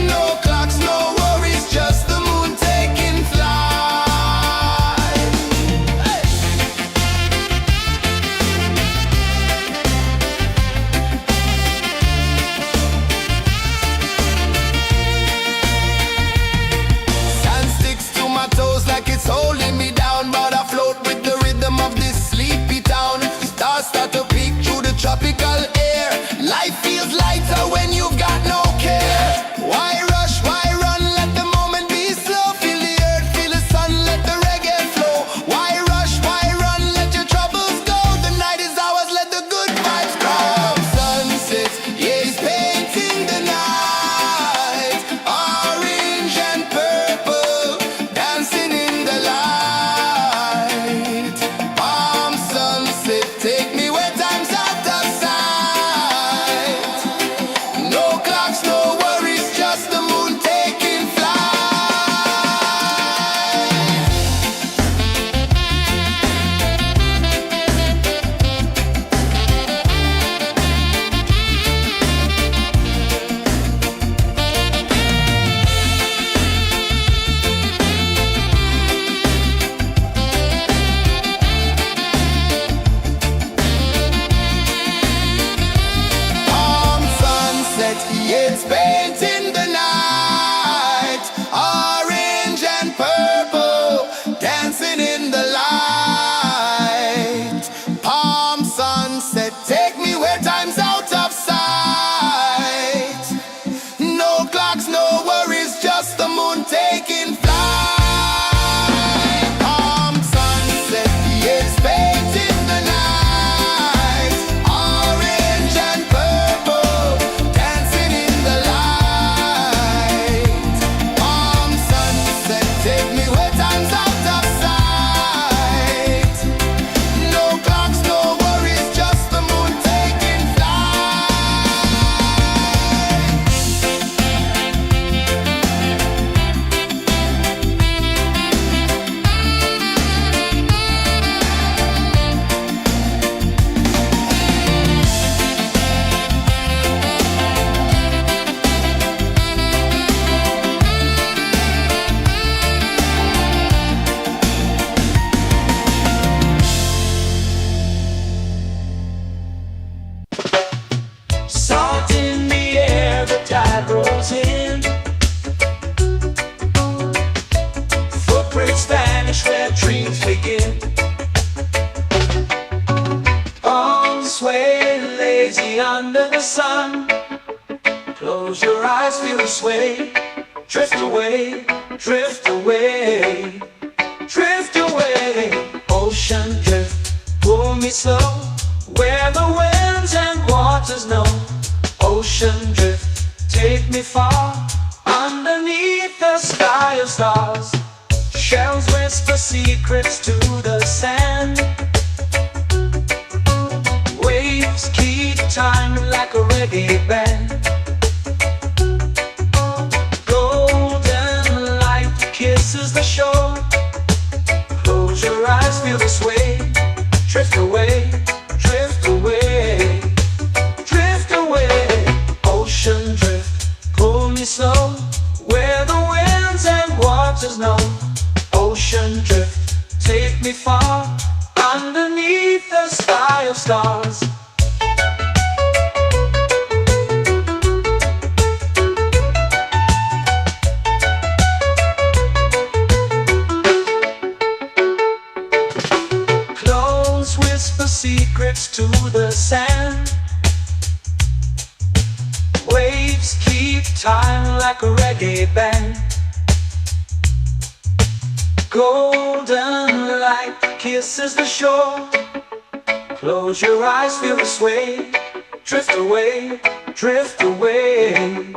No clocks, no worries, just the moon taking flight. Hey! Sand sticks to my toes like it's holding me down, but I float with the rhythm of this sleepy town. Stars start to peek through the tropical air. Life feels lighter when you've got no care. Why rush, why run, let the moment be slow. Feel the earth, feel the sun, let the reggae flow. Why rush, why run, let your troubles go. The night is ours, let the good vibes grow. Sunset, yeah, it's painting the night. Orange and purple, dancing in the light. Palm sunset, take me where time's out of sight. No clocks, no worries, just the moon taking flight. Palm sunset, yeah, it's painting the night. Orange and purple, dancing in the light. Palm sunset, take me where time's out of sight. No clocks, no worries, just the moon taking flight. Palm sunset, yeah, it's painting the night. Orange and purple, dancing in the light. Palm sunset, take me where time's out of sight. No clocks, no worries, just the moon taking flight. Salt in the air, the tide rolls in. Footprints vanish where dreams begin. All swaying lazy under the sun. Close your eyes, feel the sway. Drift away, drift away, drift away. Ocean drift, pull me slow, where the winds and waters know. Ocean drift, take me far, underneath the sky of stars. Shells whisper secrets to the sand. Waves keep time like a reggae band. Golden light kisses the shore. Close your eyes, feel the sway. Drift away, drift away, drift away. Ocean drift, pull me slow, where the winds and waters know. Ocean drift, take me far, underneath the sky of stars. Close whisper secrets to the sand. Waves keep time like a reggae band. Golden light kisses the shore. Close your eyes, feel the sway. Drift away, drift away,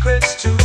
secrets to